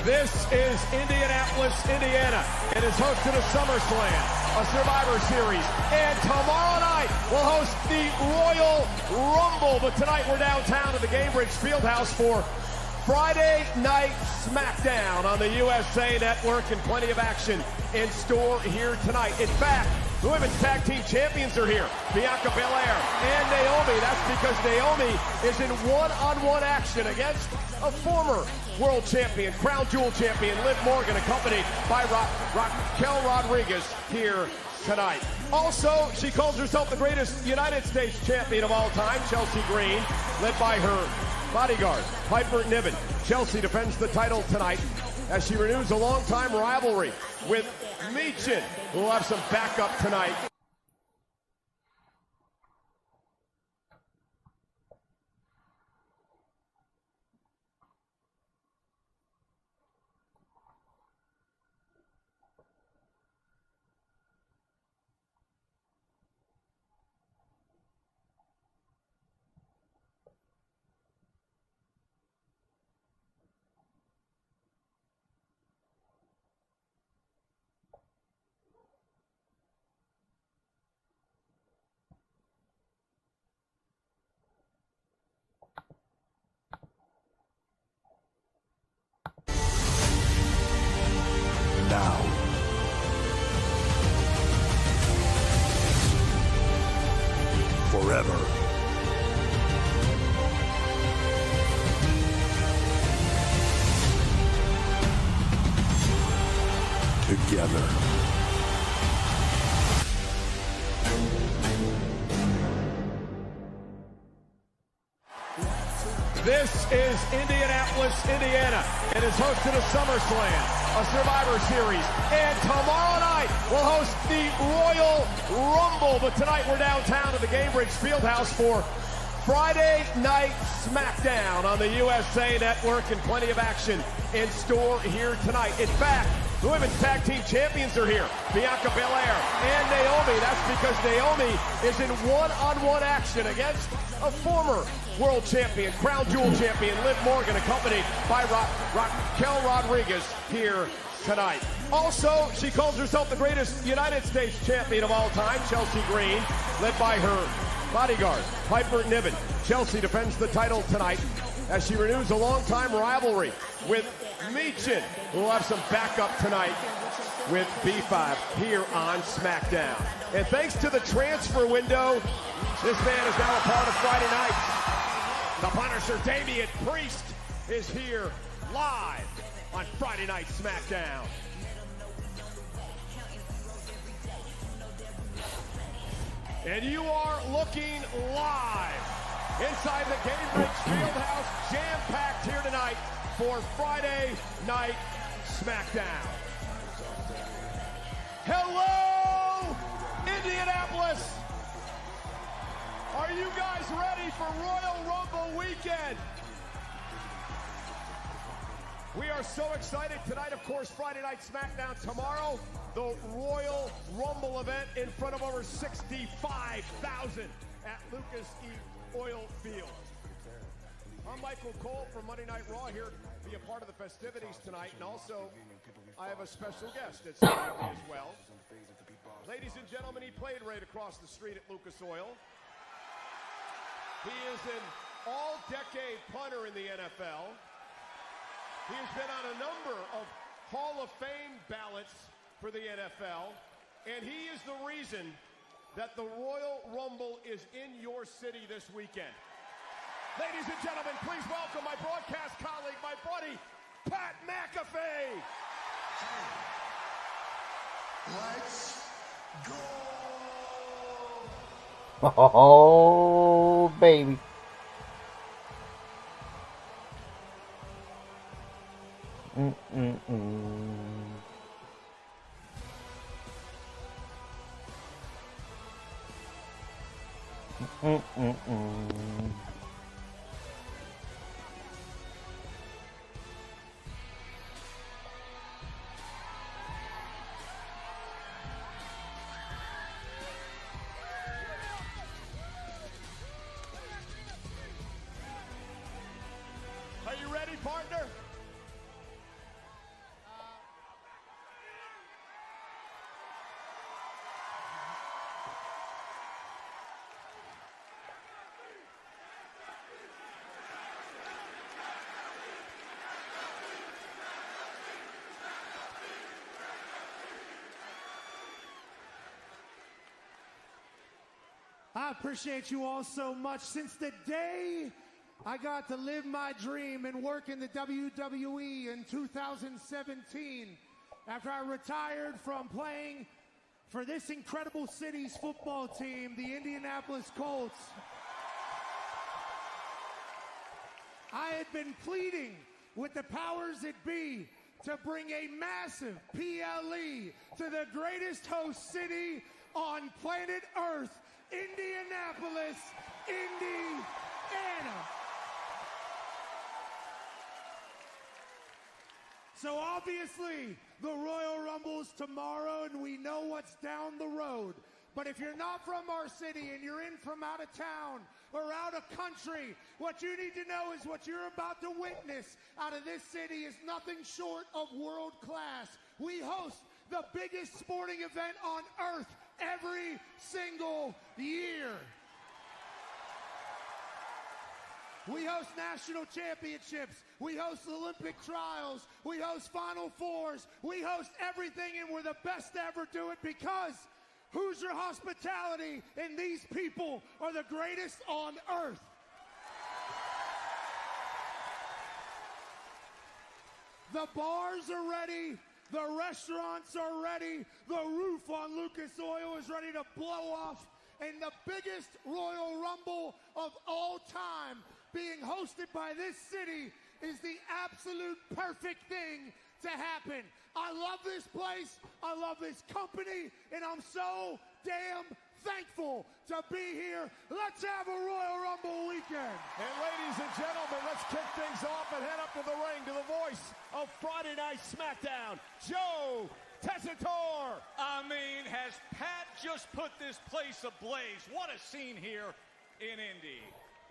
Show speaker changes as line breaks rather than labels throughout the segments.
This is Indianapolis, Indiana. It is hosted a SummerSlam, a Survivor Series, and tomorrow night we'll host the Royal Rumble. But tonight we're downtown at the Gainbridge Fieldhouse for Friday Night Smackdown on the USA Network, and plenty of action in store here tonight. In fact, the Women's Tag Team Champions are here, Bianca Belair and Naomi. That's because Naomi is in one-on-one action against a former world champion, crown jewel champion, Liv Morgan, accompanied by Raquel Rodriguez here tonight. Also, she calls herself the greatest United States champion of all time, Chelsea Green, led by her bodyguard, Piper Niven. Chelsea defends the title tonight as she renews a long-time rivalry with Michin, who will have some backup tonight.
Now, forever, together.
This is Indianapolis, Indiana. It is hosted a SummerSlam, a Survivor Series, and tomorrow night we'll host the Royal Rumble. But tonight we're downtown at the Gainbridge Fieldhouse for Friday Night Smackdown on the USA Network, and plenty of action in store here tonight. In fact, the Women's Tag Team Champions are here, Bianca Belair and Naomi. That's because Naomi is in one-on-one action against a former world champion, crown jewel champion, Liv Morgan, accompanied by Raquel Rodriguez here tonight. Also, she calls herself the greatest United States champion of all time, Chelsea Green, led by her bodyguard, Piper Niven. Chelsea defends the title tonight as she renews a long-time rivalry with Michin, who will have some backup tonight with B5 here on Smackdown. And thanks to the transfer window, this man is now a part of Friday night. The Punisher, Damian Priest, is here live on Friday Night Smackdown. And you are looking live inside the Gainbridge Fieldhouse, jam-packed here tonight for Friday Night Smackdown. Hello, Indianapolis! Are you guys ready for Royal Rumble weekend? We are so excited tonight. Of course, Friday Night Smackdown tomorrow. The Royal Rumble event in front of over 65,000 at Lucas E. Oil Field. I'm Michael Cole from Monday Night Raw, here to be a part of the festivities tonight. And also, I have a special guest that's here as well. Ladies and gentlemen, he played right across the street at Lucas Oil. He is an all-decade punter in the NFL. He has been on a number of Hall of Fame ballots for the NFL, and he is the reason that the Royal Rumble is in your city this weekend. Ladies and gentlemen, please welcome my broadcast colleague, my buddy, Pat McAfee.
Let's go!
Oh, baby.
Are you ready, partner?
I appreciate you all so much. Since the day I got to live my dream and work in the WWE in 2017, after I retired from playing for this incredible city's football team, the Indianapolis Colts, I had been pleading with the powers that be to bring a massive PLE to the greatest host city on planet Earth, Indianapolis, Indiana. So obviously, the Royal Rumble's tomorrow, and we know what's down the road. But if you're not from our city and you're in from out of town or out of country, what you need to know is what you're about to witness out of this city is nothing short of world class. We host the biggest sporting event on earth every single year. We host national championships. We host Olympic trials. We host Final Fours. We host everything, and we're the best to ever do it because Hoosier hospitality and these people are the greatest on earth. The bars are ready. The restaurants are ready. The roof on Lucas Oil is ready to blow off. And the biggest Royal Rumble of all time, being hosted by this city, is the absolute perfect thing to happen. I love this place, I love this company, and I'm so damn thankful to be here. Let's have a Royal Rumble weekend.
And ladies and gentlemen, let's kick things off and head up to the ring to the voice of Friday Night Smackdown, Joe Tessitore.
I mean, has Pat just put this place ablaze? What a scene here in Indy.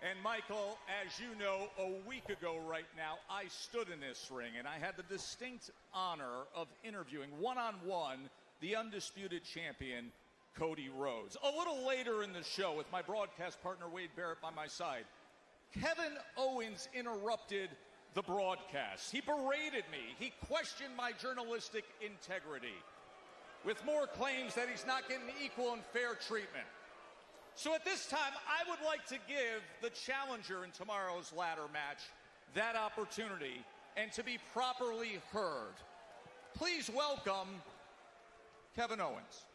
And Michael, as you know, a week ago right now, I stood in this ring and I had the distinct honor of interviewing one-on-one the undisputed champion, Cody Rhodes. A little later in the show, with my broadcast partner Wade Barrett by my side, Kevin Owens interrupted the broadcast. He berated me. He questioned my journalistic integrity with more claims that he's not getting equal and fair treatment. So at this time, I would like to give the challenger in tomorrow's ladder match that opportunity and to be properly heard. Please welcome Kevin Owens.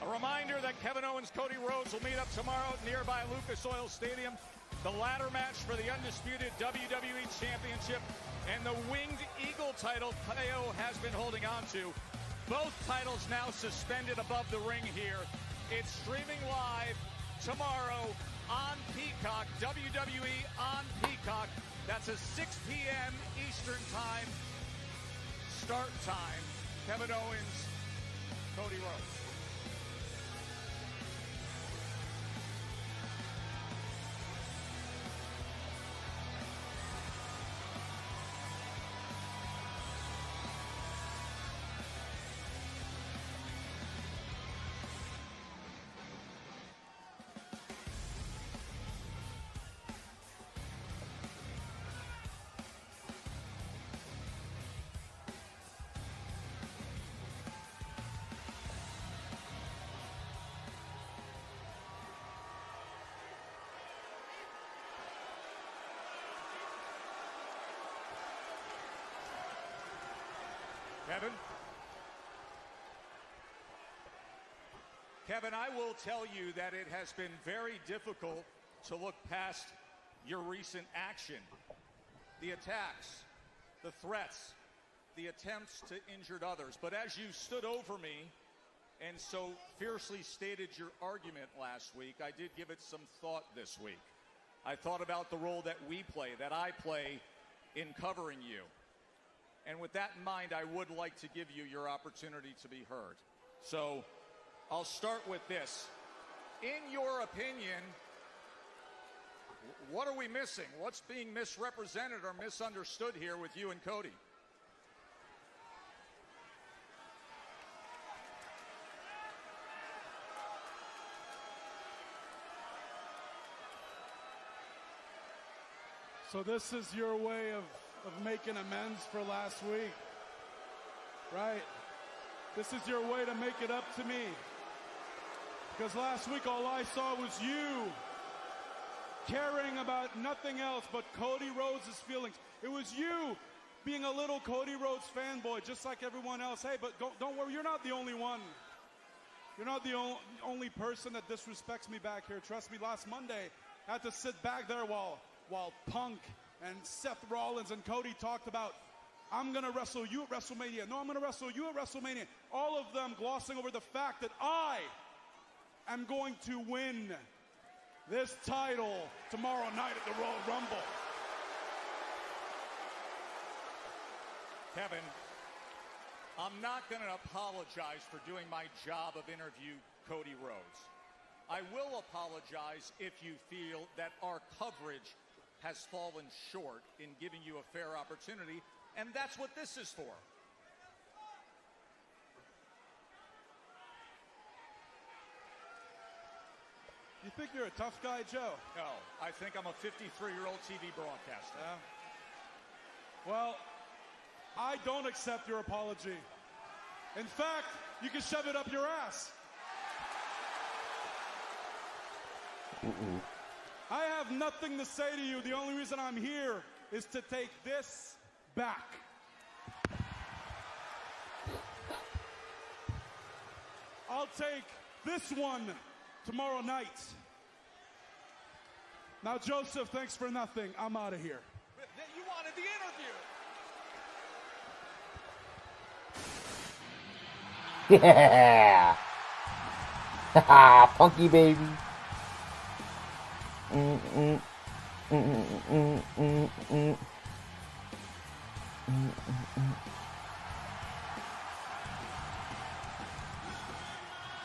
A reminder that Kevin Owens, Cody Rhodes will meet up tomorrow at nearby Lucas Oil Stadium. The ladder match for the undisputed WWE Championship and the Winged Eagle title KO has been holding on to. Both titles now suspended above the ring here. It's streaming live tomorrow on Peacock, WWE on Peacock. That's a 6 p.m. Eastern time start time. Kevin Owens, Cody Rhodes. Kevin, I will tell you that it has been very difficult to look past your recent action. The attacks, the threats, the attempts to injure others. But as you stood over me and so fiercely stated your argument last week, I did give it some thought this week. I thought about the role that we play, that I play in covering you. And with that in mind, I would like to give you your opportunity to be heard. So I'll start with this. In your opinion, what are we missing? What's being misrepresented or misunderstood here with you and Cody?
So this is your way of making amends for last week, right? This is your way to make it up to me. Because last week all I saw was you caring about nothing else but Cody Rhodes' feelings. It was you being a little Cody Rhodes fanboy, just like everyone else. Hey, but don't worry, you're not the only one. You're not the only person that disrespects me back here. Trust me, last Monday, I had to sit back there while Punk and Seth Rollins and Cody talked about, I'm going to wrestle you at WrestleMania. No, I'm going to wrestle you at WrestleMania. All of them glossing over the fact that I am going to win this title tomorrow night at the Royal Rumble.
Kevin, I'm not going to apologize for doing my job of interview Cody Rhodes. I will apologize if you feel that our coverage has fallen short in giving you a fair opportunity, and that's what this is for.
You think you're a tough guy, Joe?
No, I think I'm a 53-year-old TV broadcaster.
Well, I don't accept your apology. In fact, you can shove it up your ass. I have nothing to say to you. The only reason I'm here is to take this back. I'll take this one tomorrow night. Now, Joseph, thanks for nothing. I'm out of here.
You wanted the interview.
Yeah! Haha, punky baby.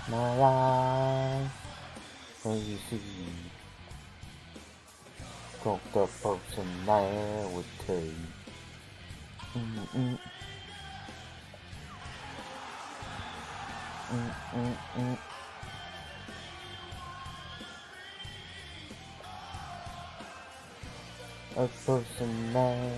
My life, so you see, got the personality. A personality.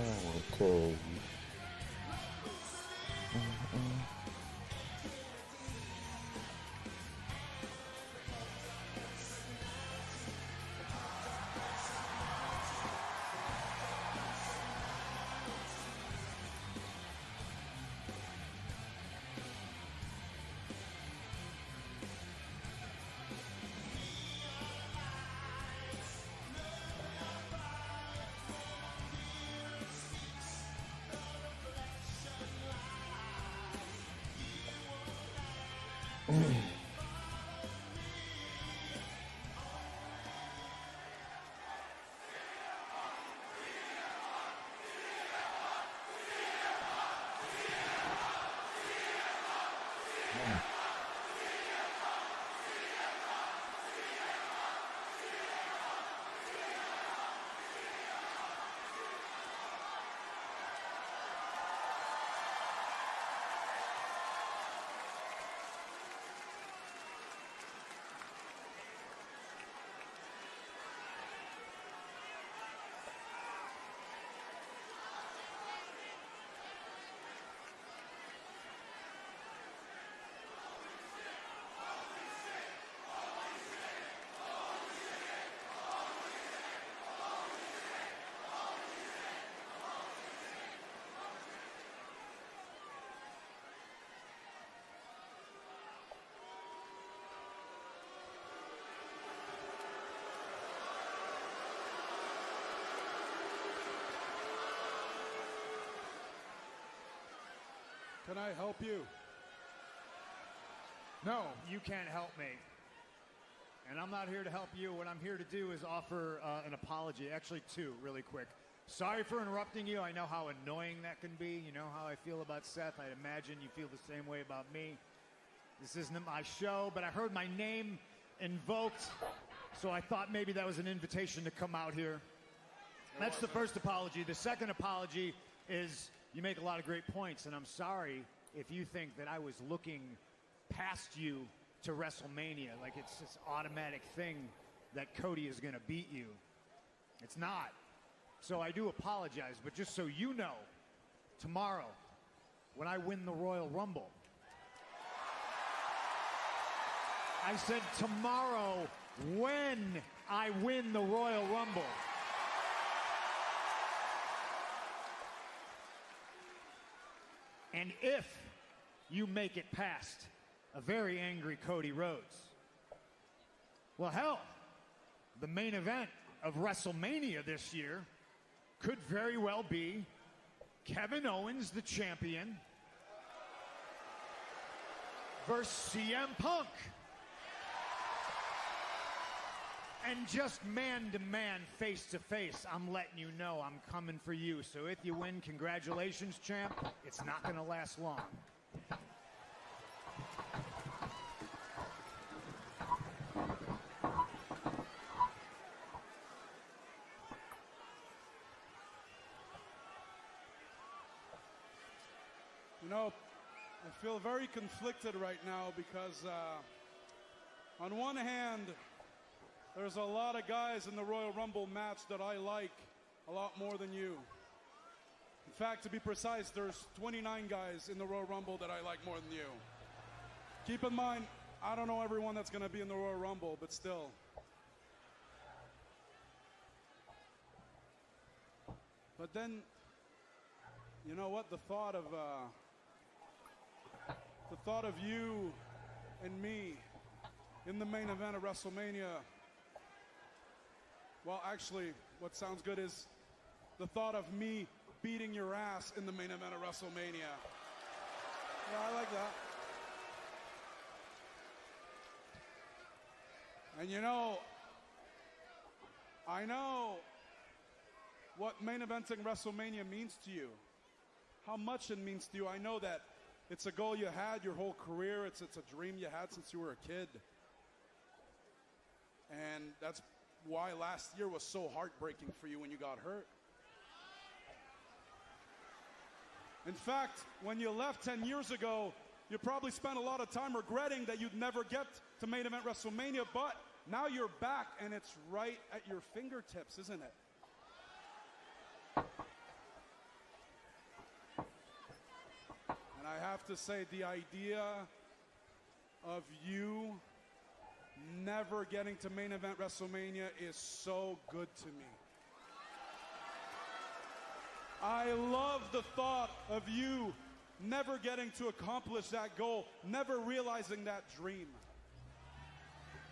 Can I help you?
No, you can't help me. And I'm not here to help you. What I'm here to do is offer an apology. Actually, two, really quick. Sorry for interrupting you. I know how annoying that can be. You know how I feel about Seth. I'd imagine you feel the same way about me. This isn't my show, but I heard my name invoked, so I thought maybe that was an invitation to come out here. That's the first apology. The second apology is you make a lot of great points, and I'm sorry if you think that I was looking past you to WrestleMania, like it's this automatic thing that Cody is going to beat you. It's not. So I do apologize, but just so you know, tomorrow, when I win the Royal Rumble, I said tomorrow when I win the Royal Rumble, and if you make it past a very angry Cody Rhodes, well, hell, the main event of WrestleMania this year could very well be Kevin Owens, the champion, versus CM Punk. And just man-to-man, face-to-face, I'm letting you know I'm coming for you. So if you win, congratulations, champ. It's not going to last long.
You know, I feel very conflicted right now because on one hand, there's a lot of guys in the Royal Rumble match that I like a lot more than you. In fact, to be precise, there's 29 guys in the Royal Rumble that I like more than you. Keep in mind, I don't know everyone that's going to be in the Royal Rumble, but still. But then, you know what? The thought of you and me in the main event of WrestleMania. Well, actually, what sounds good is the thought of me beating your ass in the main event of WrestleMania. Yeah, I like that. And you know, I know what main eventing WrestleMania means to you. How much it means to you. I know that it's a goal you had your whole career. It's a dream you had since you were a kid. And that's why last year was so heartbreaking for you when you got hurt. In fact, when you left 10 years ago, you probably spent a lot of time regretting that you'd never get to main event WrestleMania, but now you're back and it's right at your fingertips, isn't it? And I have to say, the idea of you never getting to main event WrestleMania is so good to me. I love the thought of you never getting to accomplish that goal, never realizing that dream.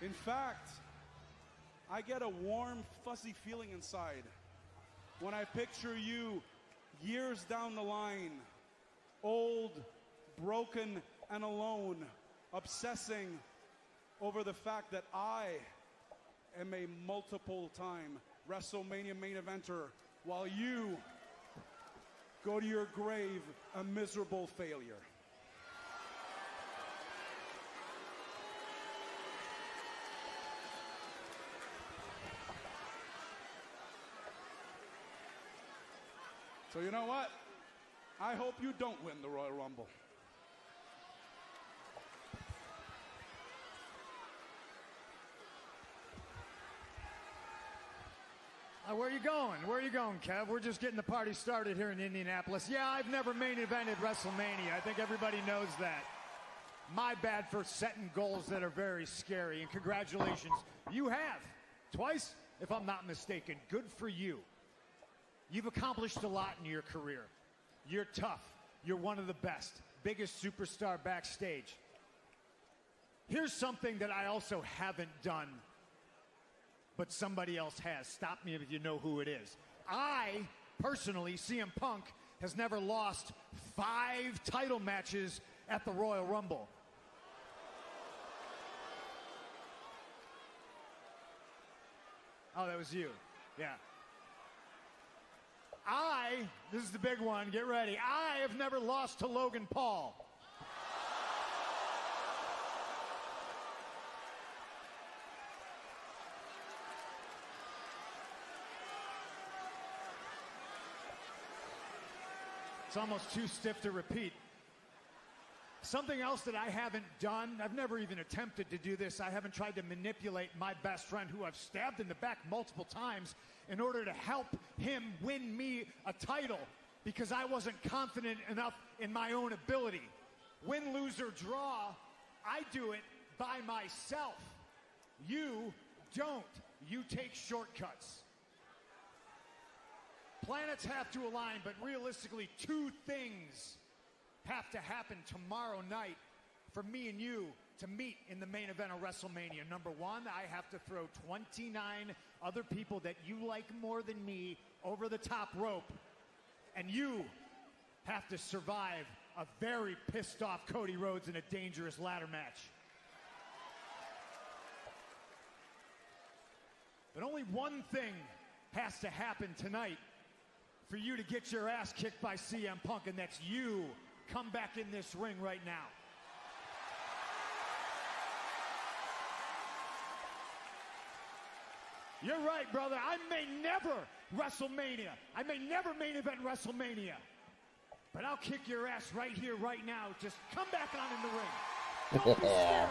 In fact, I get a warm, fuzzy feeling inside when I picture you years down the line, old, broken, and alone, obsessing over the fact that I am a multiple-time WrestleMania main eventer while you go to your grave a miserable failure. So you know what? I hope you don't win the Royal Rumble.
Where are you going? Where are you going, Kev? We're just getting the party started here in Indianapolis. Yeah, I've never main evented WrestleMania. I think everybody knows that. My bad for setting goals that are very scary. And congratulations, you have. Twice, if I'm not mistaken. Good for you. You've accomplished a lot in your career. You're tough. You're one of the best. Biggest superstar backstage. Here's something that I also haven't done, but somebody else has. Stop me if you know who it is. I, personally, CM Punk, has never lost 5 title matches at the Royal Rumble. Oh, that was you. Yeah. This is the big one, get ready. I have never lost to Logan Paul. It's almost too stiff to repeat. Something else that I haven't done, I've never even attempted to do this. I haven't tried to manipulate my best friend, who I've stabbed in the back multiple times, in order to help him win me a title, because I wasn't confident enough in my own ability. Win, lose, or draw, I do it by myself. You don't. You take shortcuts. Planets have to align, but realistically, two things have to happen tomorrow night for me and you to meet in the main event of WrestleMania. Number one, I have to throw 29 other people that you like more than me over the top rope. And you have to survive a very pissed off Cody Rhodes in a dangerous ladder match. But only one thing has to happen tonight for you to get your ass kicked by CM Punk, and that's you come back in this ring right now. You're right, brother. I may never WrestleMania. I may never main event WrestleMania. But I'll kick your ass right here, right now. Just come back on in the ring. Don't be scared.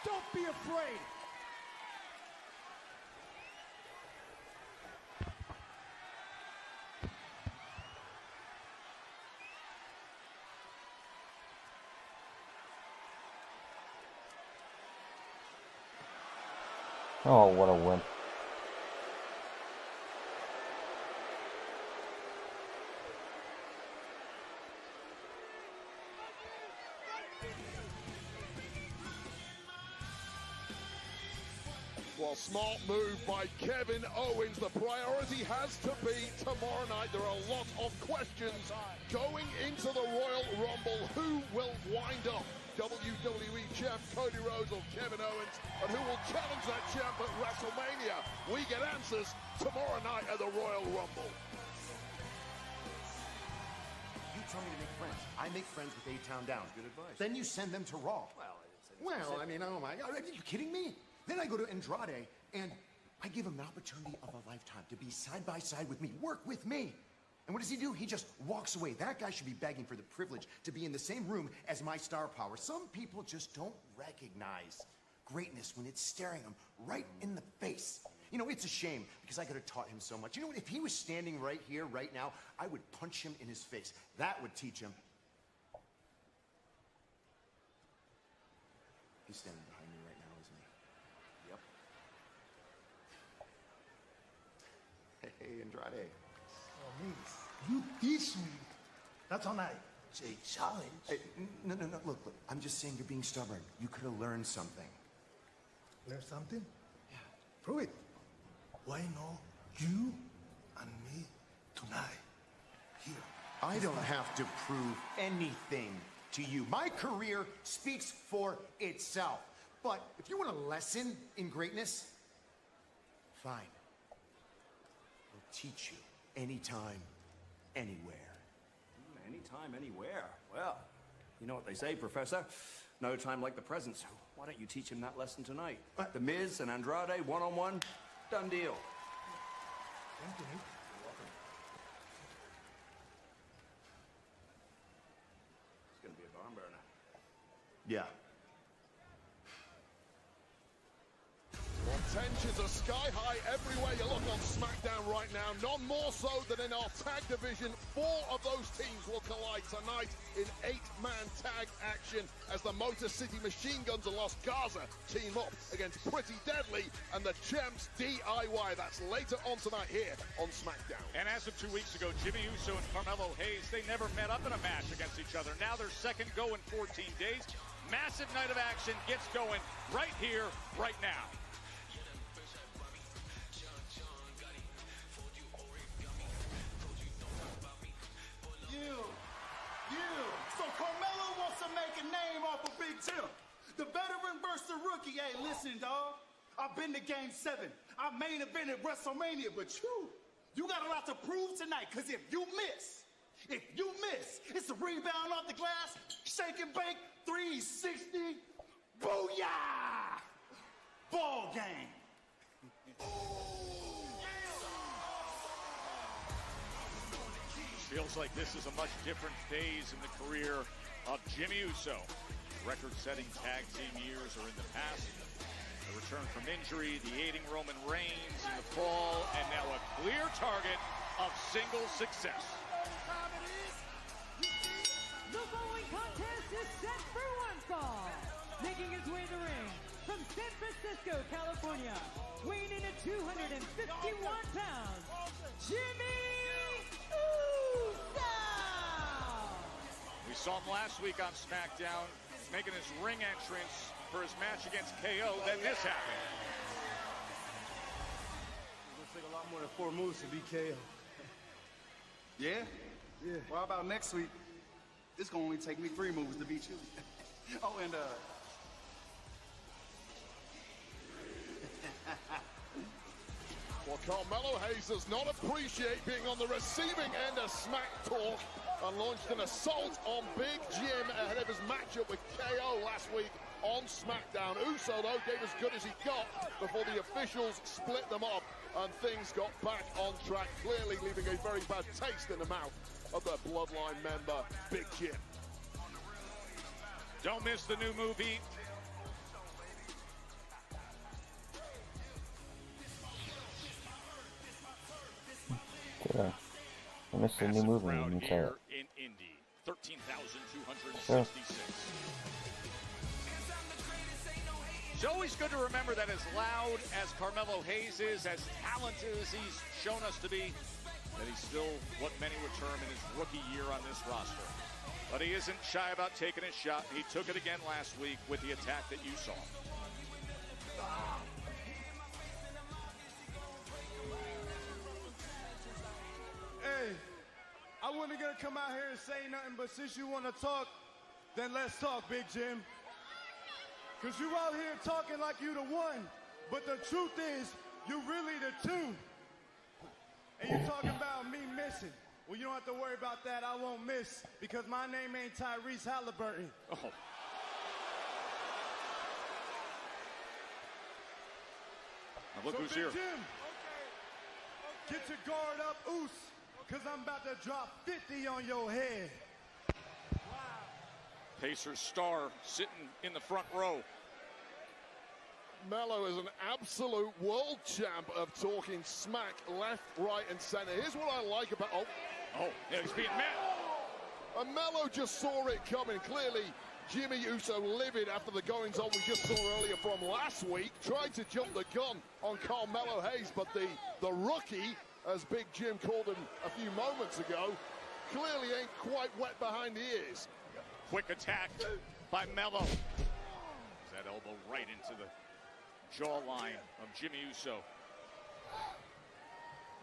Don't be afraid.
Oh, what a win.
Well, smart move by Kevin Owens. The priority has to be tomorrow night. There are a lot of questions going into the Royal Rumble. Who will wind up WWE champ Cody Rhodes or Kevin Owens, and who will challenge that champ at WrestleMania? We get answers tomorrow night at the Royal Rumble.
You tell me to make friends. I make friends with A-Town Down. Good advice. Then you send them to Raw. Well, I mean, oh my God, are you kidding me? Then I go to Andrade, and I give him an opportunity of a lifetime to be side by side with me, work with me. And what does he do? He just walks away. That guy should be begging for the privilege to be in the same room as my star power. Some people just don't recognize greatness when it's staring them right in the face. You know, it's a shame, because I could have taught him so much. You know what? If he was standing right here, right now, I would punch him in his face. That would teach him. He's standing behind me right now, isn't he? Yep. Hey, Andrade.
Oh, me. You teach me. That's all night.
It's a challenge. Hey, no. Look. I'm just saying you're being stubborn. You could have learned something.
Learn something?
Yeah.
Prove it. Why not you and me tonight? Here.
I don't have to prove anything to you. My career speaks for itself. But if you want a lesson in greatness, fine. I'll teach you anytime, anywhere.
Anytime, anywhere. Well, you know what they say, Professor. No time like the present, so why don't you teach him that lesson tonight? The Miz and Andrade, one-on-one, done deal.
Thank you.
It's gonna be a barn burner.
Yeah.
Well, tensions are sky high everywhere you look on Smackdown right now. None more so than in our tag division. 4 of those teams will collide tonight in 8-man tag action as the Motor City Machine Guns and Los Garza team up against Pretty Deadly and the Champs DIY. That's later on tonight here on Smackdown.
And as of 2 weeks ago, Jimmy Uso and Carmelo Hayes, they never met up in a match against each other. Now their second go in 14 days. Massive night of action gets going right here, right now.
So Carmelo wants to make a name off of Big Tim. The veteran versus the rookie. Hey, listen, dog. I've been to Game 7. I main evented WrestleMania, but you got a lot to prove tonight, because if you miss, it's a rebound off the glass, shake and bake, 360, booyah! Ball game.
Feels like this is a much different phase in the career of Jimmy Uso. Record-setting tag team years are in the past. The return from injury, the aiding Roman Reigns in the fall, and now a clear target of single success.
The following contest is set for one fall. Making his way to the ring from San Francisco, California, weighing in at 251 pounds, Jimmy Uso!
We saw him last week on Smackdown, making his ring entrance for his match against KO. Then this happened.
It's gonna take a lot more than 4 moves to beat KO. Yeah? Yeah. Well, how about next week? It's gonna only take me 3 moves to beat you. Oh, and
Well, Carmelo Hayes does not appreciate being on the receiving end of smack talk and launched an assault on Big Jim ahead of his matchup with KO last week on SmackDown. Uso, though, gave as good as he got before the officials split them up and things got back on track, clearly leaving a very bad taste in the mouth of the Bloodline member, Big Jim.
Don't miss the new movie.
Yeah. I missed the new movie.
Crowd
Inside.
here in Indy, 13,266. It's always good to remember that as loud as Carmelo Hayes is, as talented as he's shown us to be, that he's still what many would term in his rookie year on this roster. But he isn't shy about taking his shot. He took it again last week with the attack that you saw.
Hey, I wasn't gonna come out here and say nothing, but since you wanna talk, then let's talk, Big Jim. Cause you out here talking like you the one, but the truth is, you really the two. And you're talking about me missing. Well, you don't have to worry about that. I won't miss because my name ain't Tyrese Halliburton.
Oh. Now look
So
who's
Big
here.
Jim, get your guard up, Oos, because I'm about to drop 50 on your head.
Pacers star sitting in the front row.
Melo is an absolute world champ of talking smack left, right, and center. Here's what I like about...
Oh, yeah, he's being met.
And Melo just saw it coming. Clearly, Jimmy Uso livid after the goings-on we just saw earlier from last week. Tried to jump the gun on Carmelo Hayes, but the rookie, as Big Jim called him a few moments ago, clearly ain't quite wet behind the ears.
Quick attack by Melo. That elbow right into the jawline of Jimmy Uso.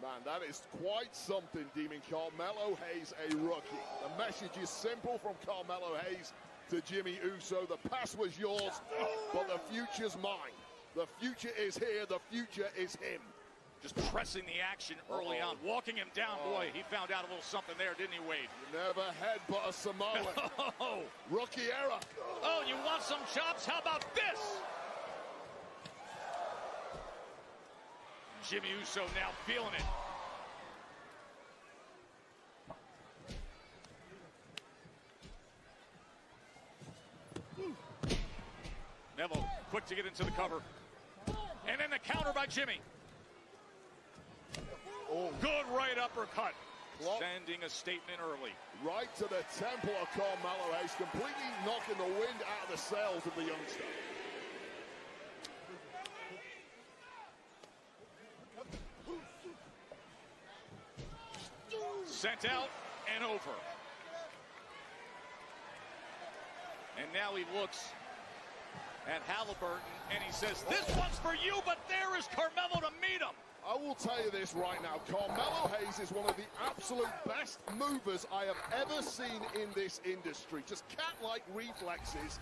Man, that is quite something, deeming Carmelo Hayes a rookie. The message is simple from Carmelo Hayes to Jimmy Uso. The past was yours, but the future's mine. The future is here. The future is him.
Just pressing the action early on, walking him down. Boy, he found out a little something there, didn't he, Wade?
Never headbutt a Samoan.
Oh,
Rookie era.
oh, you want some chops? How about this? Jimmy Uso now feeling it. Neville, quick to get into the cover. And then the counter by Jimmy.
Oh,
good right uppercut.
Clock.
Sending a statement early.
Right to the temple of Carmelo Hayes, completely knocking the wind out of the sails of the youngster.
Sent out and over. And now he looks at Halliburton and he says, this one's for you, but there is Carmelo to meet him.
I will tell you this right now, Carmelo Hayes is one of the absolute best movers I have ever seen in this industry. Just cat-like reflexes.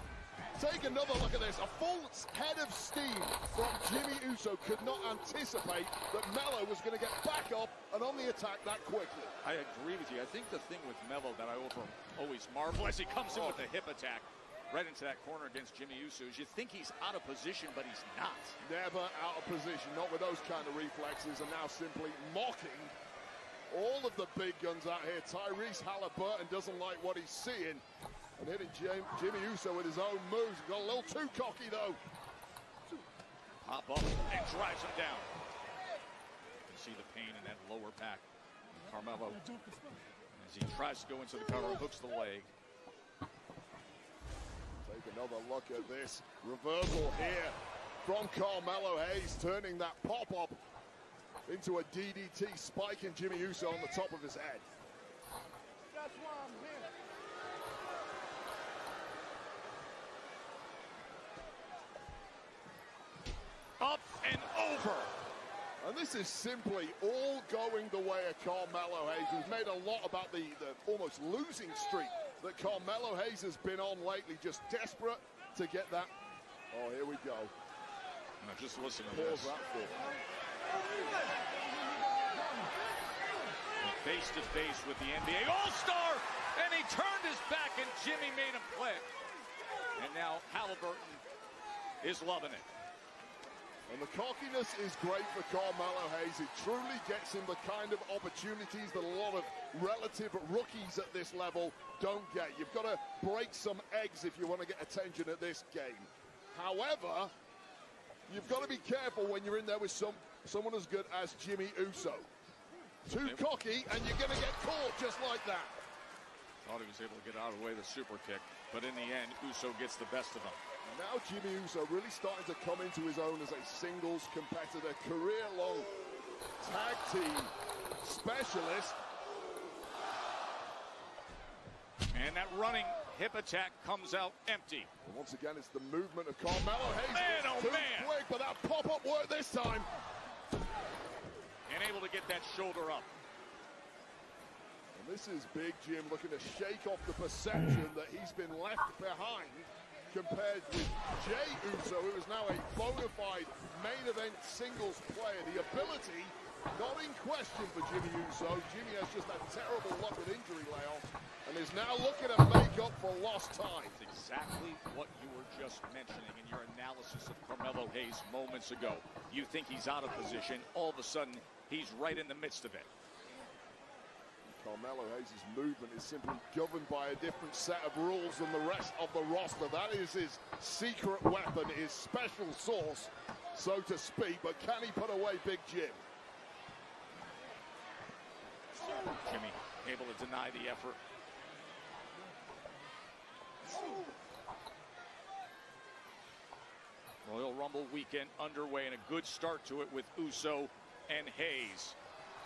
Take another look at this. A full head of steam from Jimmy Uso could not anticipate that Melo was going to get back up and on the attack that quickly.
I agree with you. I think the thing with Melo that I always marvel as he comes in with a hip attack right into that corner against Jimmy Uso is you think he's out of position, but he's not. Never out of position, not with those kind of reflexes, and now simply mocking all of the big guns out here. Tyrese Halliburton doesn't like what he's seeing, and hitting Jimmy Uso with his own moves. Got a little too cocky, though. Pop up and drives him down. You can see the pain in that lower back. Carmelo, as he tries to go into the cover, hooks the leg. Take another look at this reversal here from Carmelo Hayes, turning that pop-up into a DDT, spiking Jimmy Uso on the top of his head.
That's why I'm here.
Up and over.
And this is simply all going the way of Carmelo Hayes, who's made a lot about the almost losing streak that Carmelo Hayes has been on lately, just desperate to get that. Oh, here we go.
Now just listen to
Pause
this.
that for.
Face to face with the NBA All-Star, and he turned his back, and Jimmy made him play. And now Halliburton is loving it.
And the cockiness is great for Carmelo Hayes. It truly gets him the kind of opportunities that a lot of relative rookies at this level don't get. You've got to break some eggs if you want to get attention at this game. However, you've got to be careful when you're in there with someone as good as Jimmy Uso. Too cocky, and you're going to get caught just like that.
Thought he was able to get out of the way of the super kick, but in the end, Uso gets the best of him.
Now Jimmy Uso really starting to come into his own as a singles competitor, career-long tag team specialist.
And that running hip attack comes out empty.
And once again, it's the movement of Carmelo Hayes.
Man, oh
too
man!
quick, but that pop-up worked this time.
And able to get that shoulder up.
And this is Big Jim looking to shake off the perception that he's been left behind compared with Jey Uso, who is now a bona fide main event singles player. The ability not in question for Jimmy Uso. Jimmy has just had terrible luck with injury layoff and is now looking to make up for lost time.
That's exactly what you were just mentioning in your analysis of Carmelo Hayes moments ago. You think he's out of position, all of a sudden he's right in the midst of it.
Carmelo Hayes' movement is simply governed by a different set of rules than the rest of the roster. That is his secret weapon, his special sauce, so to speak. But can he put away Big Jim?
Jimmy able to deny the effort. Royal Rumble weekend underway and a good start to it with Uso and Hayes.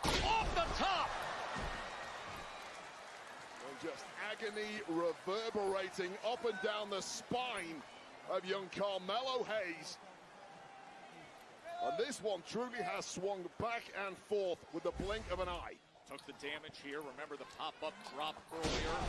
Off the top!
Just agony reverberating up and down the spine of young Carmelo Hayes. And this one truly has swung back and forth with the blink of an eye.
Took the damage here. Remember the pop-up drop earlier?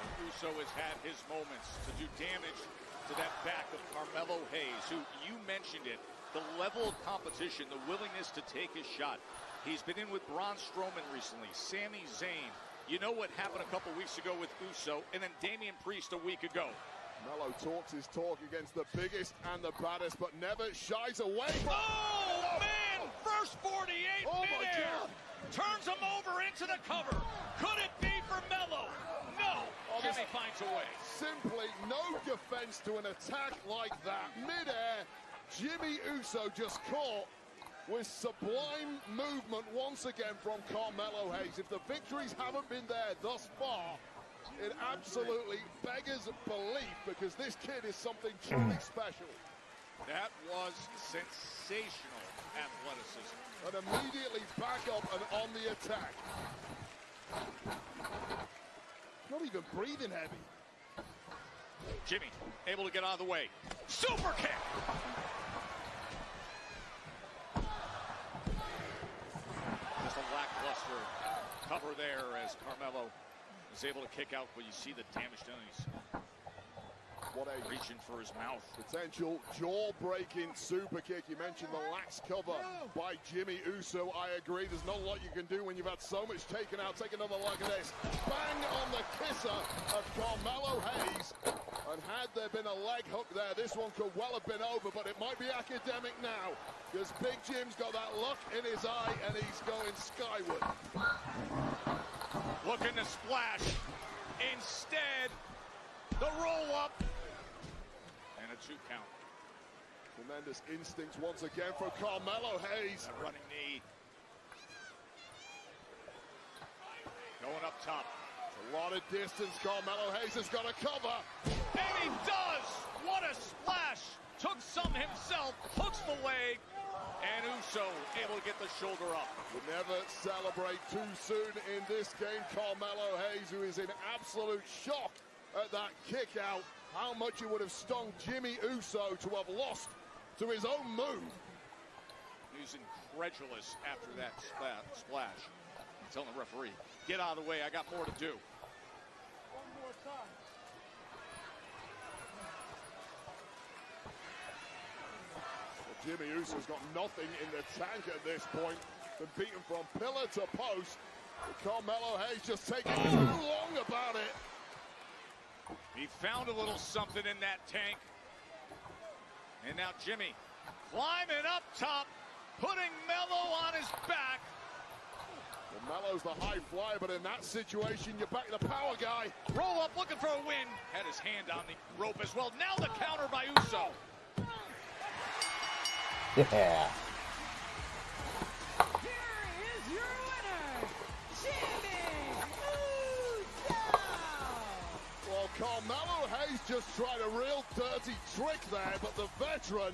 And Uso has had his moments to do damage to that back of Carmelo Hayes, who, you mentioned it, the level of competition, the willingness to take his shot. He's been in with Braun Strowman recently, Sami Zayn. You know what happened a couple weeks ago with Uso, and then Damian Priest a week ago.
Melo talks his talk against the biggest and the baddest, but never shies away from...
Oh, man! First 48 midair! Turns him over into the cover. Could it be for Melo? No! Jimmy finds a way.
Simply no defense to an attack like that. Midair, Jimmy Uso just caught with sublime movement once again from Carmelo Hayes. If the victories haven't been there thus far, it absolutely beggars belief, because this kid is something truly special.
That was sensational athleticism.
And immediately back up and on the attack. Not even breathing heavy.
Jimmy able to get out of the way. Super kick! Lackluster cover there as Carmelo is able to kick out, but you see the damage done. He's reaching for his mouth.
Potential jaw-breaking super kick. You mentioned the lax cover by Jimmy Uso. I agree. There's not a lot you can do when you've had so much taken out. Take another look at this. Bang on the kisser of Carmelo Hayes. And had there been a leg hook there, this one could well have been over, but it might be academic now, because Big Jim's got that look in his eye, and he's going skyward.
Looking to splash. Instead, the roll-up. And a 2 count.
Tremendous instincts once again from Carmelo Hayes.
A running knee. Going up top.
A lot of distance. Carmelo Hayes has got a cover.
And he does! What a splash! Took some himself, hooks the leg, and Uso able to get the shoulder up.
You never celebrate too soon in this game. Carmelo Hayes, who is in absolute shock at that kick out. How much it would have stung Jimmy Uso to have lost to his own move.
He's incredulous after that splash. He's telling the referee, get out of the way, I got more to do.
One more time.
Well, Jimmy Uso's got nothing in the tank at this point. Been beaten from pillar to post. Carmelo Hayes just taking too long about it.
He found a little something in that tank. And now Jimmy climbing up top, putting Melo on his back.
Well, Melo's the high flyer, but in that situation, you back the power guy.
Roll up, looking for a win. Had his hand on the rope as well. Now the counter by Uso.
Yeah.
Here is your winner, Jimmy Uso!
Well, Carmelo Hayes just tried a real dirty trick there, but the veteran,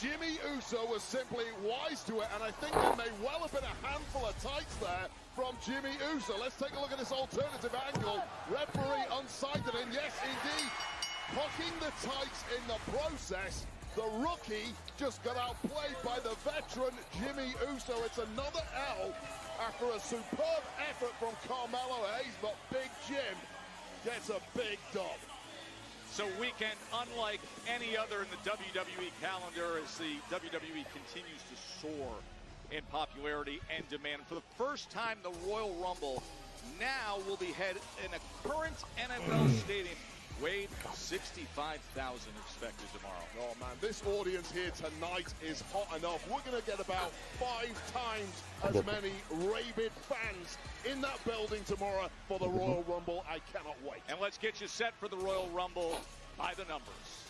Jimmy Uso, was simply wise to it, and I think there may well have been a handful of tights there from Jimmy Uso. Let's take a look at this alternative angle. Referee unsighted, and yes, indeed, hooking the tights in the process. The rookie just got outplayed by the veteran, Jimmy Uso. It's another L after a superb effort from Carmelo Hayes, but Big Jim gets a big dub.
So weekend unlike any other in the WWE calendar as the WWE continues to soar in popularity and demand. For the first time, the Royal Rumble now will be held in a current NFL stadium. Wade, 65,000 expected tomorrow.
Oh, man, this audience here tonight is hot enough. We're going to get about 5 times as many rabid fans in that building tomorrow for the Royal Rumble. I cannot wait.
And let's get you set for the Royal Rumble by the numbers.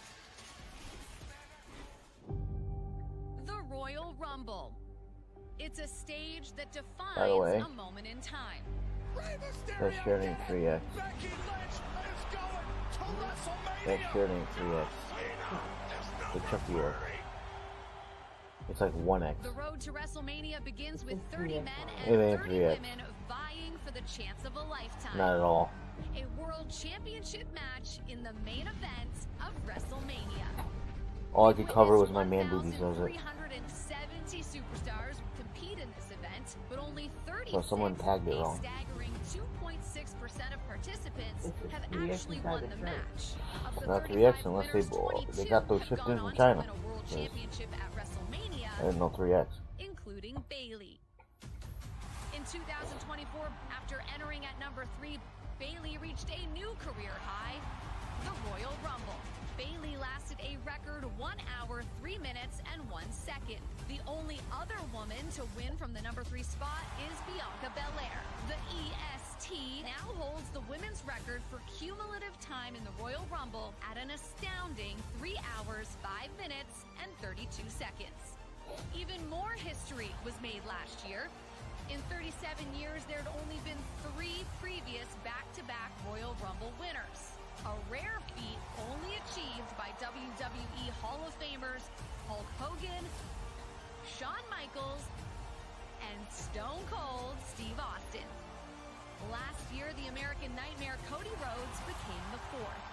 The Royal Rumble. It's a stage that defines
By the way,
a moment in time.
that's sharing 3x. That's sharing 3x. The Chucky X. It's like 1x.
The road to WrestleMania begins with 30 men
It
and
ain't
30
3x.
women vying for the chance of a lifetime.
Not at all.
A world championship match in the main event of WrestleMania.
All I could cover was my man boobies, that was it.
370 superstars compete in this event, but only 36,
So someone tagged it wrong.
a staggering 2.6% of participants have actually won the match. Of the
Not
35
3x unless
winners,
they got those
have
shipped
gone
in
on
from
to
China.
win a world championship at WrestleMania,
I didn't know 3x.
including Bayley. In 2024, after entering at number 3, Bayley reached a new career high, the Royal Rumble. Bayley lasted a record 1 hour, 3 minutes, and 1 second. The only other woman to win from the number 3 spot is Bianca Belair. The EST now holds the women's record for cumulative time in the Royal Rumble at an astounding 3 hours, 5 minutes, and 32 seconds. Even more history was made last year. In 37 years, there had only been 3 previous back-to-back Royal Rumble winners. A rare feat only achieved by WWE Hall of Famers Hulk Hogan, Shawn Michaels, and Stone Cold Steve Austin. Last year, the American Nightmare Cody Rhodes became the 4th.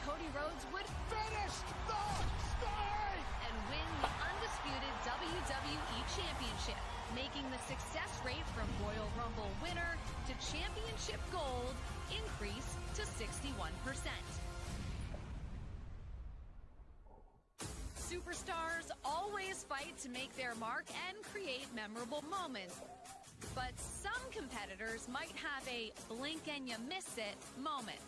Cody Rhodes would finish the story and win the undisputed WWE Championship. making the success rate from Royal Rumble winner to championship gold increase to 61%. Superstars always fight to make their mark and create memorable moments. But some competitors might have a blink and you miss it moment.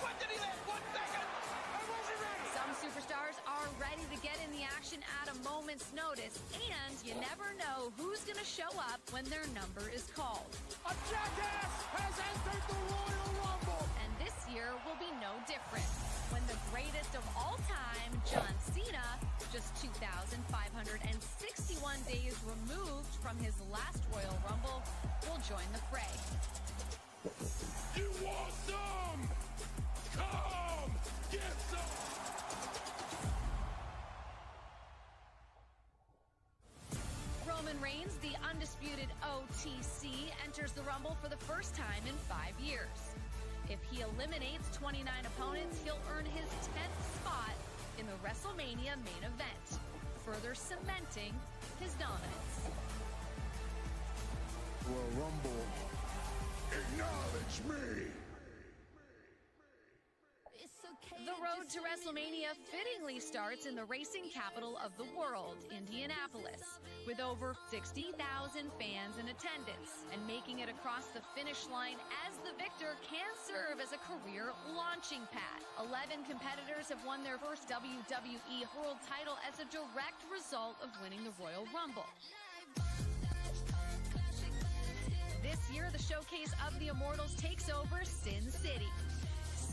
What did he let? 1 second. I wasn't ready.
Some superstars are ready to get in the action at a moment's notice, and you never know who's going to show up when their number is called.
A jackass has entered the Royal Rumble.
And this year will be no different, when the greatest of all time, John Cena, just 2,561 days removed from his last Royal Rumble, will join the fray.
You want some? Come get some!
Roman Reigns, the undisputed OTC, enters the Rumble for the first time in 5 years. If he eliminates 29 opponents, he'll earn his 10th spot in the WrestleMania main event, further cementing his dominance.
Royal Rumble, acknowledge me!
The road to WrestleMania fittingly starts in the racing capital of the world, Indianapolis, with over 60,000 fans in attendance, and making it across the finish line as the victor can serve as a career launching pad. 11 competitors have won their first WWE World title as a direct result of winning the Royal Rumble. This year, the showcase of the Immortals takes over Sin City.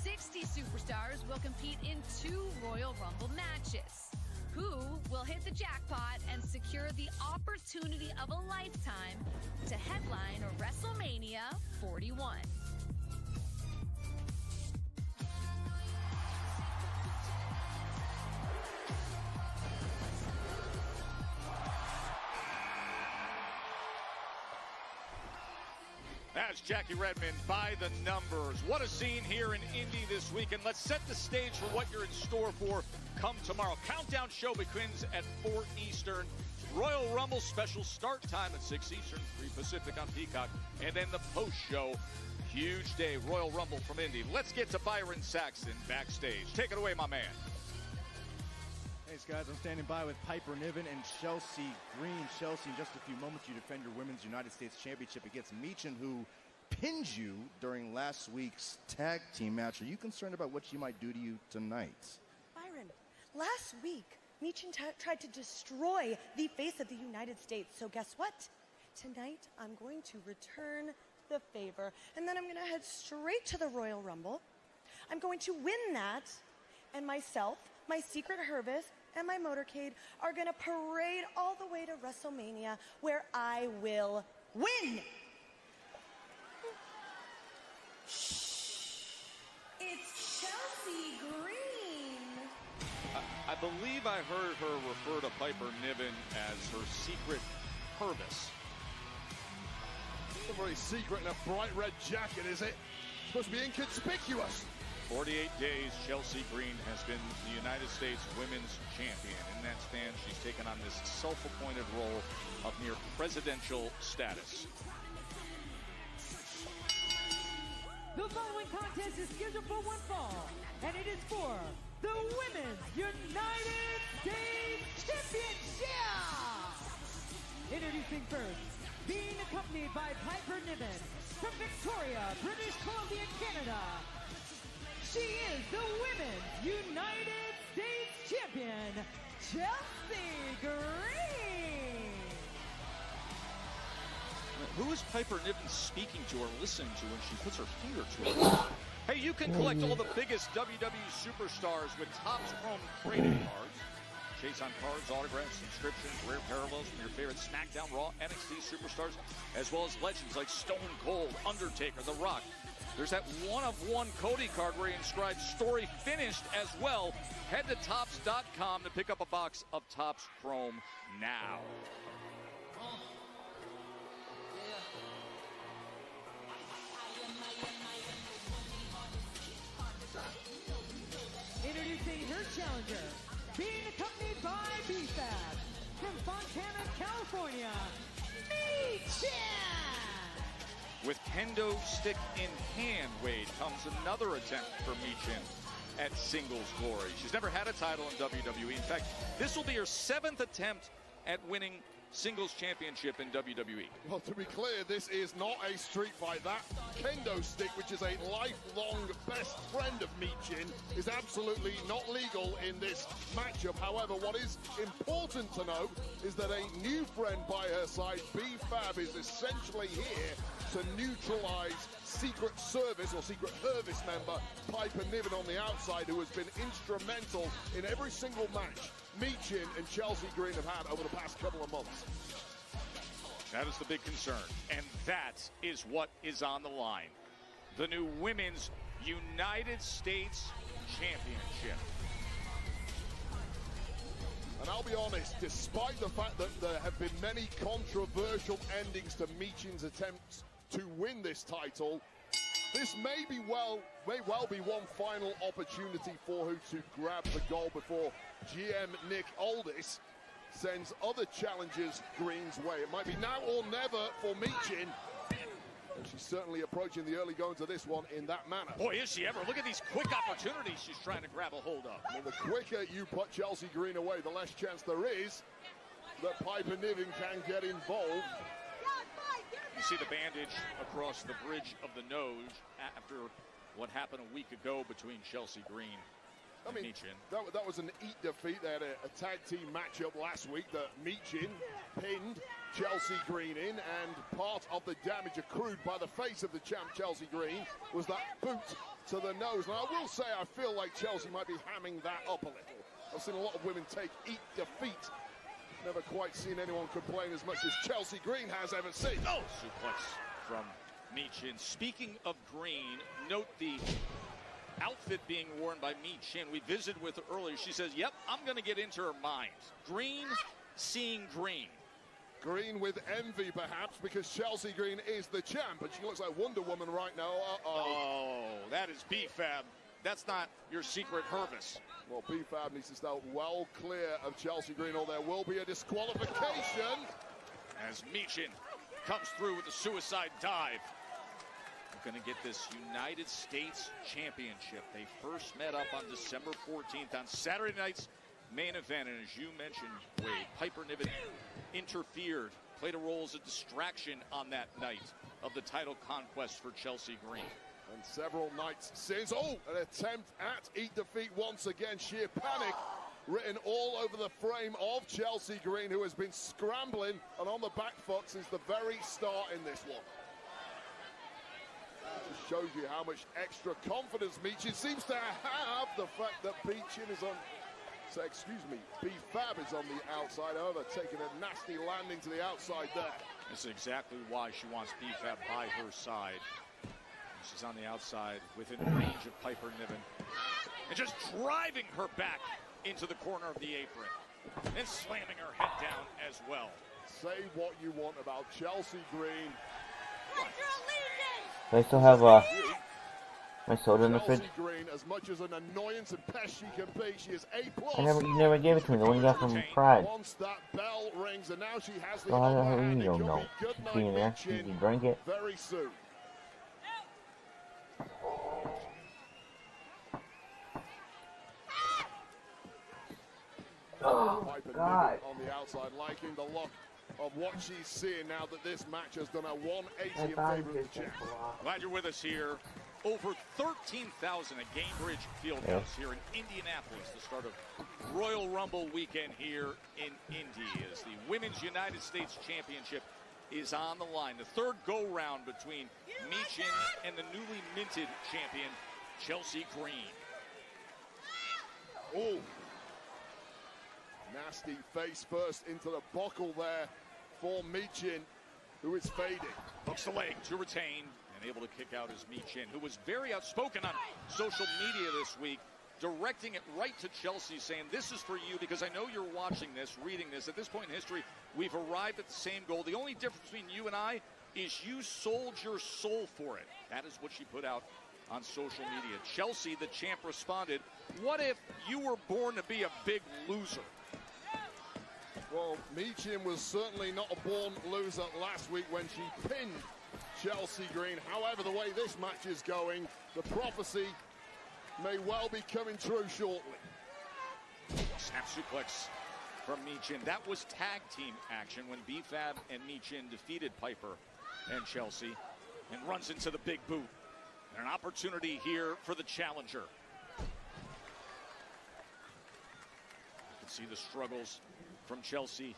60 superstars will compete in 2 Royal Rumble matches. Who will hit the jackpot and secure the opportunity of a lifetime to headline WrestleMania 41?
That's Jackie Redmond by the numbers. What a scene here in Indy this weekend. Let's set the stage for what you're in store for come tomorrow. Countdown show begins at 4 Eastern. Royal Rumble special start time at 6 Eastern, 3 Pacific on Peacock. And then the post-show, huge day, Royal Rumble from Indy. Let's get to Byron Saxton backstage. Take it away, my man.
Thanks, guys. I'm standing by with Piper Niven and Chelsea Green. Chelsea, in just a few moments, you defend your Women's United States Championship against Meechin, who pinned you during last week's tag team match. Are you concerned about what she might do to you tonight?
Byron, last week, Meechin tried to destroy the face of the United States. So guess what? Tonight, I'm going to return the favor. And then I'm going to head straight to the Royal Rumble. I'm going to win that. And myself, my Secret Hervis, and my motorcade are going to parade all the way to WrestleMania, where I will win.
Shh. It's Chelsea Green.
I believe I heard her refer to Piper Niven as her Secret Hervis.
It's not very secret in a bright red jacket, is it? Supposed to be inconspicuous.
48 days, Chelsea Green has been the United States Women's Champion. In that span, she's taken on this self-appointed role of near presidential status.
The following contest is scheduled for one fall, and it is for the Women's United States Championship! Introducing first, being accompanied by Piper Niven from Victoria, British Columbia, Canada. She is the Women's United States Champion, Chelsea Green.
Who is Piper Niven speaking to or listening to when she puts her finger to her? Hey, you can collect all the biggest WWE superstars with Topps Chrome trading cards. Chase on cards, autographs, subscriptions, rare parallels from your favorite Smackdown, Raw, NXT superstars, as well as legends like Stone Cold, Undertaker, The Rock. There's that one-of-one Cody card where he inscribes story finished as well. Head to Topps.com to pick up a box of Topps Chrome now.
Introducing her challenger, being accompanied by B-Fab from Fontana, California, Michin.
With kendo stick in hand, Wade, comes another attempt for Michin at singles glory. She's never had a title in WWE. In fact, this will be her 7th attempt at winning singles championship in WWE.
Well, to be clear, this is not a street fight. That kendo stick, which is a lifelong best friend of Michin, is absolutely not legal in this matchup. However, what is important to note is that a new friend by her side, B-Fab, is essentially here to neutralize Secret Service or Secret Service member Piper Niven on the outside, who has been instrumental in every single match Michin and Chelsea Green have had over the past couple of months.
That is the big concern, and that is what is on the line. The new Women's United States Championship.
And I'll be honest, despite the fact that there have been many controversial endings to Michin's attempts to win this title, this may well be one final opportunity for her to grab the gold before GM Nick Aldis sends other challengers Green's way. It might be now or never for Michin. And she's certainly approaching the early goings of this one in that manner.
Boy, is she ever. Look at these quick opportunities she's trying to grab a hold of.
I mean, the quicker you put Chelsea Green away, the less chance there is that Piper Niven can get involved.
You see the bandage across the bridge of the nose after what happened a week ago between Chelsea Green and Michin.
That was an eat defeat. They had a tag team matchup last week that Michin pinned Chelsea Green in, and part of the damage accrued by the face of the champ Chelsea Green was that boot to the nose. And I will say I feel like Chelsea might be hamming that up a little. I've seen a lot of women take eat defeat. Never quite seen anyone complain as much as Chelsea Green has ever seen.
Oh, suplex from Michin. Speaking of Green, note the outfit being worn by Michin. We visited with her earlier. She says, yep, I'm going to get into her mind. Green seeing Green.
Green with envy, perhaps, because Chelsea Green is the champ, and she looks like Wonder Woman right now.
Oh, that is B-Fab. That's not your secret Hervis.
Well, B-Fab needs to stay well clear of Chelsea Green, or there will be a disqualification.
As Michin comes through with a suicide dive. We're going to get this United States Championship. They first met up on December 14th on Saturday night's main event. And as you mentioned, Wade, Piper Niven interfered, played a role as a distraction on that night of the title conquest for Chelsea Green.
And several nights since, an attempt at eat defeat once again. Sheer panic written all over the frame of Chelsea Green, who has been scrambling and on the back foot since the very start in this one. Just shows you how much extra confidence Michin seems to have. The fact that Michin is on, B-Fab is on the outside, however, taking a nasty landing to the outside there.
This is exactly why she wants B-Fab by her side. She's on the outside within range of Piper Niven. And just driving her back into the corner of the apron. And slamming her head down as well.
Say what you want about Chelsea Green.
I still have my soda in the fridge.
Chelsea Green, as much as an annoyance and pest she can be, she is A+.
You never gave it to me. The one you got from Pride.
Once that bell rings, and now she has the
Oh,
upper hand.
you don't know.
Good
She's being there. You drink it.
Very soon.
Oh, God.
On the outside, liking the look of what she's seeing now that this match has done a 180 in favor of the champ.
Glad you're with us here. Over 13,000 at Gainbridge Fieldhouse here in Indianapolis, the start of Royal Rumble weekend here in Indy, as the Women's United States Championship is on the line. The third go-round between Michin and the newly minted champion, Chelsea Green.
Oh, nasty face first into the buckle there for Michin, who is fading.
Hooks the leg to retain and able to kick out his Michin, who was very outspoken on social media this week, directing it right to Chelsea, saying, this is for you because I know you're watching this, reading this. At this point in history, we've arrived at the same goal. The only difference between you and I is you sold your soul for it. That is what she put out on social media. Chelsea, the champ, responded, what if you were born to be a big loser?
Well, Michin was certainly not a born loser last week when she pinned Chelsea Green. However, the way this match is going, the prophecy may well be coming true shortly.
Snap suplex from Michin. That was tag team action when B-Fab and Michin defeated Piper and Chelsea, and runs into the big boot. And an opportunity here for the challenger. You can see the struggles from Chelsea.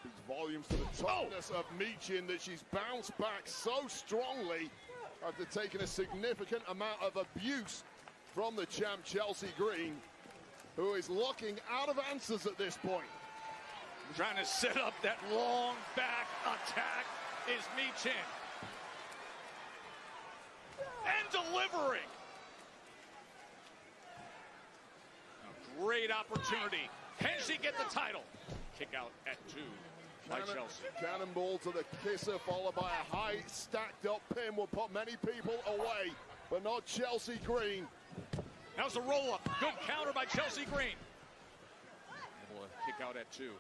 Speaks volumes to the toughness of Michin, that she's bounced back so strongly after taking a significant amount of abuse from the champ Chelsea Green, who is looking out of answers at this point.
Trying to set up that long back attack is Michin. And delivering. A great opportunity. Can she get the title? Kick out at 2 by Chelsea.
Cannonball to the kisser, followed by a high stacked up pin, will put many people away, but not Chelsea Green.
Now's a roll up. Good counter by Chelsea Green. Able to kick out at 2.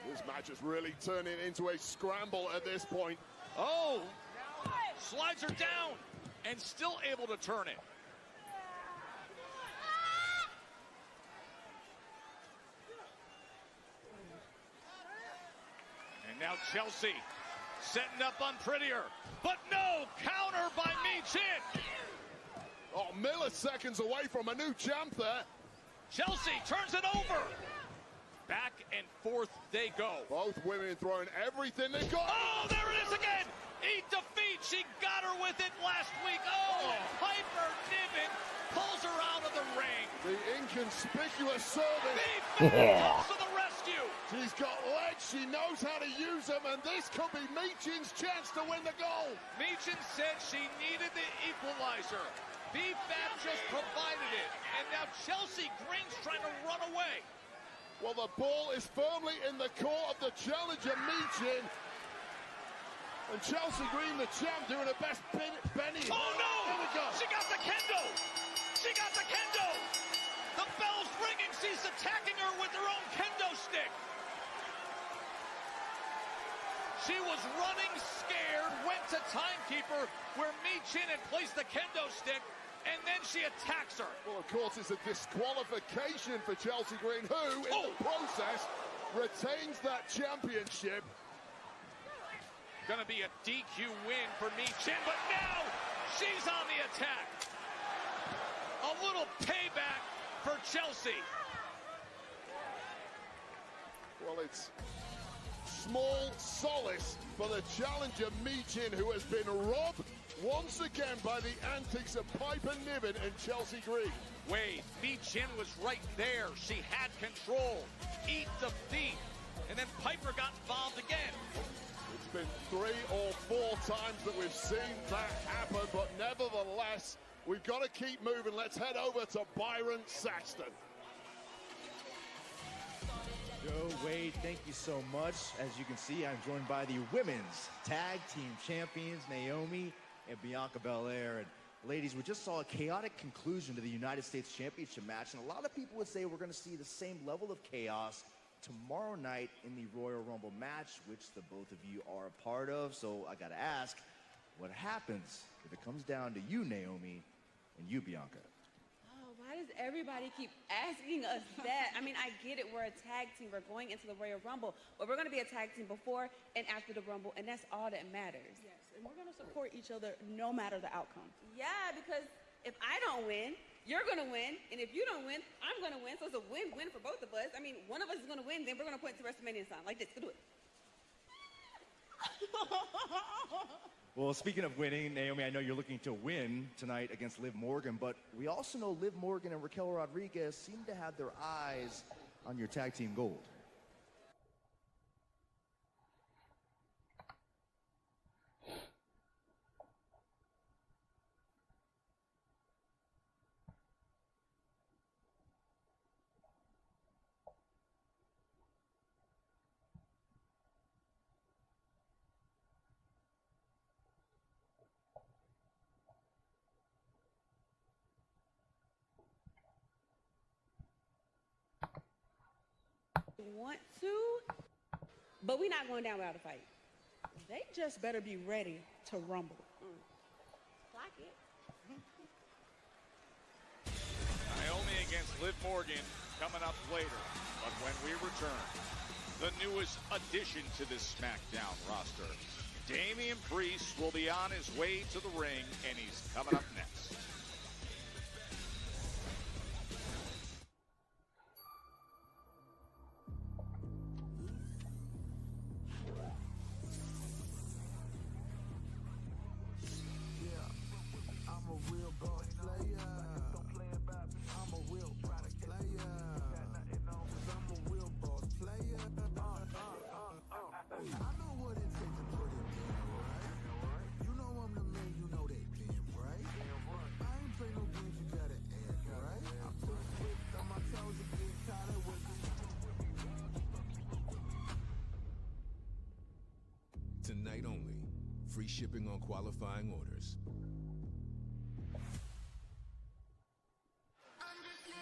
This match is really turning into a scramble at this point.
Oh, slides her down and still able to turn it. And now Chelsea setting up on Prettier, but no, counter by Michin.
Oh, milliseconds away from a new champ there.
Chelsea turns it over. Back and forth they go.
Both women throwing everything they got.
Oh, there it is again. Eat defeat. She got her with it last week. Oh, and Piper Niven pulls her out of the ring.
The inconspicuous service.
Comes to the rescue.
She's got legs. She knows how to use them, and this could be Michin's chance to win the gold.
Michin said she needed the equalizer. B-Fab just provided it. And now Chelsea Green's trying to run away.
Well, the ball is firmly in the court of the challenger, Michin. And Chelsea Green, the champ, doing her best Benny.
Oh, no! She got the kendo! She got the kendo! The bell's ringing. She's attacking her with her own kendo stick. She was running scared, went to timekeeper where Michin had placed the kendo stick, and then she attacks her.
Well, of course, it's a disqualification for Chelsea Green, who, in the process, retains that championship.
Gonna be a DQ win for Michin, but now she's on the attack. A little payback for Chelsea.
Well, it's small solace for the challenger, Michin, who has been robbed once again by the antics of Piper Niven and Chelsea Green.
Wade, Michin was right there. She had control. Eat defeat. And then Piper got involved again.
It's been 3 or 4 times that we've seen that happen, but nevertheless, we've got to keep moving. Let's head over to Byron Saxton.
Joe, Wade, thank you so much. As you can see, I'm joined by the women's tag team champions, Naomi and Bianca Belair. And ladies, we just saw a chaotic conclusion to the United States Championship match, and a lot of people would say we're going to see the same level of chaos tomorrow night in the Royal Rumble match, which the both of you are a part of. So I got to ask, what happens if it comes down to you, Naomi, and you, Bianca?
Why does everybody keep asking us that? I mean, I get it. We're a tag team. We're going into the Royal Rumble. But we're going to be a tag team before and after the Rumble, and that's all that matters.
Yes, and we're going to support each other no matter the outcome.
Yeah, because if I don't win, you're going to win. And if you don't win, I'm going to win. So it's a win-win for both of us. I mean, one of us is going to win, then we're going to point to WrestleMania sign like this. Go do it.
Well, speaking of winning, Naomi, I know you're looking to win tonight against Liv Morgan, but we also know Liv Morgan and Raquel Rodriguez seem to have their eyes on your tag team gold.
Want to, but we're not going down without a fight.
They just better be ready to rumble.
Clock it.
Naomi against Liv Morgan coming up later. But when we return, the newest addition to this SmackDown roster, Damian Priest, will be on his way to the ring, and he's coming up next.
Tonight only. Free shipping on qualifying orders.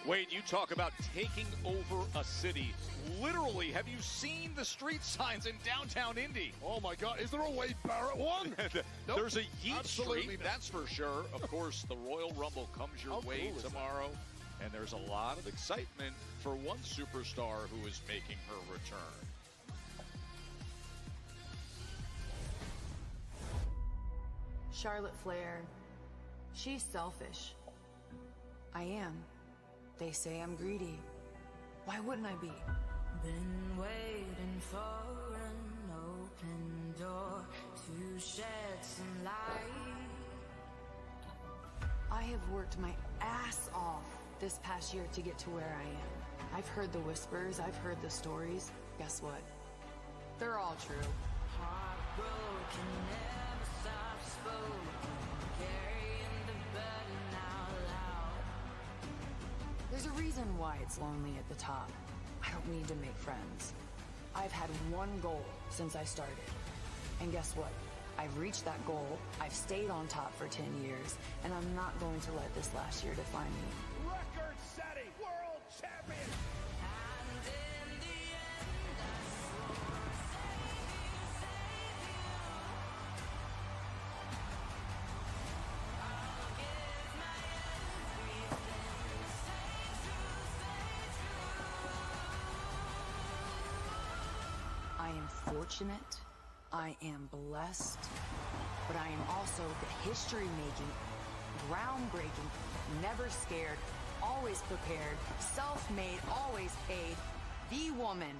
Wade, you talk about taking over a city. Literally, have you seen the street signs in downtown Indy?
Oh my God, is there a Wade Barrett one? Nope.
There's a Yeet
Absolutely
Street,
not.
that's for sure. Of course, the Royal Rumble comes your way tomorrow. And there's a lot of excitement for one superstar who is making her return.
Charlotte Flair, she's selfish. I am. They say I'm greedy. Why wouldn't I be?
Been waiting for an open door to shed some light.
I have worked my ass off this past year to get to where I am. I've heard the whispers, I've heard the stories. Guess what? They're all true.
Heartbroken, never stop spoken, carrying the burden out loud.
There's a reason why it's lonely at the top. I don't need to make friends. I've had one goal since I started. And guess what? I've reached that goal, I've stayed on top for 10 years, and I'm not going to let this last year define me.
Record-setting world champion.
And in the end, I swore save you. I'll give my everything. Stay true, stay true.
I am fortunate, I am blessed, but I am also the history-making, groundbreaking, never scared, always prepared, self-made, always paid, the woman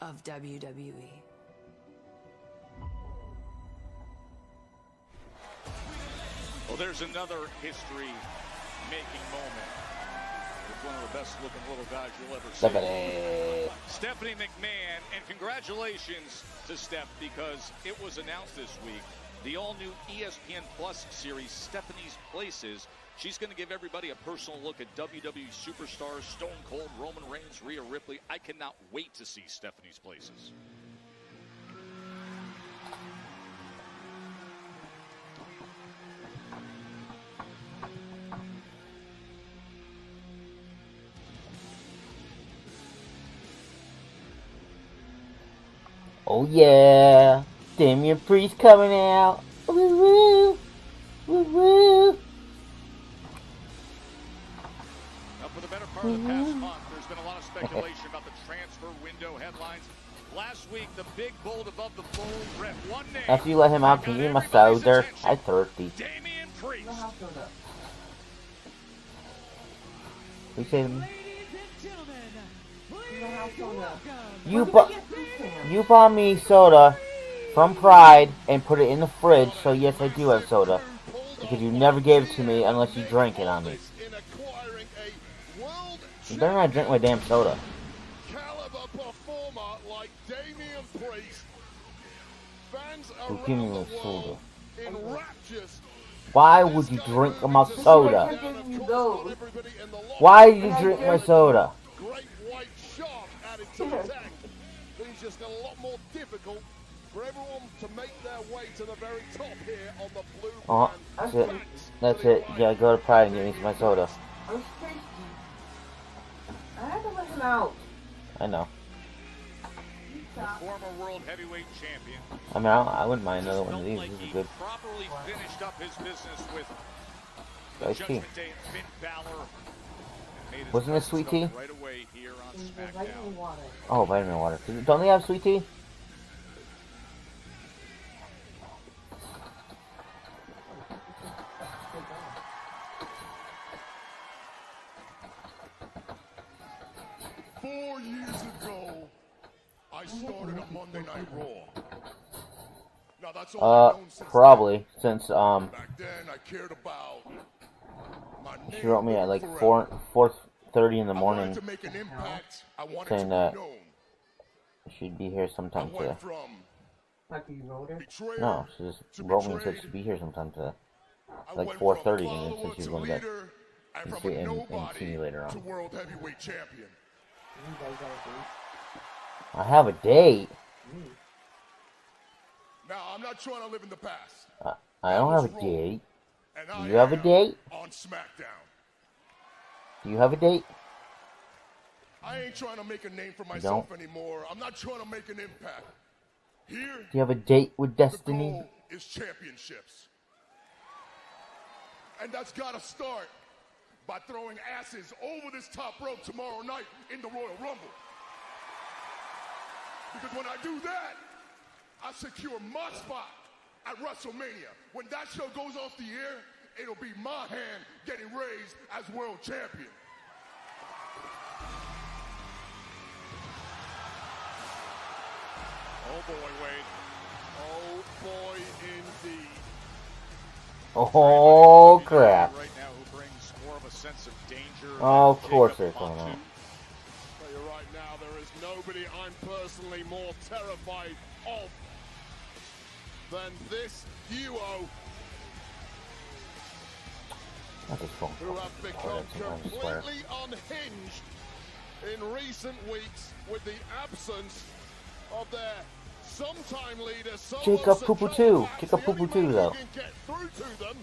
of WWE.
Well, there's another history-making moment with one of the best-looking little guys you'll ever see. Stephanie McMahon, and congratulations to Steph, because it was announced this week, the all-new ESPN Plus series, Stephanie's Places. She's going to give everybody a personal look at WWE superstars, Stone Cold, Roman Reigns, Rhea Ripley. I cannot wait to see Stephanie's Places.
Oh yeah, Damian Priest coming out. Woo woo, woo woo.
Now, for the better part of the past month, there's been a lot of speculation about the transfer window headlines. Last week, the big bold above the fold read one name.
After you let him out, can you give me my soda? I'm thirsty.
Damian Priest.
We say
Welcome.
you bought me soda from Pride and put it in the fridge, so yes, I do have soda. Because you never gave it to me unless you drank it on me. You better not drink my damn soda.
Caliber performer like Damian Priest. Fans
Give me
around
my
the
soda.
world in raptures.
Why would you drink my soda? Why did you drink my soda?
Great white shark added to the tank. Things just got a lot more difficult for everyone to make their way to the very top here on the blue
Oh, that's it. That's it. You gotta go to Pride and give me my soda.
I had to let him out.
I know.
former world heavyweight champion.
I mean, I wouldn't mind another one of these.
Like
This is
he
good.
properly finished up his business with the
Iced tea.
Judgment Day and Finn Balor. And made his
Wasn't this sweet tea?
presence felt right away here on SmackDown.
Oh, vitamin water. Don't they have sweet tea?
Four years ago, I started a Monday Night Raw. Now that's all I've known since
Probably, since,
back then I cared about my
she wrote me at like 4:30 in the
I
morning
wanted to make an impact. I wanted
saying
to
that
be known.
she'd be here sometime
I
today.
went from betrayer
No, she just
to
wrote me and said
betrayed.
she'd be here sometime today.
I
Like
went
4:30,
from
and then
follower
said she's
to
going to bed.
leader, and
And
from
see,
a
and see
nobody
me later
to
on.
world heavyweight champion.
I have a date.
Now I'm not trying to live in the past.
I don't have a
was
date.
And
Do
I
you have a
am
date?
on SmackDown.
Do you have a date?
I ain't trying to make a name for
don't?
myself anymore. I'm not trying to make an impact. Here,
Do you have a date with
the
destiny?
goal is championships. And that's got to start by throwing asses over this top rope tomorrow night in the Royal Rumble. Because when I do that, I secure my spot at WrestleMania. When that show goes off the air, it'll be my hand getting raised as world champion.
Oh boy, Wade.
Oh boy, indeed.
Oh crap!
Right now, who brings more of a sense of danger?
Oh, of
than
course
Jacob
they're coming
Fatu.
out.
Tell you right now, there is nobody I'm personally more terrified of than this duo
That's just phone
who
call.
have
Oh,
become
that's sometimes I swear.
completely unhinged in recent weeks with the absence of their sometime leader,
Jacob Poo-Poo too. Jacob Poo-Poo too, though.
can get through to them,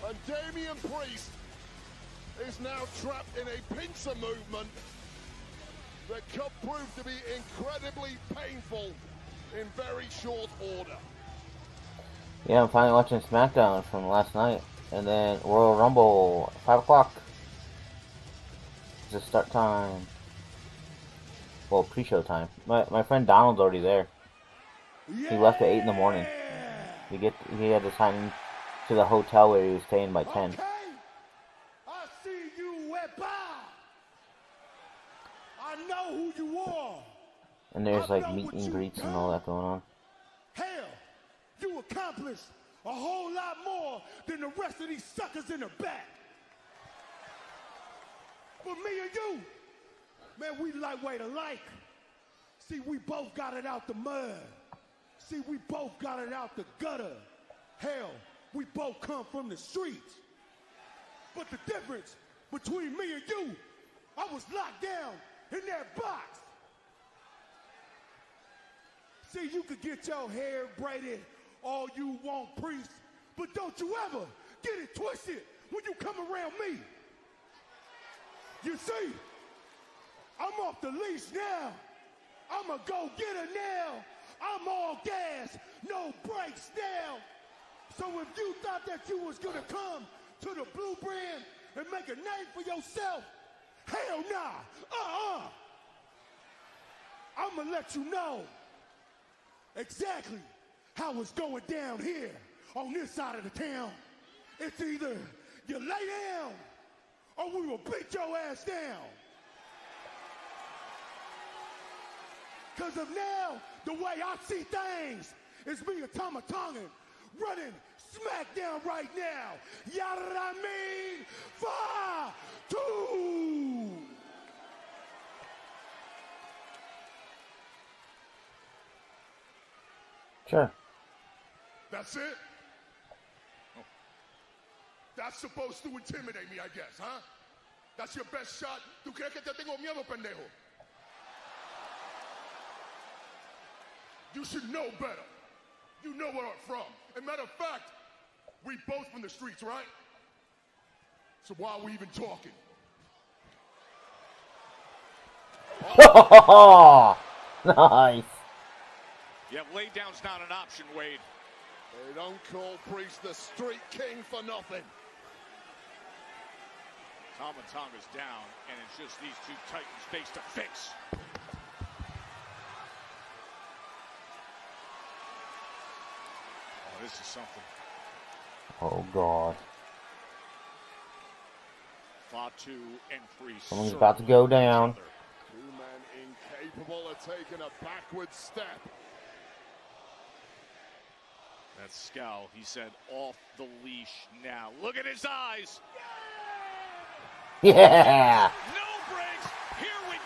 and Damian Priest is now trapped in a pincer movement that could prove to be incredibly painful in very short order.
Yeah, I'm finally watching Smackdown from last night. And then Royal Rumble, 5 o'clock. It's the start time. Well, pre-show time. My friend Donald's already there. He left at 8 in the morning. He had to sign in to the hotel where he was staying by 10.
I see you, Webber. I know who you are.
And there's like meet and greets and all that going on.
Hell, you accomplished a whole lot more than the rest of these suckers in the back. But me and you, man, we lightweight alike. See, we both got it out the mud. See, we both got it out the gutter. Hell, we both come from the streets. But the difference between me and you, I was locked down in that box. See, you could get your hair braided all you want, Priest, but don't you ever get it twisted when you come around me. You see, I'm off the leash now. I'm a go-getter now. I'm all gas, no brakes now. So if you thought that you was gonna come to the Blue Brand and make a name for yourself, hell nah, I'ma let you know exactly how it's going down here on this side of the town. It's either you lay down or we will beat your ass down. Because of now, the way I see things is me and Tama Tongan running SmackDown right now. Yada I mean? 5, 2.
Sure.
That's it? Oh. That's supposed to intimidate me, I guess, huh? That's your best shot? ¿Tú crees que te tengo miedo, pendejo? You should know better. You know where I'm from. As a matter of fact, we both from the streets, right? So why are we even talking?
Nice.
Yeah, laydown's not an option, Wade.
They don't call Priest the Street King for nothing.
Tama Tonga's down, and it's just these two titans face to face. Oh, this is something.
Oh, God.
Fatu and Priest.
Someone's about to go down.
Two men incapable of taking a backward step.
That's Scowl. He said, off the leash now. Look at his eyes.
Yeah!
No breaks. Here we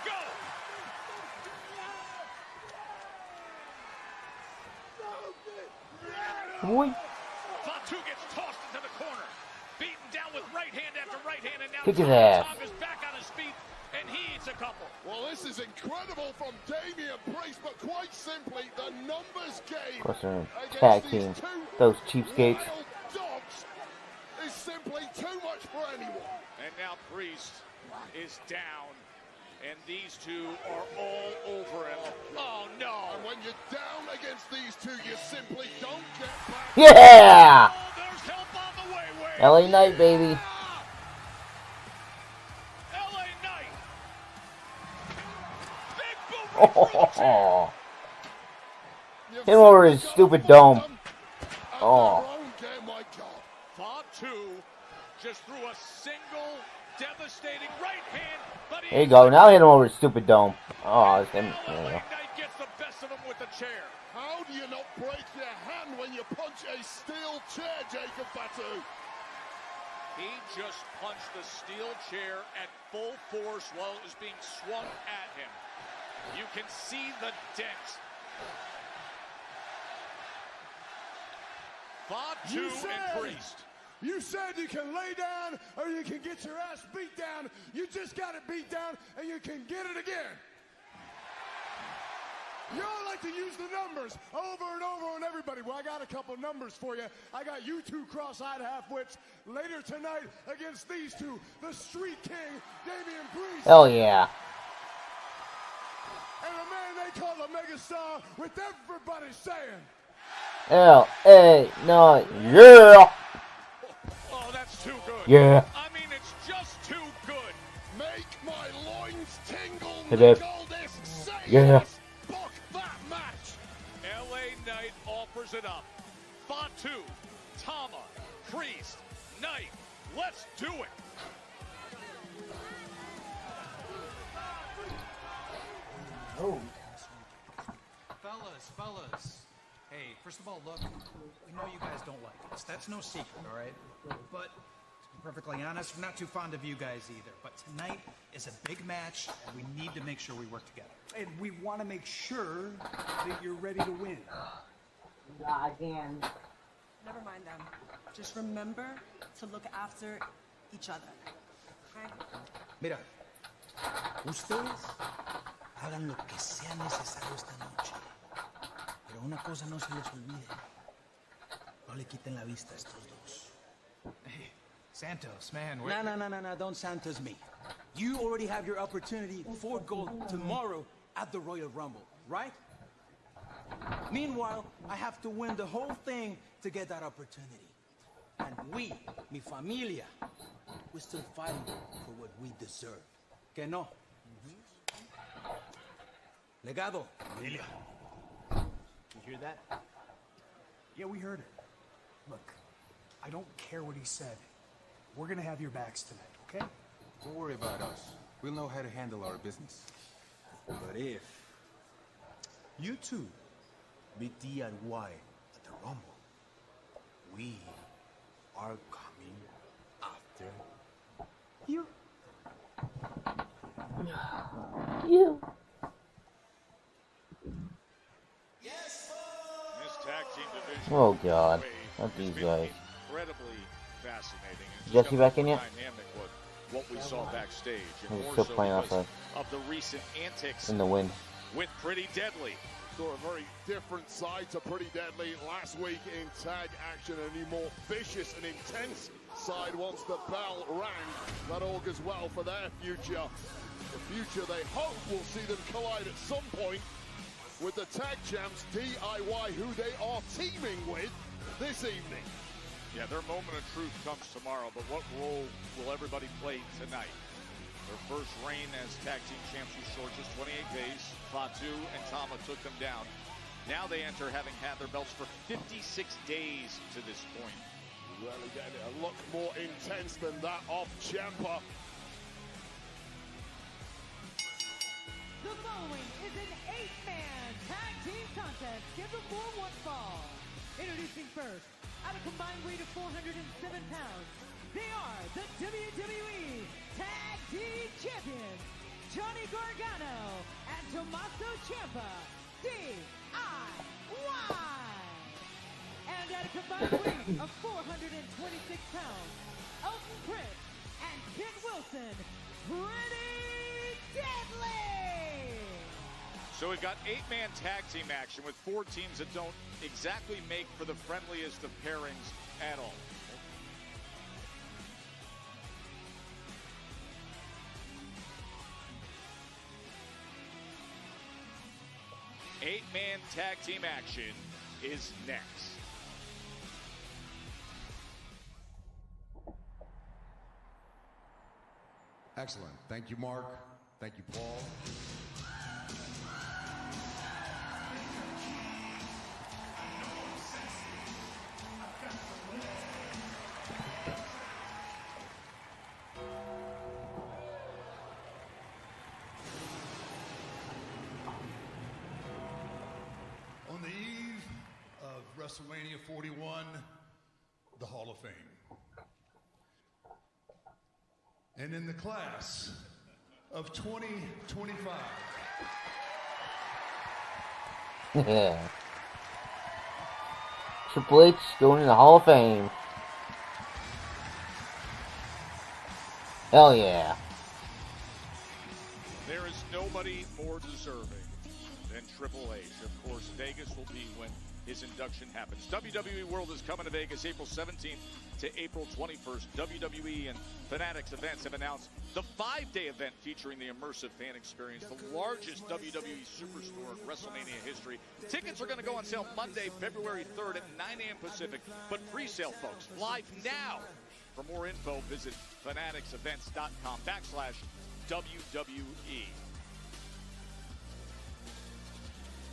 go.
Boy.
Fatu gets tossed into the corner. Beaten down with right hand after right hand. And now
Kick his ass.
Tonga's back on his feet. And he eats a couple.
Well, this is incredible from Damian Priest, but quite simply, the numbers game.
Of course, they're in tag team. Those cheapskates.
Wild dogs is simply too much for anyone.
And now Priest is down. And these two are all over him. Oh, no.
And when you're down against these two, you simply don't get back.
Yeah!
Oh, there's help on the way, Wade.
LA Knight, baby.
LA Knight. Big boot right through the chair.
Hit him over his stupid dome. Oh.
Fatu just threw a single devastating right hand, but
There you go. Now hit him over his stupid dome. Oh, it's him. There you go.
Knight gets the best of him with the chair.
How do you not break your hand when you punch a steel chair, Jacob Fatu?
He just punched the steel chair at full force while it was being swung at him. You can see the dent. Fatu and Priest.
You said you can lay down or you can get your ass beat down. You just got it beat down and you can get it again. You all like to use the numbers over and over on everybody. Well, I got a couple numbers for you. I got you two cross-eyed half-wits later tonight against these two. The Street King, Damian Priest.
Hell yeah.
And the man they call the megastar with everybody saying.
L.A. Knight. Yeah.
Oh, that's too good.
Yeah.
I mean, it's just too good.
Make my loins tingle.
Hey, babe. Yeah.
Book that match.
LA Knight offers it up. Fatu, Tama, Priest, Knight. Let's do it.
Oh. Fellas. Hey, first of all, look, we know you guys don't like us. That's no secret, all right? But to be perfectly honest, we're not too fond of you guys either. But tonight is a big match, and we need to make sure we work together.
And we want to make sure that you're ready to win.
Again. Never mind them. Just remember to look after each other. Okay?
Mira, ustedes hagan lo que sea necesario esta noche. Pero una cosa no se les olvide. No le quiten la vista a estos dos.
Hey, Santos, man.
No, don't Santos me. You already have your opportunity for gold tomorrow at the Royal Rumble, right? Meanwhile, I have to win the whole thing to get that opportunity. And we, mi familia, we're still fighting for what we deserve. Que no? Legado.
Familia.
You hear that?
Yeah, we heard it. Look, I don't care what he said. We're gonna have your backs tonight, okay?
Don't worry about us. We'll know how to handle our business.
But if you two beat D and Y at the Rumble, we are coming after you.
You.
This tag team division.
Oh, God. Not these guys.
Incredibly fascinating. It's
Jesse
just
back in yet?
Dynamic what we saw backstage. And
He's
more
still
so
playing
because
outside.
of the recent antics
In the wind.
with Pretty Deadly.
Saw a very different side to Pretty Deadly last week in tag action, and a more vicious and intense side once the bell rang. That augurs well for their future. The future they hope will see them collide at some point with the tag champs DIY, who they are teaming with this evening.
Yeah, their moment of truth comes tomorrow, but what role will everybody play tonight? Their first reign as tag team champs was short, just 28 days. Fatu and Tama took them down. Now they enter having had their belts for 56 days to this point.
Really getting it a look more intense than that of Ciampa.
The following is an 8-man tag team contest scheduled for one fall. Introducing first, at a combined weight of 407 pounds, they are the WWE Tag Team Champions, Johnny Gargano and Tommaso Ciampa, DIY. And at a combined weight of 426 pounds, Elton Prince and Kit Wilson, pretty deadly.
So we've got 8-man tag team action with 4 teams that don't exactly make for the friendliest of pairings at all. Eight-man tag team action is next.
Excellent. Thank you, Mark. Thank you, Paul.
On the eve of WrestleMania 41, the Hall of Fame. And in the class of 2025.
Yeah. Triple H going to the Hall of Fame. Hell yeah.
There is nobody more deserving than Triple H. Of course, Vegas will be when his induction happens. WWE World is coming to Vegas April 17th to April 21st. WWE and Fanatics Events have announced the 5-day event featuring the immersive fan experience, the largest WWE superstore in WrestleMania history. Tickets are going to go on sale Monday, February 3rd at 9 a.m. Pacific, but pre-sale, folks, live now. For more info, visit fanaticsevents.com/WWE.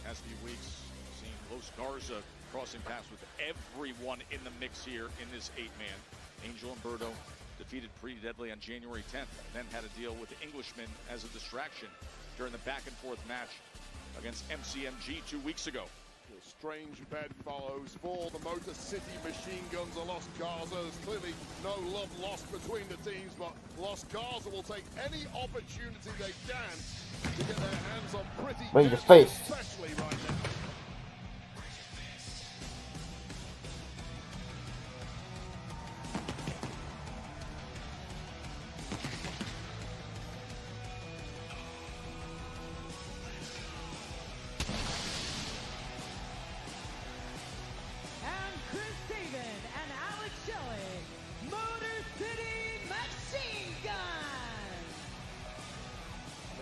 Past few weeks, seeing Los Garza crossing paths with everyone in the mix here in this 8-man. Angel Umberto defeated Pretty Deadly on January 10th, then had to deal with the Englishman as a distraction during the back-and-forth match against MCMG 2 weeks ago.
A strange bed follows for the Motor City Machine Guns and Los Garza. There's clearly no love lost between the teams, but Los Garza will take any opportunity they can to get their hands on Pretty
Right in your
Deadly,
face.
especially right now.
And Chris Sabin and Alex Shelley, Motor City Machine Guns.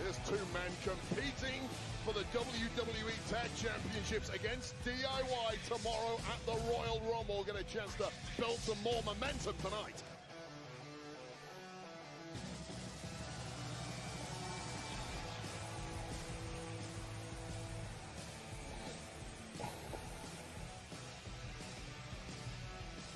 Here's 2 men competing for the WWE Tag Championships against DIY tomorrow at the Royal Rumble. Get a chance to build some more momentum tonight.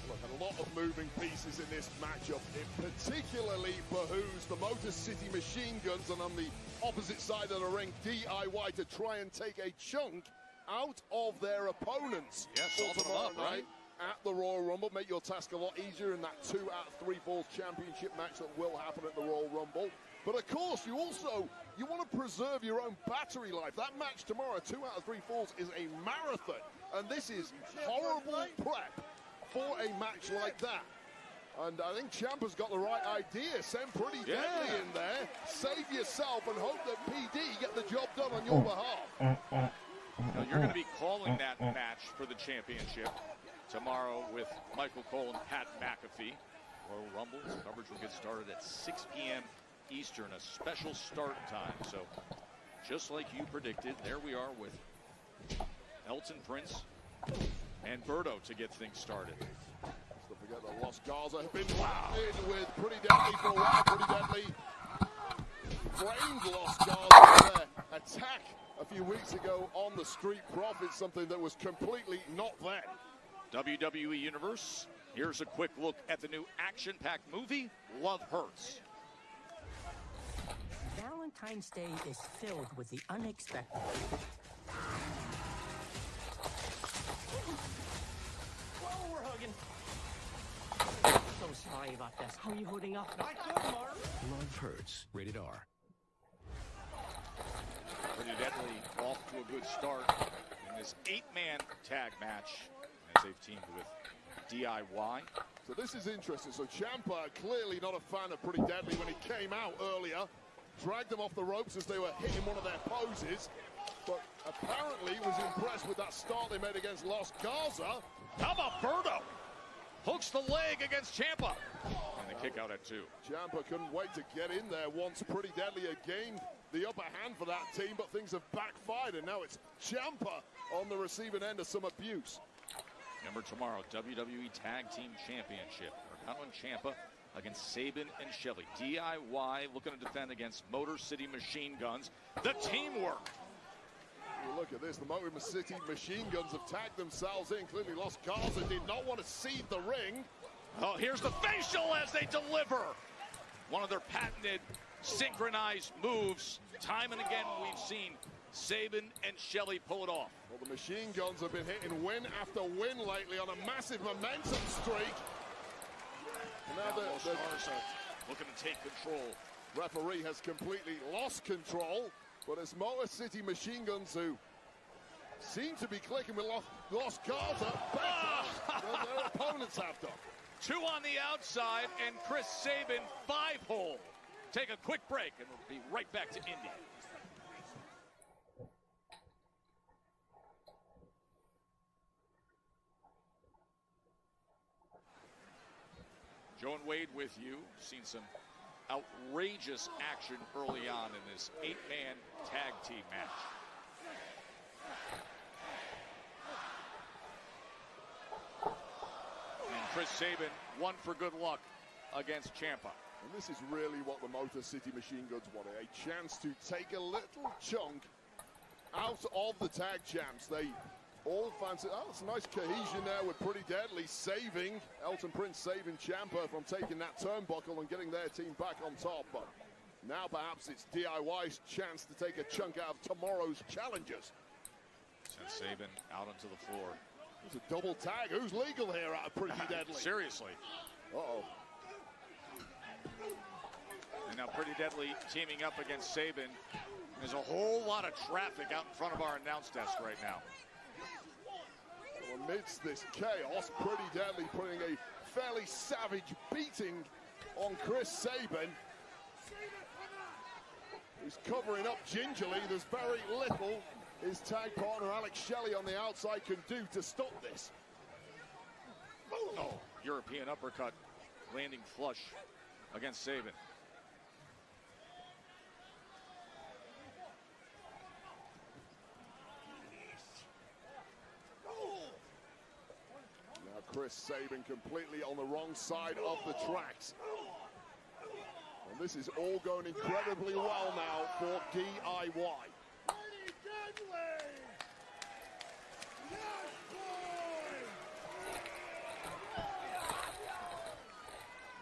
Look, a lot of moving pieces in this matchup. It particularly behooves the Motor City Machine Guns, and on the opposite side of the ring, DIY, to try and take a chunk out of their opponents.
Yes,
for
soften them
tomorrow
up, right?
night at the Royal Rumble. Make your task a lot easier in that 2 out of 3 falls championship match that will happen at the Royal Rumble. But of course, you want to preserve your own battery life. That match tomorrow, 2 out of 3 falls, is a marathon, and this is horrible prep for a match like that. And I think Ciampa's got the right idea. Send Pretty Deadly in there, save yourself, and hope that PD get the job done on your behalf.
Now, you're going to be calling that match for the championship tomorrow with Michael Cole and Pat McAfee. Royal Rumble coverage will get started at 6 p.m. Eastern, a special start time. So just like you predicted, there we are with Elton Prince and Berto to get things started.
Don't forget that Los Garza have been in with Pretty Deadly for a while. Pretty Deadly framed Los Garza for their attack a few weeks ago on the Street Profits, something that was completely not there.
WWE Universe, here's a quick look at the new action-packed movie, Love Hurts.
Valentine's Day is filled with the unexpected. Whoa, we're hugging. So sorry about this. How are you holding up? Not good, Mark.
Love Hurts, rated R.
Pretty Deadly off to a good start in this 8-man tag match as they've teamed with DIY.
So this is interesting. So Ciampa, clearly not a fan of Pretty Deadly when he came out earlier. Dragged them off the ropes as they were hitting one of their poses. But apparently was impressed with that start they made against Los Garza.
How about Berto? Hooks the leg against Ciampa. And the kick out at 2.
Ciampa couldn't wait to get in there once Pretty Deadly had gained the upper hand for that team, but things have backfired, and now it's Ciampa on the receiving end of some abuse.
Remember tomorrow, WWE Tag Team Championship. Gargano and Ciampa against Sabin and Shelley. DIY looking to defend against Motor City Machine Guns. The teamwork.
You look at this, the Motor City Machine Guns have tagged themselves in. Clearly Los Garza did not want to cede the ring.
Oh, here's the facial as they deliver. One of their patented synchronized moves. Time and again we've seen Sabin and Shelley pull it off.
Well, the Machine Guns have been hitting win after win lately on a massive momentum streak. Now the
looking to take control.
Referee has completely lost control, but it's Motor City Machine Guns who seem to be clicking with Los Garza better than their opponents have done.
2 on the outside, and Chris Sabin 5-hole. Take a quick break, and we'll be right back to Indy. Joe and Wade with you. Seen some outrageous action early on in this 8-man tag team match. And Chris Sabin, one for good luck against Ciampa.
And this is really what the Motor City Machine Guns wanted, a chance to take a little chunk out of the tag champs. They all fancy, it's a nice cohesion there with Pretty Deadly saving, Elton Prince saving Ciampa from taking that turnbuckle and getting their team back on top. But now perhaps it's DIY's chance to take a chunk out of tomorrow's challengers.
Send Sabin out onto the floor.
It's a double tag. Who's legal here out of Pretty Deadly?
Seriously.
Uh-oh.
And now Pretty Deadly teaming up against Sabin. There's a whole lot of traffic out in front of our announce desk right now.
So amidst this chaos, Pretty Deadly putting a fairly savage beating on Chris Sabin. He's covering up gingerly. There's very little his tag partner Alex Shelley on the outside can do to stop this.
Oh, European uppercut landing flush against Sabin.
Now Chris Sabin completely on the wrong side of the tracks. And this is all going incredibly well now for DIY.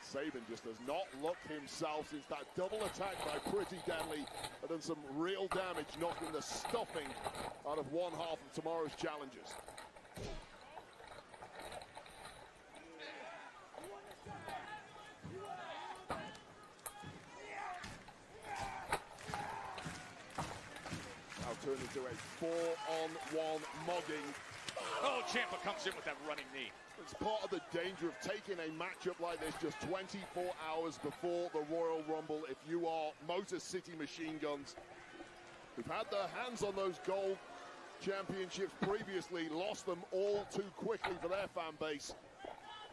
Sabin just does not look himself since that double attack by Pretty Deadly had done some real damage, knocking the stuffing out of one half of tomorrow's challengers. Now turned into a 4-on-1 mugging.
Oh, Ciampa comes in with that running knee.
It's part of the danger of taking a matchup like this just 24 hours before the Royal Rumble. If you are Motor City Machine Guns, who've had their hands on those gold championships previously, lost them all too quickly for their fan base,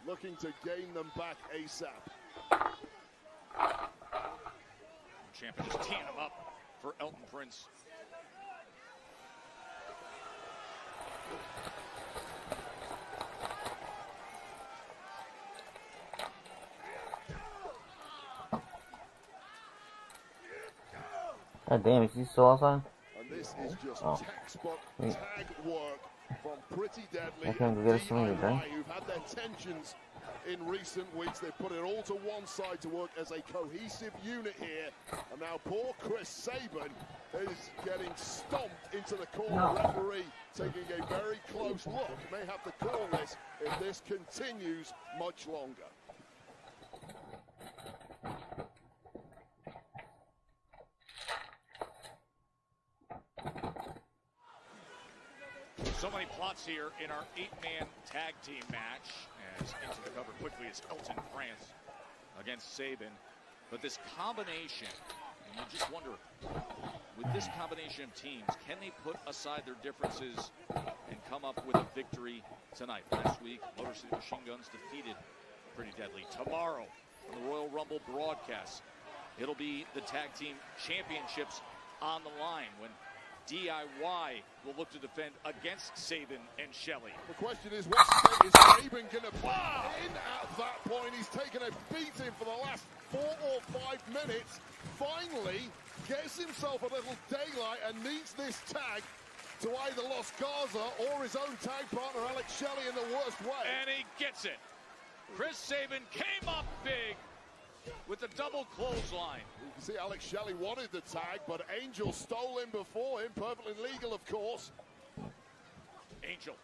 looking to gain them back ASAP.
Ciampa just teeing him up for Elton Prince.
God damn, is he still outside?
And this is just
Oh.
textbook
Wait.
tag work from Pretty Deadly
I can't
and
get us something to drink.
DIY, who've had their tensions in recent weeks. They put it all to one side to work as a cohesive unit here. And now poor Chris Sabin is getting stomped into the corner.
No.
Referee taking a very close look. May have to call this if this continues much longer.
So many plots here in our 8-man tag team match. As into the cover quickly is Elton France against Sabin. But this combination, and you just wonder, with this combination of teams, can they put aside their differences and come up with a victory tonight? Last week, Motor City Machine Guns defeated Pretty Deadly. Tomorrow, on the Royal Rumble broadcast, it'll be the tag team championships on the line when DIY will look to defend against Sabin and Shelley.
The question is, what state is Sabin going to play in at that point? He's taken a beating for the last 4 or 5 minutes. Finally, gets himself a little daylight and needs this tag to either Los Garza or his own tag partner, Alex Shelley, in the worst way.
And he gets it. Chris Sabin came up big with the double clothesline.
You can see Alex Shelley wanted the tag, but Angel stole him before him. Perfectly legal, of course.
Angel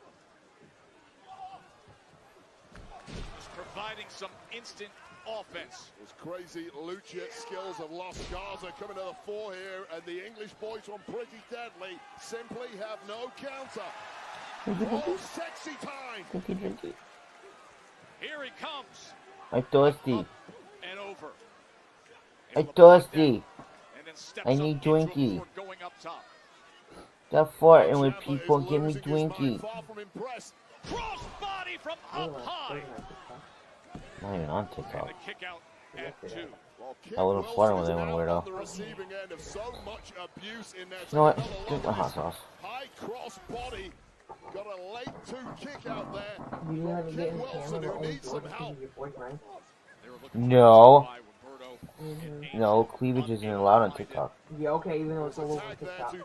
is providing some instant offense.
Those crazy lucha skills of Los Garza coming to the fore here, and the English boys from Pretty Deadly simply have no counter. Oh, sexy time!
Here he comes.
I'm thirsty.
And over.
I'm thirsty.
And then steps
I
up
need
into
Twinkie.
before going up top.
Stop farting with people. Give me Twinkie.
Cross body from up high.
Not even on TikTok.
And the kick out at 2.
I would have farted when they went weirdo.
The receiving end of so much abuse in there.
You know what? Drink my hot sauce.
High cross body. Got a late 2 kick out there.
You have to get in the
Wilson,
camera
who needs some help.
your boyfriend.
No. No, cleavage isn't allowed on TikTok.
Yeah, okay, even though it's all over TikTok.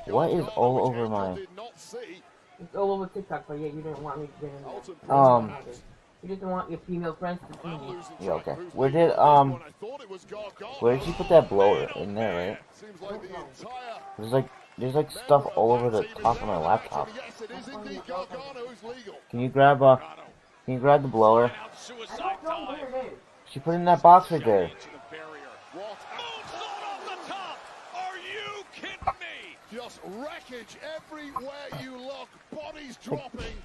What is all over my...
It's all over TikTok, but yeah, you didn't want me to get in there. You just don't want your female friends to see me.
Yeah, okay. Where did you put that blower? In there, right? There's like stuff all over the top of my laptop. Can you grab the blower? She put it in that box right there.
Just wreckage everywhere you look. Bodies dropping.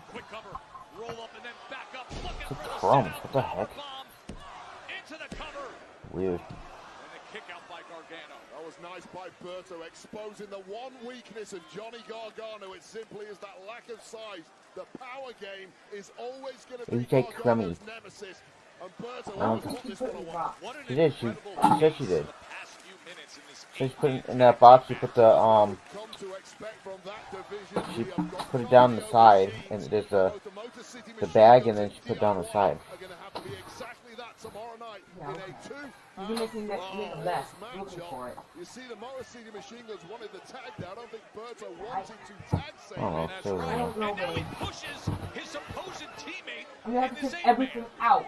Quick cover. Roll up and then back up.
It's crumbs. What the heck?
Into the cover.
Weird.
And the kick out by Gargano.
That was nice by Berto, exposing the one weakness of Johnny Gargano. It simply is that lack of size. The power game is always going to be Gargano's nemesis. And Berto always put this one away.
She did. She said she did. She put it in that box. She put the She put it down the side, and there's the bag, and then she put it down the side.
You're making that make a mess. Looking for it.
You see, the Motor City Machine Guns wanted the tag now. I don't think Berto wanted to tag Sabin.
Oh,
And now he pushes his opposed teammate.
I'm gonna have to take everything out.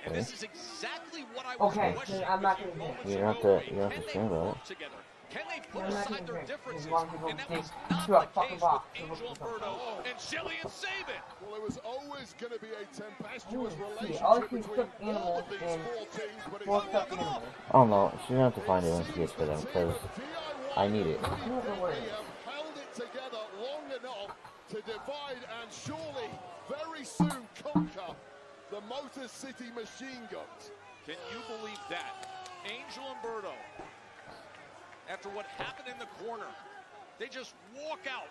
And this is exactly what I was
Okay,
questioning.
I'm not gonna do it.
You don't have to sing about it.
Can they put
I'm not
aside
gonna
their
drink.
differences?
As long as
And that
they
was
throw
not
a
the
fucking
case
box.
with Angel Umberto and Shelley and Sabin.
Well, it was always going to be a tempestuous relationship
all
between
these stuffed
all
animals
of these
and
4 teams, but
four
it's
stuffed animals.
I don't know. She doesn't have to find it when she gets to them, because I need it.
They have held it together long enough to divide and surely very soon conquer the Motor City Machine Guns.
Can you believe that? Angel Umberto, after what happened in the corner, they just walk out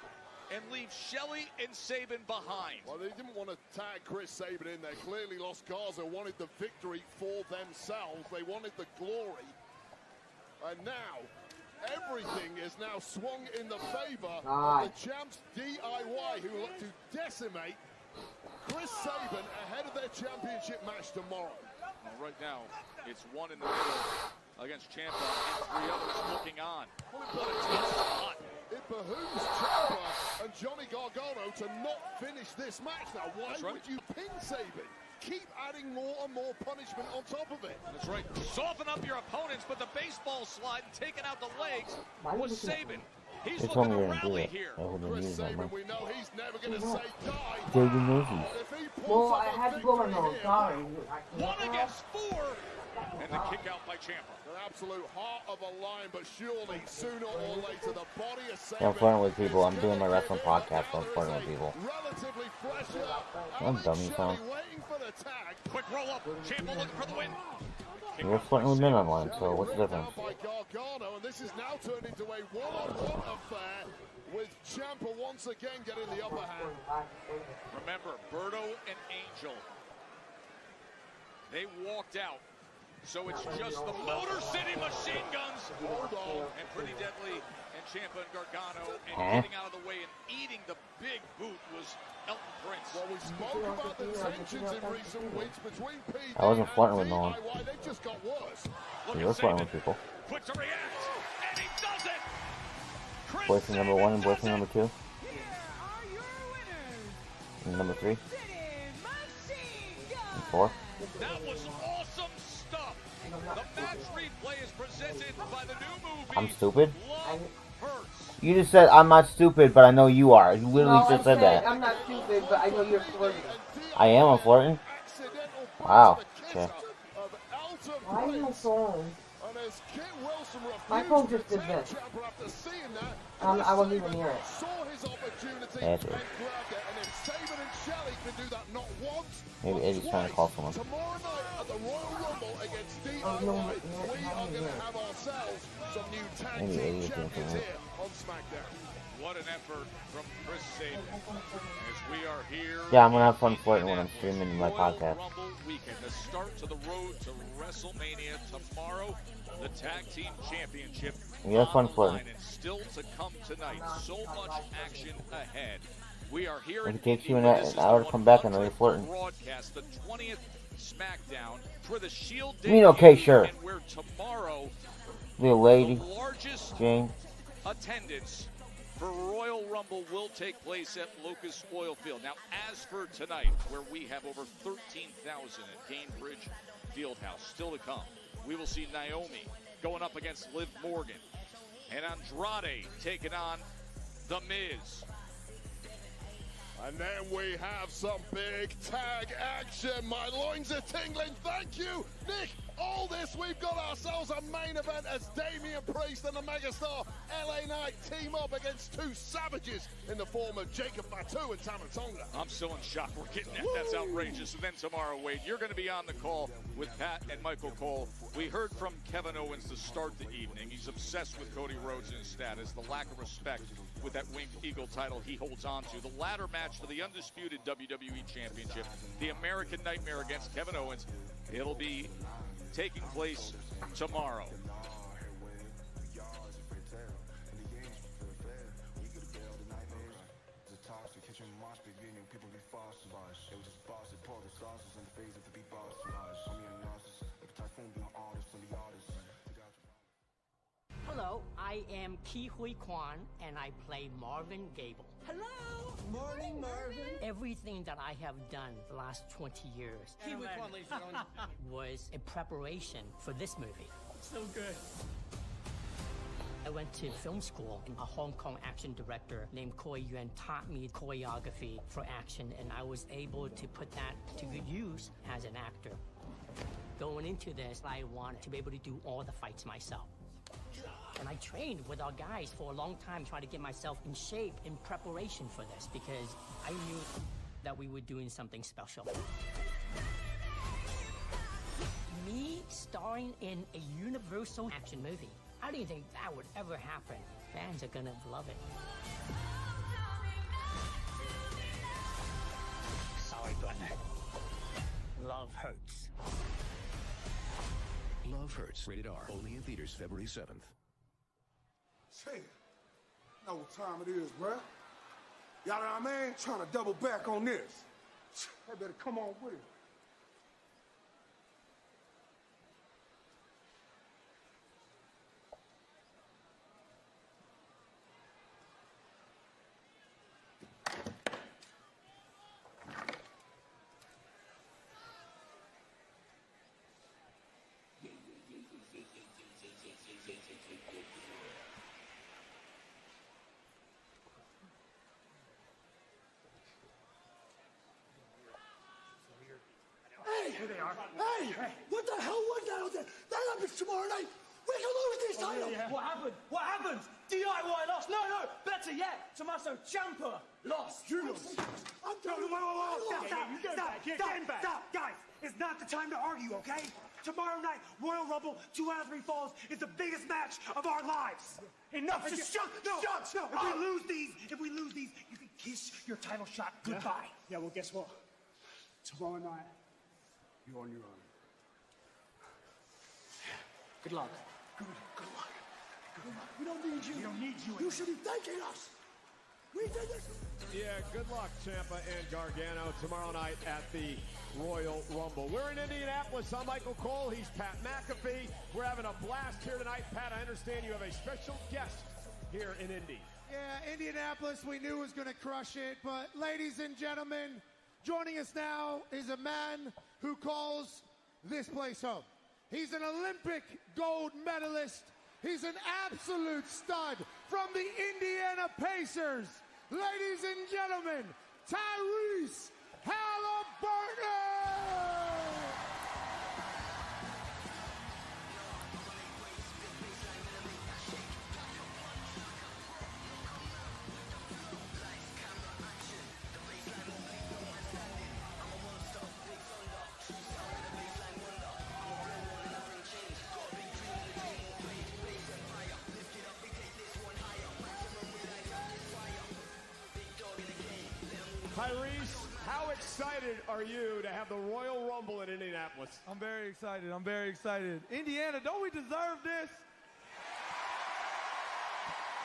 and leave Shelley and Sabin behind.
Well, they didn't want to tag Chris Sabin in there. Clearly, Los Garza wanted the victory for themselves. They wanted the glory. And now, Everything is now swung in the favor
Aye.
of the champs DIY, who look to decimate Chris Sabin ahead of their championship match tomorrow.
Well, right now, it's one in the middle against Ciampa and 3 others looking on. What a tough spot.
It behooves Ciampa and Johnny Gargano to not finish this match. Now, why would you pin Sabin? Keep adding more and more punishment on top of it.
That's right. Soften up your opponents, but the baseball slide and taking out the legs was Sabin. He's
They told
looking
me
to
they didn't do
rally
it.
here.
I wouldn't use that much.
We know he's never going to say die.
David Murphy.
Well, I had to go on those. Sorry.
1 against 4. And the kick out by Ciampa.
An absolute heart of a lion, but surely sooner or later the body of
Yeah, I'm
Sabin
flirting with people. I'm doing my wrestling podcast. I'm flirting with people.
relatively fresh up.
I'm dummy sound.
Waiting for the tag.
Quick roll up. Ciampa looking for the win.
We're flirting with men online, so what's the difference?
By Gargano, and this is now turned into a one-on-one affair with Ciampa once again getting the upper hand.
Remember, Berto and Angel, they walked out. So it's just the Motor City Machine Guns. And Pretty Deadly and Ciampa and Gargano. And getting out of the way and eating the big boot was Elton Prince.
Well, we spoke about the tensions in recent weeks between PD
I wasn't flirting with
and
no one.
DIY. They just got worse.
You're flirting with people.
Quick to react. And he does it. Chris
Boyfriend number 1 and boyfriend number 2.
Here are your winners.
And number 3.
City Machine Gun.
And 4.
That was awesome stuff. The match replay is presented by the new movie.
I'm stupid?
Love Hurts.
You just said I'm not stupid, but I know you are. You literally just said that.
I'm not stupid, but I know you're flirting.
I am a flirting? Wow. Okay.
Why are you phone? My phone just did this. I wasn't even near it.
That's it. Maybe Eddie's trying to call someone.
Tomorrow night at the Royal Rumble against DIY, we are going to have ourselves some new tag
Maybe
team
Eddie's doing
champions
something.
here on SmackDown.
What an effort from Chris Sabin as we are here.
Yeah, I'm gonna have fun flirting when I'm streaming my
Royal
podcast.
Rumble weekend, the start to the road to WrestleMania tomorrow. The Tag Team Championship
You have fun
on the
flirting.
line and still to come tonight. So much action ahead. We are here
If
in
it takes you
Indy.
an
This is
hour
the
to come back, I know you're
100th
flirting.
broadcast, the 20th SmackDown for the Shield
You mean, okay,
debut,
sure.
and where tomorrow
Little lady.
the largest
Jane.
attendance for Royal Rumble will take place at Lucas Oil Field. Now, as for tonight, where we have over 13,000 at Gainbridge Fieldhouse, still to come, we will see Naomi going up against Liv Morgan, and Andrade taking on The Miz.
And then we have some big tag action. My loins are tingling. Thank you, Nick. All this, we've got ourselves a main event as Damian Priest and the megastar LA Knight team up against two savages in the form of Jacob Fatu and Tama Tonga.
I'm still in shock. We're getting that. That's outrageous. And then tomorrow, Wade, you're going to be on the call with Pat and Michael Cole. We heard from Kevin Owens to start the evening. He's obsessed with Cody Rhodes and his status, the lack of respect with that Winged Eagle title he holds on to. The ladder match for the undisputed WWE Championship, the American Nightmare against Kevin Owens. It'll be taking place tomorrow.
Hello, I am Ki Hui Kwan, and I play Marvin Gable.
Hello.
Morning, Marvin. Everything that I have done the last 20 years
Ki Hui Kwan, ladies and gentlemen.
was a preparation for this movie.
So good.
I went to film school, and a Hong Kong action director named Koi Yuan taught me choreography for action, and I was able to put that to good use as an actor. Going into this, I wanted to be able to do all the fights myself. And I trained with our guys for a long time, trying to get myself in shape in preparation for this, because I knew that we were doing something special. Me starring in a Universal action movie. I didn't think that would ever happen. Fans are gonna love it. Sorry, brother. Love hurts.
Love Hurts. Rated R. Only in theaters February 7th.
Shit. Know what time it is, bruh. Y'all know what I mean? Trying to double back on this. They better come on with it.
Here they are. Hey, what the hell was that out there? That happens tomorrow night. We can lose these titles.
Yeah. What happened? What happened? DIY lost. No. Better yet, Tommaso Ciampa lost.
You lost. I'm telling you. Stop, guys. It's not the time to argue, okay? Tomorrow night, Royal Rumble, 2 out of 3 falls is the biggest match of our lives.
Enough. Just shut.
No. If we lose these, you can kiss your title shot goodbye.
Yeah, well, guess what? Tomorrow night, you're on your own. Good luck.
Good luck. We don't need you.
We don't need you.
You should be thanking us. We did this.
Yeah, good luck, Ciampa and Gargano, tomorrow night at the Royal Rumble. We're in Indianapolis. I'm Michael Cole. He's Pat McAfee. We're having a blast here tonight. Pat, I understand you have a special guest here in Indy.
Yeah, Indianapolis we knew was going to crush it, but ladies and gentlemen, joining us now is a man who calls this place home. He's an Olympic gold medalist. He's an absolute stud from the Indiana Pacers. Ladies and gentlemen, Tyrese Halliburton!
Tyrese, how excited are you to have the Royal Rumble in Indianapolis?
I'm very excited. Indiana, don't we deserve this?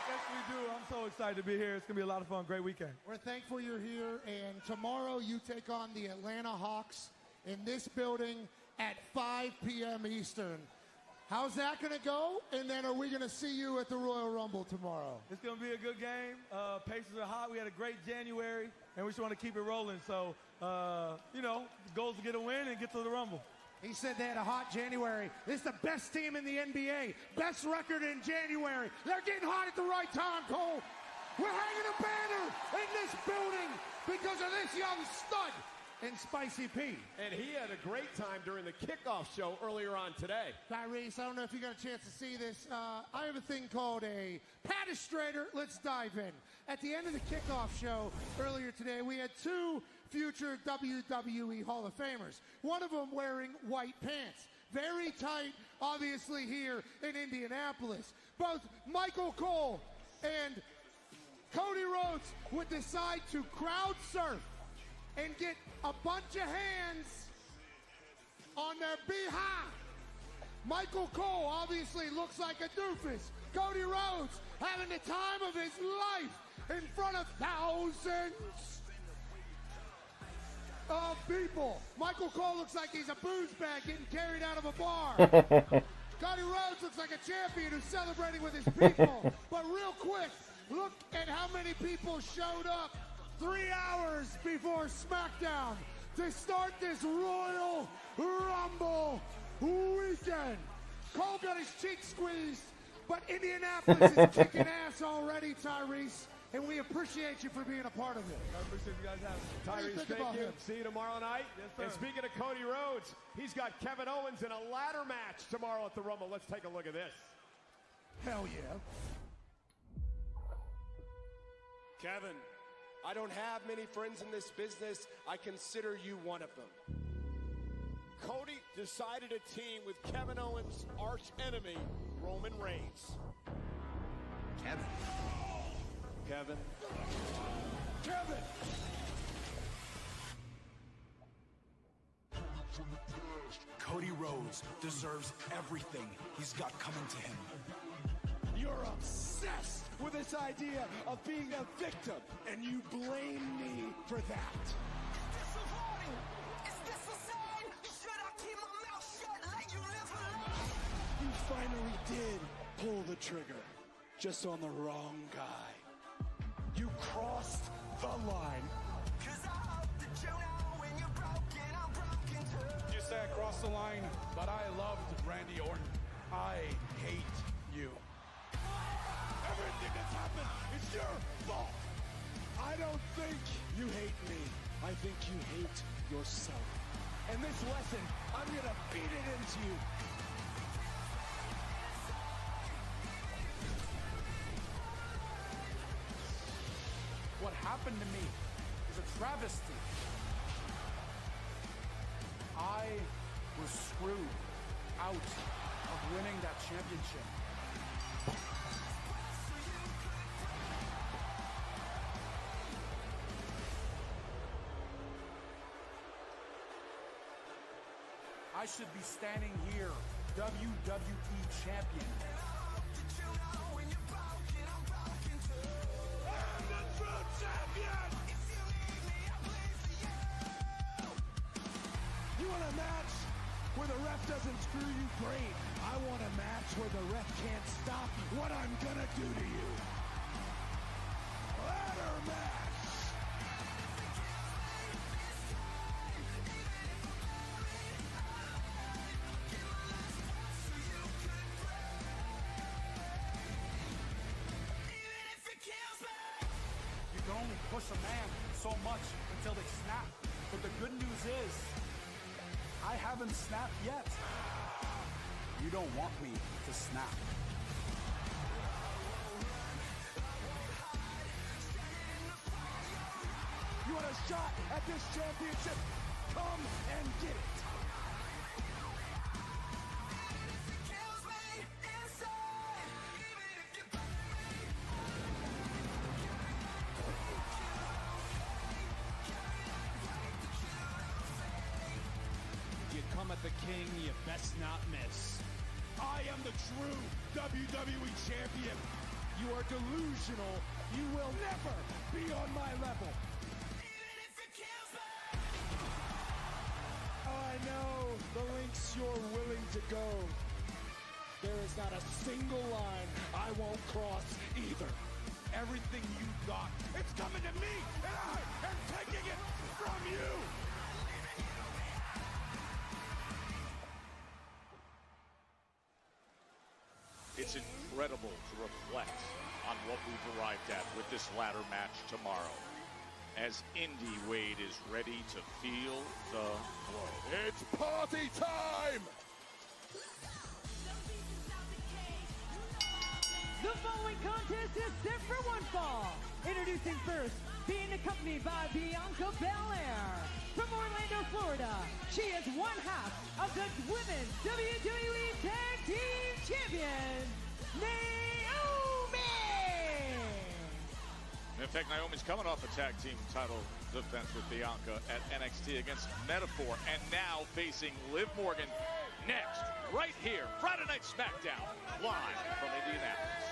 Yes, we do. I'm so excited to be here. It's going to be a lot of fun. Great weekend.
We're thankful you're here, and tomorrow you take on the Atlanta Hawks in this building at 5 p.m. Eastern. How's that going to go? And then are we going to see you at the Royal Rumble tomorrow?
It's going to be a good game. Pacers are hot. We had a great January, and we just want to keep it rolling. So, the goal is to get a win and get to the Rumble.
He said they had a hot January. This is the best team in the NBA. Best record in January. They're getting hot at the right time, Cole. We're hanging a banner in this building because of this young stud and Spicy P.
And he had a great time during the kickoff show earlier on today.
Tyrese, I don't know if you got a chance to see this. I have a thing called a padistrator. Let's dive in. At the end of the kickoff show earlier today, we had 2 future WWE Hall of Famers. One of them wearing white pants. Very tight, obviously, here in Indianapolis. Both Michael Cole and Cody Rhodes would decide to crowd surf and get a bunch of hands on their behalf. Michael Cole obviously looks like a doofus. Cody Rhodes having the time of his life in front of thousands of people. Michael Cole looks like he's a booze bag getting carried out of a bar. Cody Rhodes looks like a champion who's celebrating with his people. But real quick, look at how many people showed up 3 hours before Smackdown to start this Royal Rumble weekend. Cole got his cheek squeezed, but Indianapolis is kicking ass already, Tyrese, and we appreciate you for being a part of it.
I appreciate you guys having me.
Tyrese, thank you. See you tomorrow night.
Yes, sir.
And speaking of Cody Rhodes, he's got Kevin Owens in a ladder match tomorrow at the Rumble. Let's take a look at this.
Hell yeah.
Kevin, I don't have many friends in this business. I consider you one of them.
Cody decided to team with Kevin Owens' arch enemy, Roman Reigns.
Kevin.
Cody Rhodes deserves everything he's got coming to him.
You
You're obsessed with this idea of being a victim, and you blame me for that. You finally did pull the trigger, just on the wrong guy. You crossed the line.
You say I crossed the line, but I loved Randy Orton. I hate you.
Everything that's happened is your fault. I don't think you hate me. I think you hate yourself. And this lesson, I'm gonna beat it into you.
What happened to me is a travesty. I was screwed out of winning that championship. I should be standing here, WWE champion.
I'm the true champion! You want a match where the ref doesn't screw you? Great. I want a match where the ref can't stop what I'm gonna do to you. Ladder match!
You can only push a man so much until they snap. But the good news is, I haven't snapped yet. You don't want me to snap.
You want a shot at this championship? Come and get it.
You come at the king, you best not miss.
I am the true WWE champion. You are delusional. You will never be on my level. I know the lengths you're willing to go. There is not a single line I won't cross either. Everything you got, it's coming to me, and I am taking it from you.
It's incredible to reflect on what we've arrived at with this ladder match tomorrow, as Indy Wade is ready to feel the flow.
It's party time!
The following contest is set for one fall. Introducing first, being accompanied by Bianca Belair. From Orlando, Florida, she is one half of the Women's WWE Tag Team Champions, Naomi!
In fact, Naomi's coming off a tag team title defense with Bianca at NXT against Metaphor, and now facing Liv Morgan next, right here, Friday Night Smackdown, live from Indianapolis.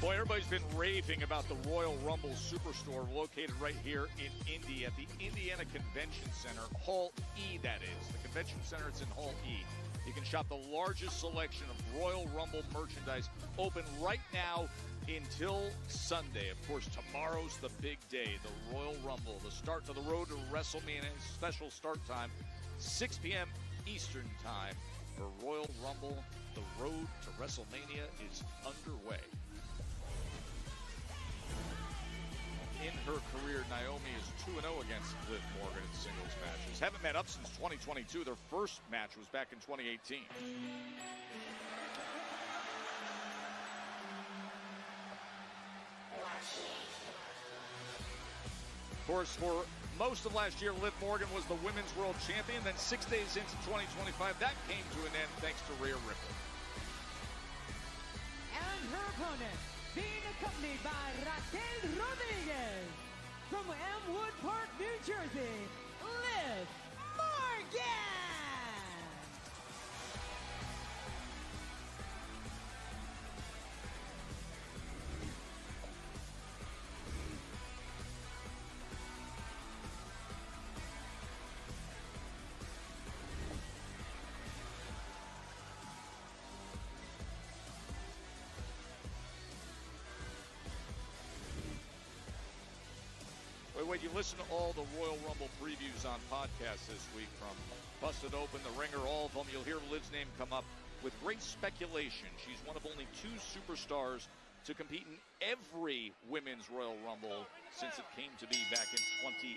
Boy, everybody's been raving about the Royal Rumble Superstore located right here in Indy at the Indiana Convention Center, Hall E, that is. The Convention Center, it's in Hall E. You can shop the largest selection of Royal Rumble merchandise, open right now until Sunday. Of course, tomorrow's the big day, the Royal Rumble, the start to the road to WrestleMania, special start time, 6 p.m. Eastern time for Royal Rumble. The road to WrestleMania is underway. In her career, Naomi is 2-0 against Liv Morgan in singles matches. Haven't met up since 2022. Their first match was back in 2018. Of course, for most of last year, Liv Morgan was the Women's World Champion. Then 6 days into 2025, that came to an end thanks to Rhea Ripley.
And her opponent, being accompanied by Raquel Rodriguez. From Elmwood Park, New Jersey, Liv Morgan!
Wait, you listen to all the Royal Rumble previews on podcasts this week, from Busted Open, The Ringer, all of them. You'll hear Liv's name come up with great speculation. She's one of only 2 superstars to compete in every women's Royal Rumble since it came to be back in 2018.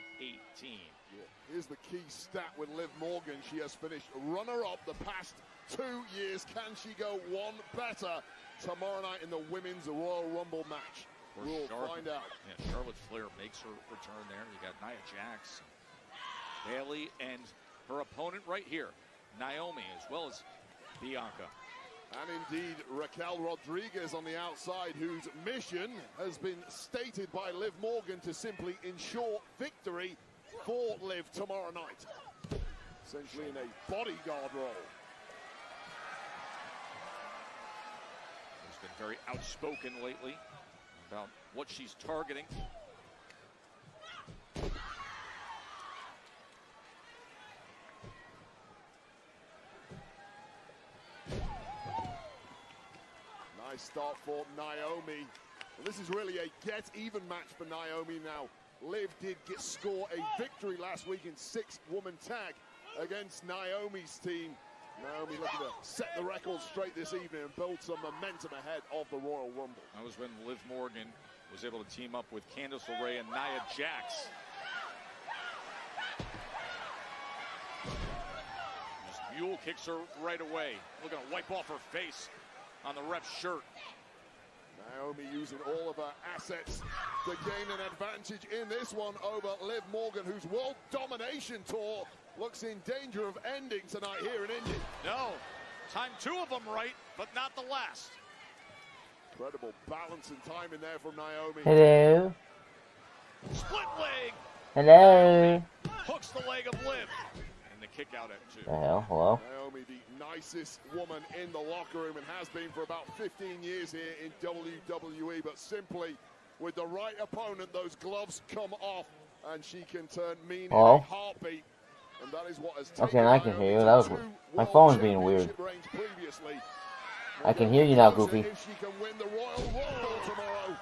Yeah. Here's the key stat with Liv Morgan. She has finished runner-up the past 2 years. Can she go one better tomorrow night in the women's Royal Rumble match? We'll find out.
Yeah, Charlotte Flair makes her return there. You got Nia Jax, Bayley, and her opponent right here, Naomi, as well as Bianca.
And indeed, Raquel Rodriguez on the outside, whose mission has been stated by Liv Morgan to simply ensure victory for Liv tomorrow night. Essentially in a bodyguard role.
She's been very outspoken lately about what she's targeting.
Nice start for Naomi. Well, this is really a get-even match for Naomi now. Liv did score a victory last week in 6-woman tag against Naomi's team. Naomi looking to set the record straight this evening and build some momentum ahead of the Royal Rumble.
That was when Liv Morgan was able to team up with Candice LeRae and Nia Jax. Just mule kicks her right away. Looking to wipe off her face on the ref's shirt.
Naomi using all of her assets to gain an advantage in this one over Liv Morgan, whose world domination tour looks in danger of ending tonight here in Indy.
No, time 2 of them right, but not the last.
Incredible balance and timing there from Naomi.
Hello.
Split leg.
Hello.
Hooks the leg of Liv. And the kick out at 2.
The hell? Hello.
Naomi, the nicest woman in the locker room, and has been for about 15 years here in WWE, but simply with the right opponent, those gloves come off and she can turn mean in a heartbeat. And that is what has taken
Okay, I can hear you. That was my phone's being weird. I can hear you now, Goofy.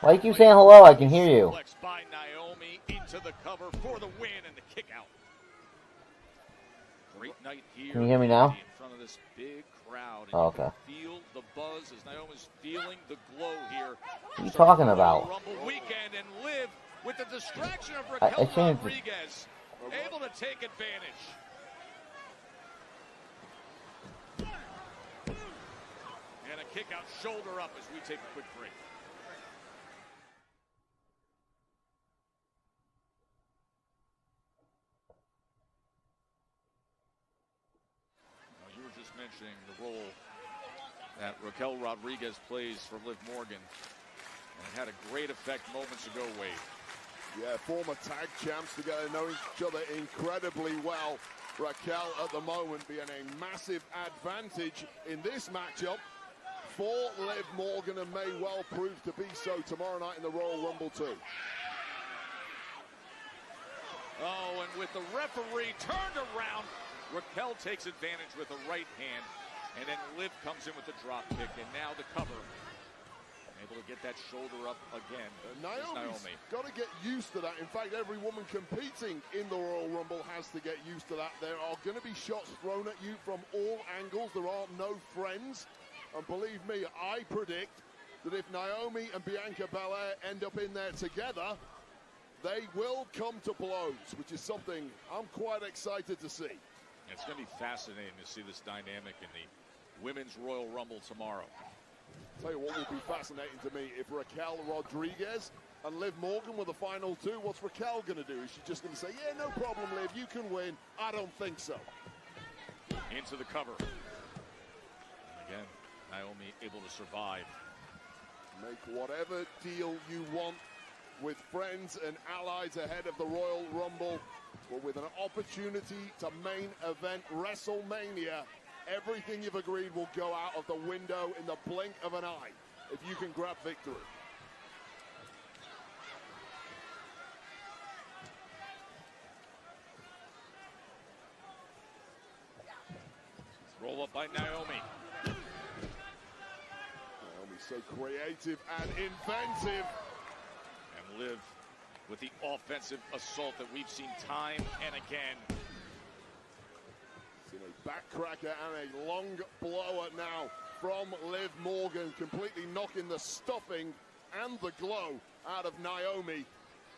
Why you keep saying hello? I can hear you.
By Naomi into the cover for the win and the kick out. Great night here.
Can you hear me now?
In front of this big crowd. And
Oh, okay.
Feel the buzz as Naomi's feeling the glow here.
What are you talking about?
Rumble weekend, and Liv with the distraction of Raquel Rodriguez, able to take advantage. And a kick out, shoulder up as we take a quick break. Now, you were just mentioning the role that Raquel Rodriguez plays for Liv Morgan. And it had a great effect moments ago, Wade.
Yeah, former tag champs together, knowing each other incredibly well. Raquel at the moment being a massive advantage in this matchup for Liv Morgan, and may well prove to be so tomorrow night in the Royal Rumble too.
Oh, and with the referee turned around, Raquel takes advantage with a right hand, and then Liv comes in with the drop kick, and now the cover. Able to get that shoulder up again.
Naomi's got to get used to that. In fact, every woman competing in the Royal Rumble has to get used to that. There are going to be shots thrown at you from all angles. There are no friends. And believe me, I predict that if Naomi and Bianca Belair end up in there together, they will come to blows, which is something I'm quite excited to see.
It's going to be fascinating to see this dynamic in the Women's Royal Rumble tomorrow.
Tell you what will be fascinating to me, if Raquel Rodriguez and Liv Morgan were the final 2, what's Raquel going to do? Is she just going to say, yeah, no problem, Liv, you can win? I don't think so.
Into the cover. Again, Naomi able to survive.
Make whatever deal you want with friends and allies ahead of the Royal Rumble, but with an opportunity to main event WrestleMania, everything you've agreed will go out of the window in the blink of an eye if you can grab victory.
Roll up by Naomi.
Naomi's so creative and inventive.
And Liv with the offensive assault that we've seen time and again.
Seen a backcracker and a long blower now from Liv Morgan, completely knocking the stuffing and the glow out of Naomi,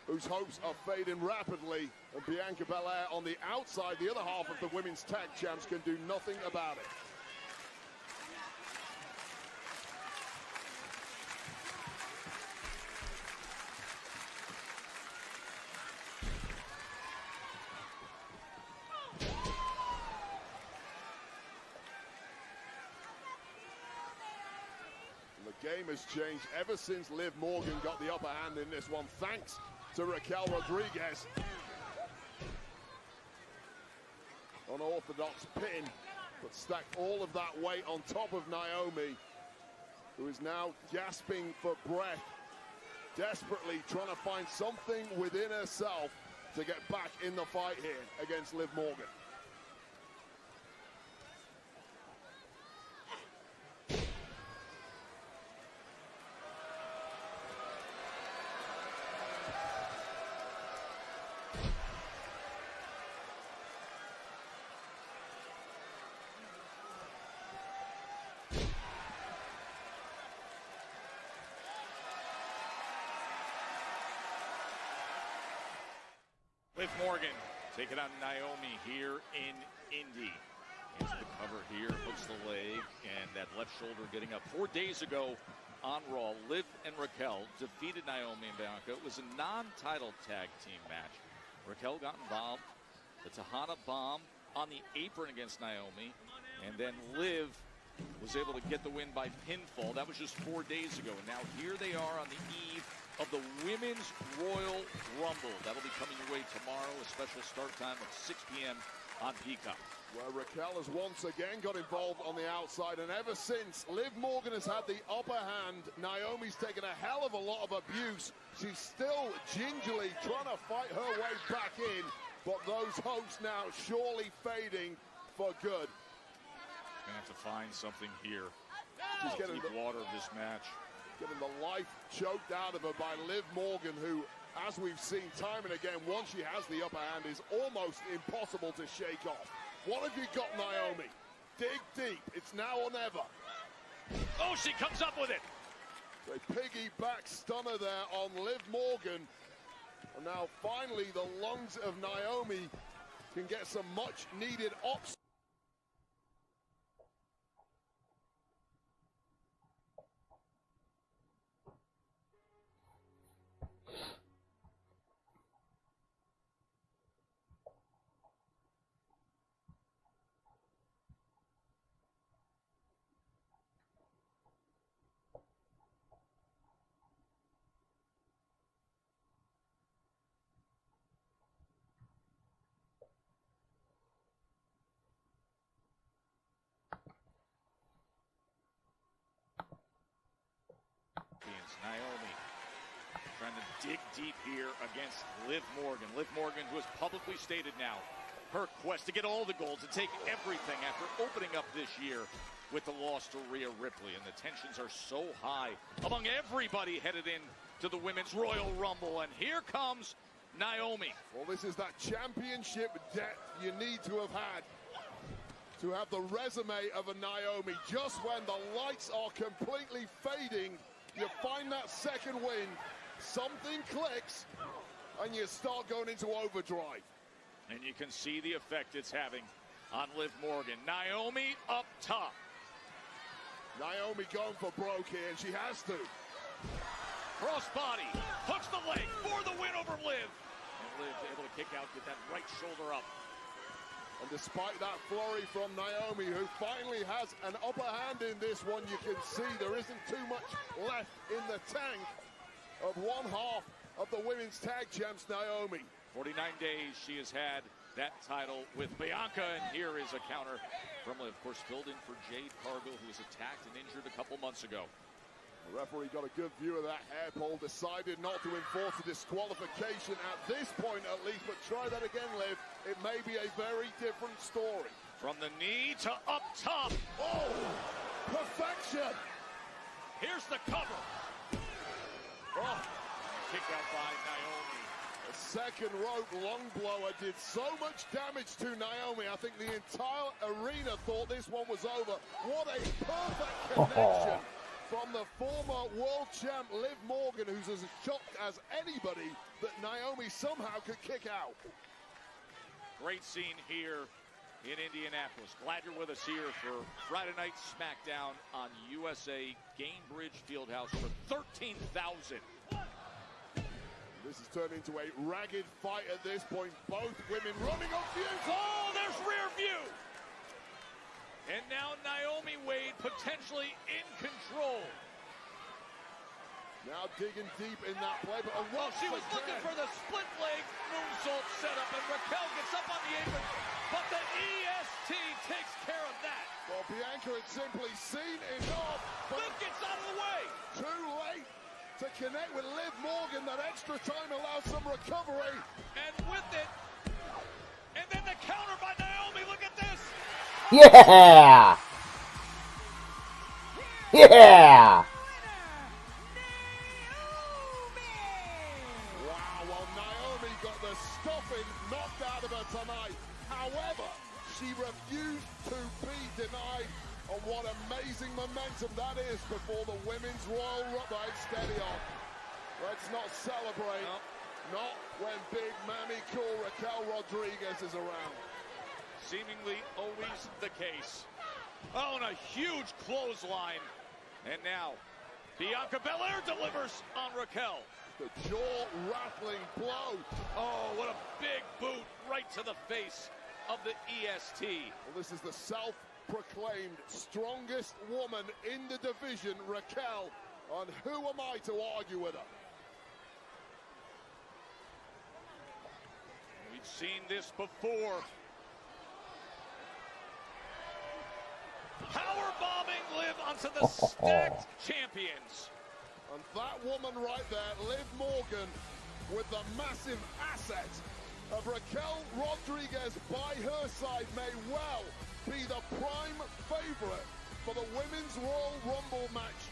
whose hopes are fading rapidly. And Bianca Belair on the outside, the other half of the women's tag champs, can do nothing about it. The game has changed ever since Liv Morgan got the upper hand in this one, thanks to Raquel Rodriguez. Unorthodox pin, but stacked all of that weight on top of Naomi, who is now gasping for breath, desperately trying to find something within herself to get back in the fight here against Liv Morgan.
Liv Morgan taking on Naomi here in Indy. Into the cover here, hooks the leg, and that left shoulder getting up. 4 days ago on Raw, Liv and Raquel defeated Naomi and Bianca. It was a non-title tag team match. Raquel got involved. The Tejana bomb on the apron against Naomi. And then Liv was able to get the win by pinfall. That was just 4 days ago. And now here they are on the eve of the Women's Royal Rumble. That'll be coming your way tomorrow, a special start time of 6 p.m. on Peacock.
Well, Raquel has once again got involved on the outside, and ever since Liv Morgan has had the upper hand, Naomi's taken a hell of a lot of abuse. She's still gingerly trying to fight her way back in, but those hopes now surely fading for good.
Gonna have to find something here.
She's getting
the water of this match.
Getting the life choked out of her by Liv Morgan, who, as we've seen time and again, once she has the upper hand, is almost impossible to shake off. What have you got, Naomi? Dig deep. It's now or never.
Oh, she comes up with it.
A piggyback stunner there on Liv Morgan. And now finally the lungs of Naomi can get some much needed oxygen.
Naomi trying to dig deep here against Liv Morgan. Liv Morgan, who has publicly stated now her quest to get all the gold, to take everything after opening up this year with the loss to Rhea Ripley. And the tensions are so high among everybody headed in to the Women's Royal Rumble. And here comes Naomi.
Well, this is that championship depth you need to have had to have the resume of a Naomi. Just when the lights are completely fading, you find that second win, something clicks, and you start going into overdrive.
And you can see the effect it's having on Liv Morgan. Naomi up top.
Naomi going for broke here, and she has to.
Crossbody, hooks the leg for the win over Liv. And Liv able to kick out with that right shoulder up.
And despite that flurry from Naomi, who finally has an upper hand in this one, you can see there isn't too much left in the tank of one half of the women's tag champs, Naomi.
49 days she has had that title with Bianca, and here is a counter from, of course, filled in for Jade Cargill, who was attacked and injured a couple months ago.
The referee got a good view of that hair pull, decided not to enforce a disqualification at this point at least, but try that again, Liv. It may be a very different story.
From the knee to up top.
Oh, perfection.
Here's the cover. Oh, kick out by Naomi.
The second rope long blower did so much damage to Naomi. I think the entire arena thought this one was over. What a perfect connection from the former world champ Liv Morgan, who's as shocked as anybody that Naomi somehow could kick out.
Great scene here in Indianapolis. Glad you're with us here for Friday Night Smackdown on USA Gainbridge Fieldhouse for 13,000.
This has turned into a ragged fight at this point. Both women running on fumes.
Oh, there's rear view. And now Naomi Wade potentially in control.
Now digging deep in that play, but
she was looking for the split leg moonsault setup, and Raquel gets up on the apron, but the EST takes care of that.
Well, Bianca had simply seen enough.
Liv gets out of the way.
Too late to connect with Liv Morgan. That extra time allows some recovery.
And with it, and then the counter by Naomi. Look at this.
Yeah! Yeah!
Wow, well, Naomi got the stuffing knocked out of her tonight. However, she refused to be denied. And what amazing momentum that is before the Women's Royal Rumble. Steady on. Let's not celebrate. Not when Big Mammy Cool Raquel Rodriguez is around.
Seemingly always the case. Oh, and a huge clothesline. And now, Bianca Belair delivers on Raquel.
The jaw-rattling blow.
Oh, what a big boot right to the face of the EST.
Well, this is the self-proclaimed strongest woman in the division, Raquel. And who am I to argue with her?
We've seen this before. Power bombing Liv onto the stacked champions.
And that woman right there, Liv Morgan, with the massive asset of Raquel Rodriguez by her side, may well be the prime favorite for the Women's Royal Rumble match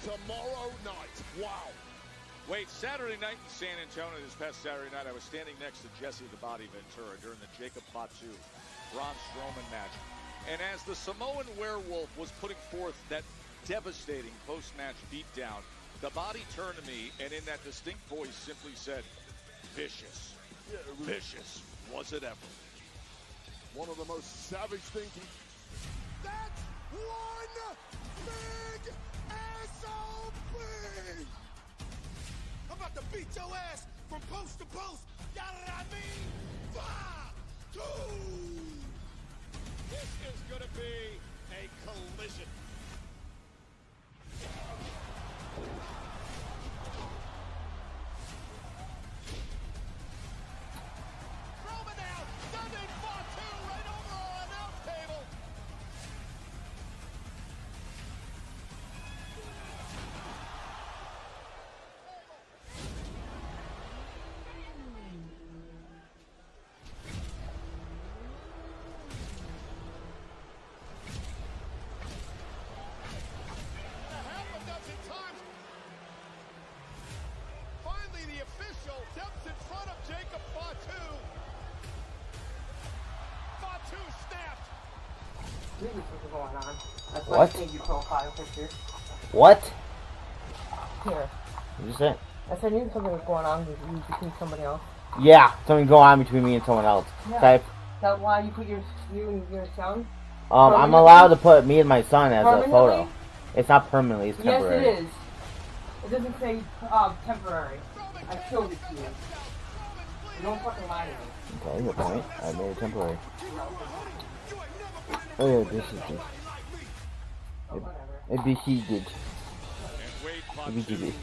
tomorrow night. Wow.
Wait, Saturday night in San Antonio, this past Saturday night, I was standing next to Jesse the Body Ventura during the Jacob Fatu Braun Strowman match. And as the Samoan Werewolf was putting forth that devastating post-match beatdown, the Body turned to me and in that distinct voice simply said, vicious.
Yeah,
vicious. Was it ever?
One of the most savage things.
That's one big SOB! I'm about to beat your ass from post to post. You know what I mean? 5, 2.
This is going to be a collision. Roman out. Sunday Fatu right over our announce table.
Going on. That's
What?
I think you profile picture.
What?
Here.
What you say?
I said you something was going on with you between somebody else.
Yeah, something going on between me and someone else.
Yeah.
Type.
That's why you put you and your son?
I'm allowed to put me and my son as a photo.
Permanently?
It's not permanently, it's temporary.
Yes, it is. It doesn't say temporary. I showed it to you. Don't fucking lie to me.
Okay, good point. I made it temporary. Oh yeah, this is good. Maybe he did. Maybe he did.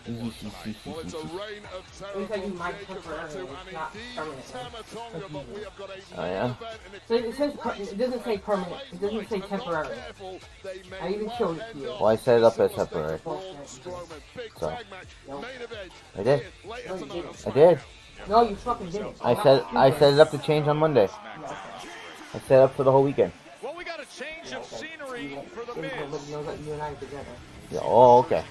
Well, it's a reign of terror from Jacob Fatu, and indeed Tamatonga, but we have got a
Oh yeah?
So it says, it doesn't say permanent. It doesn't say temporary. I even showed it to you.
Well, I set it up as temporary. So. I did. I did.
No, you fucking didn't.
I set it up to change on Monday. I set it up for the whole weekend.
Well, we got a change of scenery for the Miz.
Yeah, oh, okay.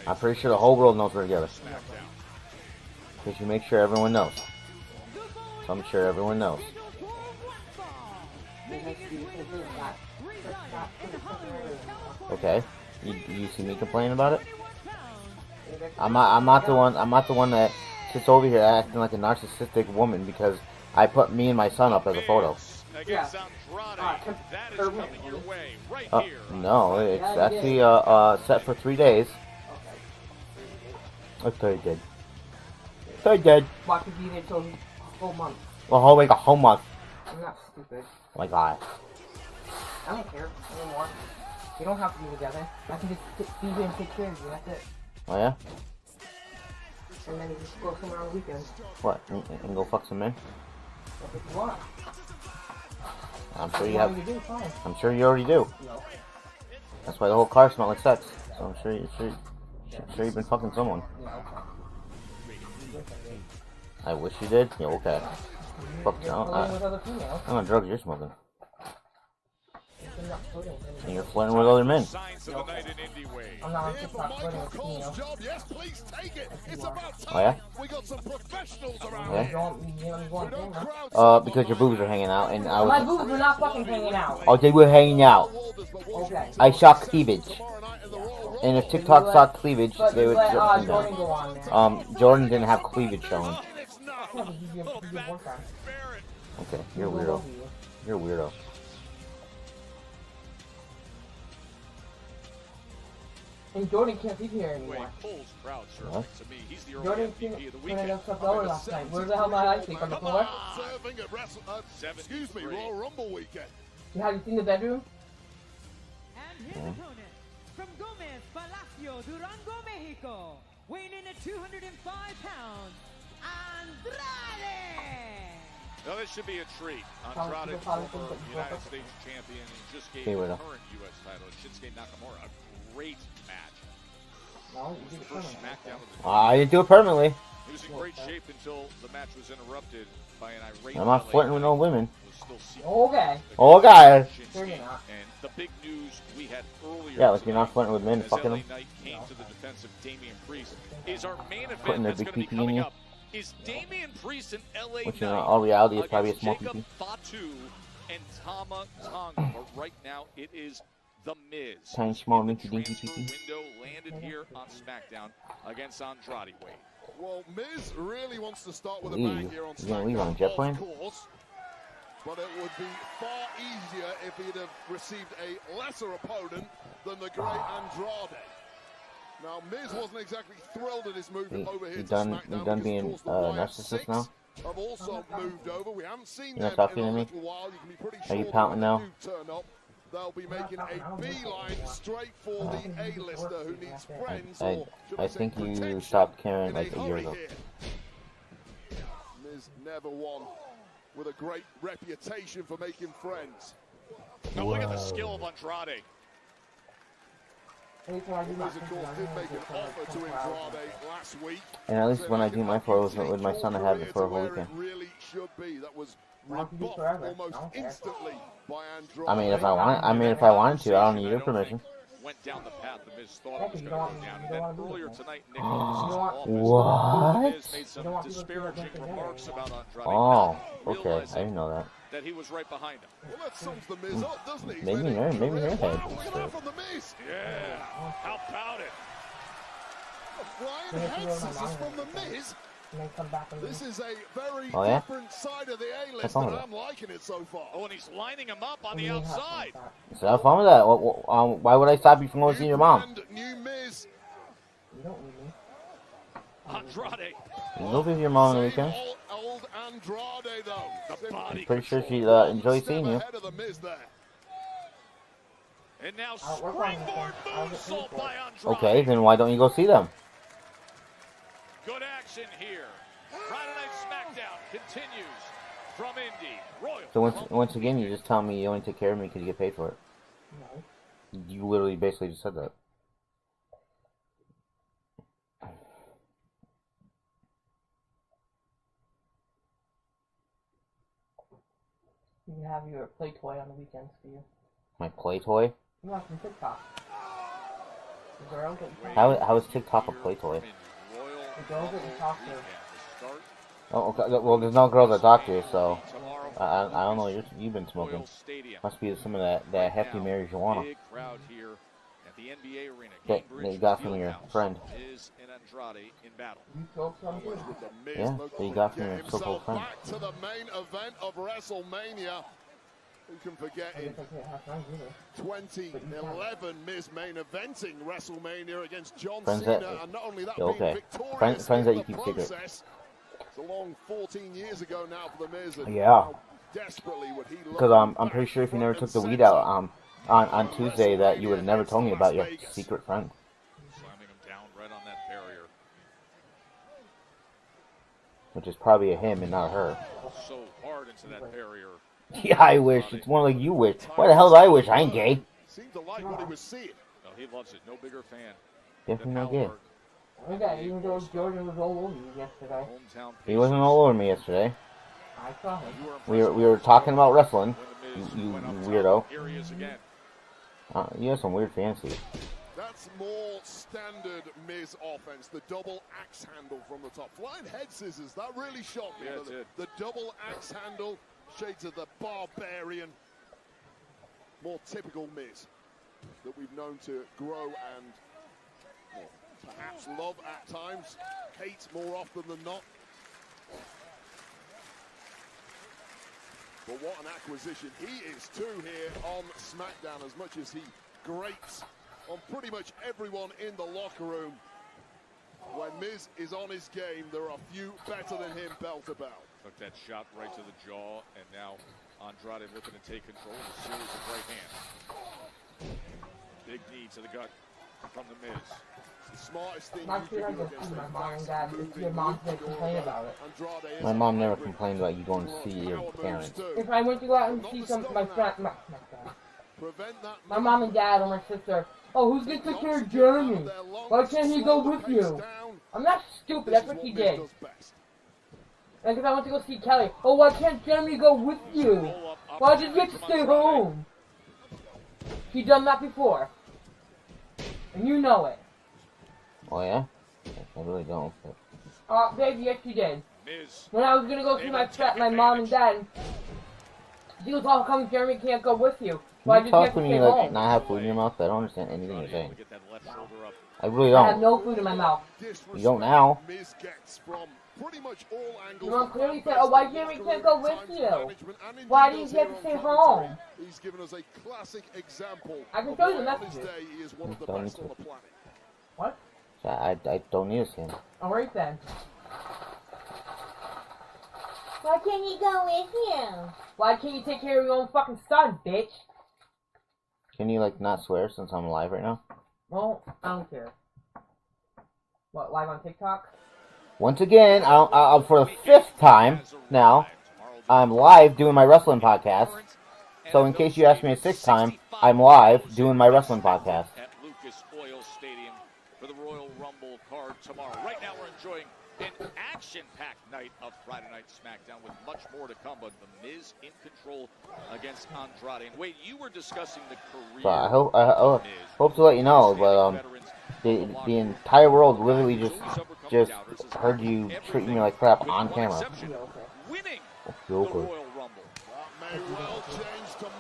I'm pretty sure the whole world knows we're together. Because you make sure everyone knows. So I'm sure everyone knows. Okay. You see me complaining about it? I'm not the one that sits over here acting like a narcissistic woman because I put me and my son up as a photo. No, it's actually set for 3 days. I thought you did. I did.
Why could be there till a whole month?
Well, whole week, a whole month.
I'm not stupid.
Oh my god.
I don't care anymore. We don't have to be together. I can just be here and take care of you. That's it.
Oh yeah?
And then just go somewhere on the weekend.
What? And go fuck some men?
If you want.
I'm sure you have. I'm sure you already do.
No.
That's why the whole car smelled like sex. So I'm sure you've been fucking someone. I wish you did. Yeah, okay. Fuck no. I'm on drugs you're smoking. And you're flirting with other men.
I'm not on TikTok flirting with females.
Oh yeah? Yeah? Because your boobs are hanging out and I was...
My boobs were not fucking hanging out.
Oh, they were hanging out.
Okay.
I saw cleavage. And if TikTok saw cleavage, they would...
Jordan go on there.
Jordan didn't have cleavage showing.
Okay,
you're a weirdo. You're a weirdo.
And Jordan can't be here anymore.
What?
Jordan couldn't have stuff over last night. Where the hell my ice cream on the floor?
Excuse me, Royal Rumble weekend.
Have you seen the bedroom?
And his opponent, from Gomez Palacio, Durango, Mexico, weighing in at 205 pounds, Andrade!
Now this should be a treat. Andrade, former United States champion, just gave the current U.S. title Shinsuke Nakamura a great match.
No,
it was the first Smackdown of the
I didn't do it permanently.
He was in great shape until the match was interrupted by an irate...
I'm not flirting with no women.
Okay.
Okay.
Sure you're not.
And the big news we had earlier...
Yeah, like you're not flirting with men,
as
fucking
LA
them.
Knight came to the defense of Damian Priest is our main
Putting
event
their
that's
big
going to be
PP in
coming
you.
up. Is Damian Priest and LA
Which in
Knight
all reality is probably a small
Jacob
PP.
Fatu and Tama Tonga. But right now it is The Miz.
Tiny, small,
In the
minky, dinky
transfer
PP.
window landed here on SmackDown against Andrade Wade.
Well, Miz really wants to start with a
Leave.
bang here on
You're gonna leave on a
SmackDown,
jet plane?
of course. But it would be far easier if he'd have received a lesser opponent than the great Andrade. Now, Miz wasn't exactly thrilled at his move over here to SmackDown.
You done being
because, of
a
course, the Wyatt
narcissist
Six
now?
have also moved over. We haven't seen
You're not
them
talking
in a
to me?
little while. You can be pretty
Are
sure
you
that
pouting
when
now?
they do turn up, they'll be making a beeline straight for the A-lister who needs friends. or should
I
say
think you
protection
stopped caring
in
like a year
hurry
ago.
here. Miz never won with a great reputation for making friends.
Now look at the skill of Andrade.
Miz, of course, did make an offer to Andrade last week.
And at least when I do my photos with my son, I have it for a whole
Where it
weekend.
really should be. That was rebuffed almost instantly by Andrade.
I mean, if I wanted to, I don't need your permission.
Went down the path the Miz thought it was going to go down. And then earlier tonight, Nick
What?
Miz made some disparaging remarks about Andrade.
Oh, okay. I didn't know that.
That he was right behind him.
Well, that sums the Miz up, doesn't it?
Maybe her head.
Look at that from the Miz.
Yeah. How about it?
A flying head scissors from the Miz. This is a very different side of the A-list, and I'm liking it so far.
Oh, and he's lining him up on the outside.
So have fun with that. Why would I stop you from going to see your mom?
New Miz.
You don't need me.
Andrade.
You live with your mom on the weekends?
Old Andrade, though.
I'm pretty sure she enjoys seeing you.
And now springboard moonsault by Andrade.
Okay, then why don't you go see them?
Good action here. Friday Night Smackdown continues from Indy. Royal.
So once again, you just tell me you only take care of me because you get paid for it.
No.
You literally basically just said that.
You can have your play toy on the weekends for you.
My play toy?
You want some TikTok. The girl that you
How is TikTok a play toy?
The girl that you talk to.
Oh, okay. Well, there's no girls that talk to you, so I don't know. You've been smoking. Must be some of that hefty marijuana
Big crowd here at the NBA arena.
that you got from your friend.
Is in Andrade in battle.
You told something?
Yeah, that you got from your so-called friend.
Back to the main event of WrestleMania. Who can forget in 2011 Miz main eventing WrestleMania against John
Friends
Cena,
that-
and not only that,
Yeah,
being
okay.
victorious
Friends that
in
you
the
keep secret.
process. It's a long 14 years ago now for the Miz. And
Yeah.
how desperately would he love
Because I'm pretty sure if you never took the weed out on Tuesday, that you would have never told me about your secret friend.
Slamming him down right on that barrier.
Which is probably a him and not a her.
So hard into that barrier.
Yeah, I wish. It's more like you wish. Why the hell do I wish? I ain't gay.
Seemed to like what he was seeing.
No, he loves it. No bigger fan.
Definitely not gay.
Okay, even though Jordan was all over you yesterday.
He wasn't all over me yesterday.
I saw him.
We were talking about wrestling. You weirdo.
Here he is again.
You have some weird fancy.
That's more standard Miz offense. The double axe handle from the top. Flying head scissors, that really shocked me.
Yeah, it did.
The double axe handle, shades of the barbarian. More typical Miz that we've known to grow and perhaps love at times. Hate more often than not. But what an acquisition he is too here on SmackDown, as much as he grates on pretty much everyone in the locker room. When Miz is on his game, there are few better than him belt to belt.
Took that shot right to the jaw, and now Andrade looking to take control of a series of right hands. Big knee to the gut from the Miz.
It's the smartest thing
My
you can do against
my
them.
mom and dad, your mom didn't complain about it.
Andrade is
My mom never complained about you going to see your parents.
If I went to go out and see my friend, my mom and dad or my sister, oh, who's gonna take care of Jeremy? Why can't he go with you? I'm not stupid, that's what he did. Like if I went to go see Kelly, oh, why can't Jeremy go with you? Why did you get to stay home? He done that before. And you know it.
Oh yeah? I really don't. But...
Baby, yes you did. When I was gonna go see my mom and dad, he was all coming, Jeremy can't go with you. Why
Can
did
you
you have
talk
to
when
stay
you like
home?
not have food in your mouth? I don't understand anything you're saying. I
I
really
have
don't.
no food in my mouth.
You don't now.
Miz gets from pretty much all angles.
Your mom clearly said, oh, why Jeremy can't go with you? Why do you have to stay home?
He's given us a classic example.
I can show you the
On his
messages.
day, he is one of the
Don't
best
need
on
to.
the planet.
What?
I don't need to see him.
Alright then. Why can't you go with you? Why can't you take care of your own fucking son, bitch?
Can you like not swear since I'm live right now?
Well, I don't care. What, live on TikTok?
Once again, for the 5th time now, I'm live doing my wrestling podcast. So in case you ask me a 6th time, I'm live doing my wrestling podcast.
At Lucas Oil Stadium for the Royal Rumble card tomorrow. Right now we're enjoying an action-packed night of Friday Night Smackdown with much more to come, but The Miz in control against Andrade. And Wade, you were discussing the career
So I hope to let you know, but the entire world literally just heard you treating me like crap on camera.
winning
the Royal Rumble.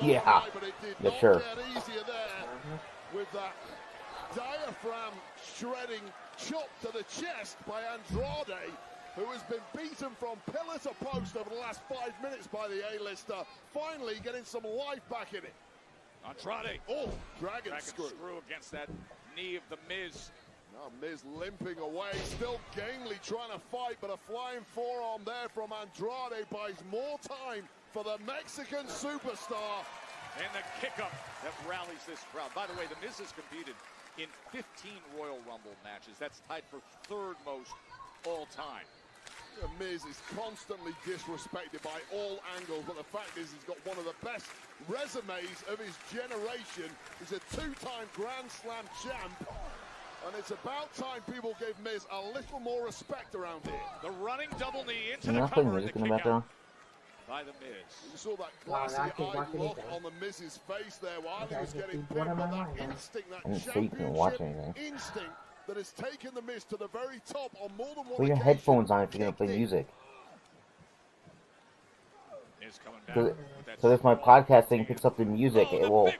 Yeah, yeah, sure.
With that diaphragm shredding chop to the chest by Andrade, who has been beaten from pillar to post over the last 5 minutes by the A-lister, finally getting some life back in it.
Andrade,
Dragon screw
against that knee of the Miz.
Now Miz limping away, still gamely trying to fight, but a flying forearm there from Andrade buys more time for the Mexican superstar.
And the kickup that rallies this crowd. By the way, The Miz has competed in 15 Royal Rumble matches. That's tied for third most all time.
The Miz is constantly disrespected by all angles, but the fact is he's got one of the best resumes of his generation. He's a two-time Grand Slam champ, and it's about time people gave Miz a little more respect around here.
The running double knee into
Can you
the
not play
cover and the
music in the
kick
background?
out by the Miz.
You saw that glassy-eyed look on the Miz's face there while he was getting pinned, but that instinct, that championship instinct that has taken the Miz to the very top on more than one
Put your
occasion.
headphones on if you're gonna play music.
Miz coming back.
So if my podcast thing picks up the music, it will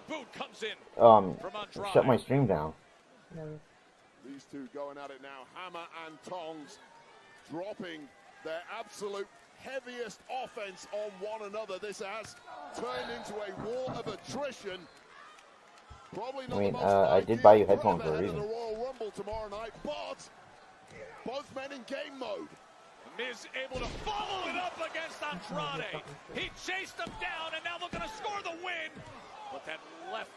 shut my stream down.
These two going at it now, hammer and tongs, dropping their absolute heaviest offense on one another. This has turned into a war of attrition. Probably not the most
I did buy you headphones for a
ahead of
reason.
the Royal Rumble tomorrow night, but both men in game mode.
Miz able to follow it up against Andrade. He chased him down, and now looking to score the win. But that left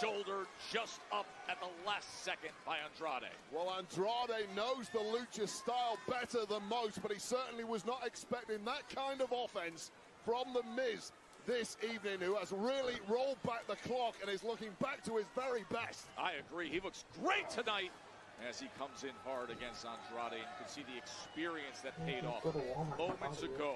shoulder just up at the last second by Andrade.
Well, Andrade knows the lucha style better than most, but he certainly was not expecting that kind of offense from the Miz this evening, who has really rolled back the clock and is looking back to his very best.
I agree. He looks great tonight as he comes in hard against Andrade, and you can see the experience that paid off moments ago.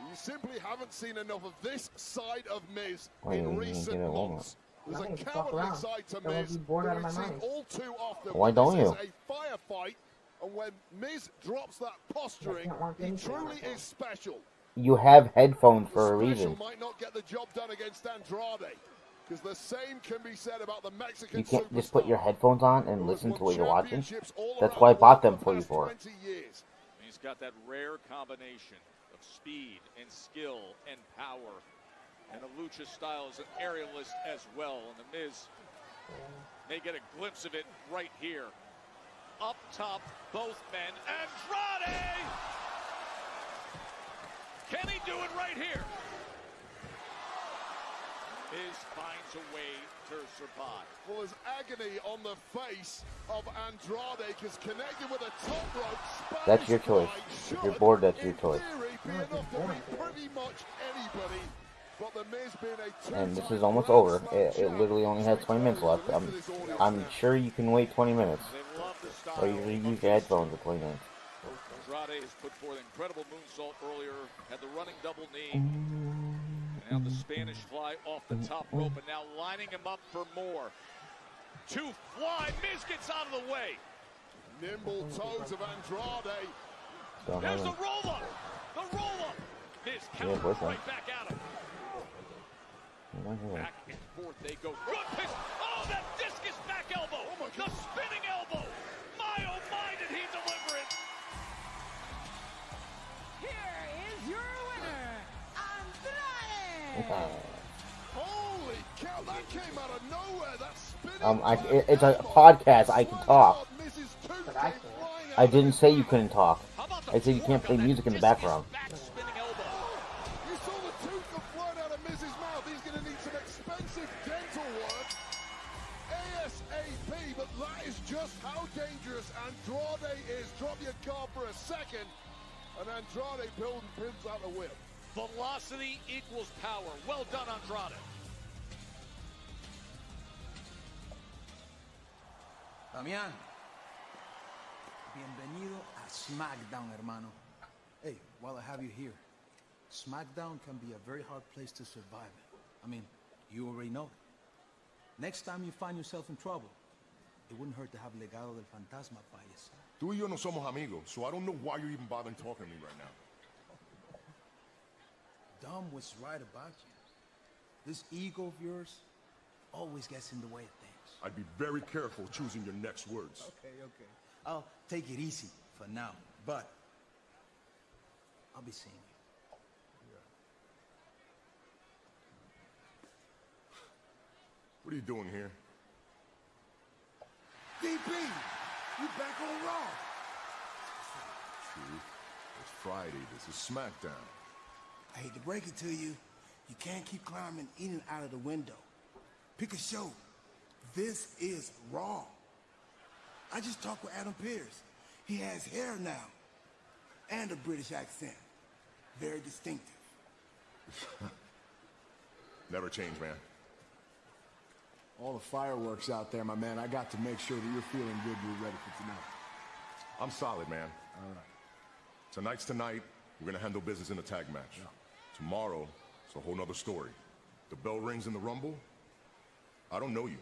You simply haven't seen enough of this side of Miz in recent months. There's a cowardly side to Miz that we've seen all too often.
Why don't you?
This is a firefight, and when Miz drops that posturing, he truly is special.
You have headphones for a reason.
Might not get the job done against Andrade, because the same can be said about the Mexican
You can't
superstar.
just put your headphones on and listen to what you're watching. That's why I bought them for you for.
He's got that rare combination of speed and skill and power. And the lucha style is an aerialist as well. And the Miz may get a glimpse of it right here. Up top, both men. Andrade! Can he do it right here? Miz finds a way to survive.
Well, there's agony on the face of Andrade, because connected with a top rope.
That's your choice. If you're bored, that's your choice.
Pretty much anybody. But the Miz being a
And this is almost over. It literally only has 20 minutes left. I'm sure you can wait 20 minutes. Or you can use your headphones for 20 minutes.
Andrade has put forth an incredible moonsault earlier, had the running double knee, and now the Spanish fly off the top rope, and now lining him up for more. Two fly, Miz gets out of the way.
Nimble toes of Andrade.
There's the roll-up, Miz counters right back at him. Back and forth they go. Good pitch. Oh, that discus back elbow. The spinning elbow. My, oh my, did he deliver it.
Here is your winner, Andrade!
Holy cow, that came out of nowhere. That spinning
It's a podcast. I can talk. I didn't say you couldn't talk. I said you can't play music in the background.
You saw the tooth that flowed out of Miz's mouth. He's going to need some expensive dental work ASAP, but that is just how dangerous Andrade is. Drop your guard for a second, and Andrade pins out the whip.
Velocity equals power. Well done, Andrade.
Damián, bienvenido a Smackdown, hermano. Hey, while I have you here, Smackdown can be a very hard place to survive. I mean, you already know. Next time you find yourself in trouble, it wouldn't hurt to have Legado del Fantasma by your side.
Tú y yo no somos amigos, so I don't know why you're even bothering talking to me right now.
Dom was right about you. This ego of yours always gets in the way of things.
I'd be very careful choosing your next words.
Okay. I'll take it easy for now, but I'll be seeing you.
What are you doing here?
DP, You back on Raw.
True. It's Friday. This is Smackdown.
I hate to break it to you. You can't keep climbing in and out of the window. Pick a show. This is Raw. I just talked with Adam Pearce. He has hair now. And a British accent. Very distinctive.
Never change, man.
All the fireworks out there, my man. I got to make sure that you're feeling good. You're ready for tonight.
I'm solid, man.
All right.
Tonight's tonight. We're going to handle business in the tag match.
Yeah.
Tomorrow, it's a whole nother story. The bell rings in the Rumble. I don't know you.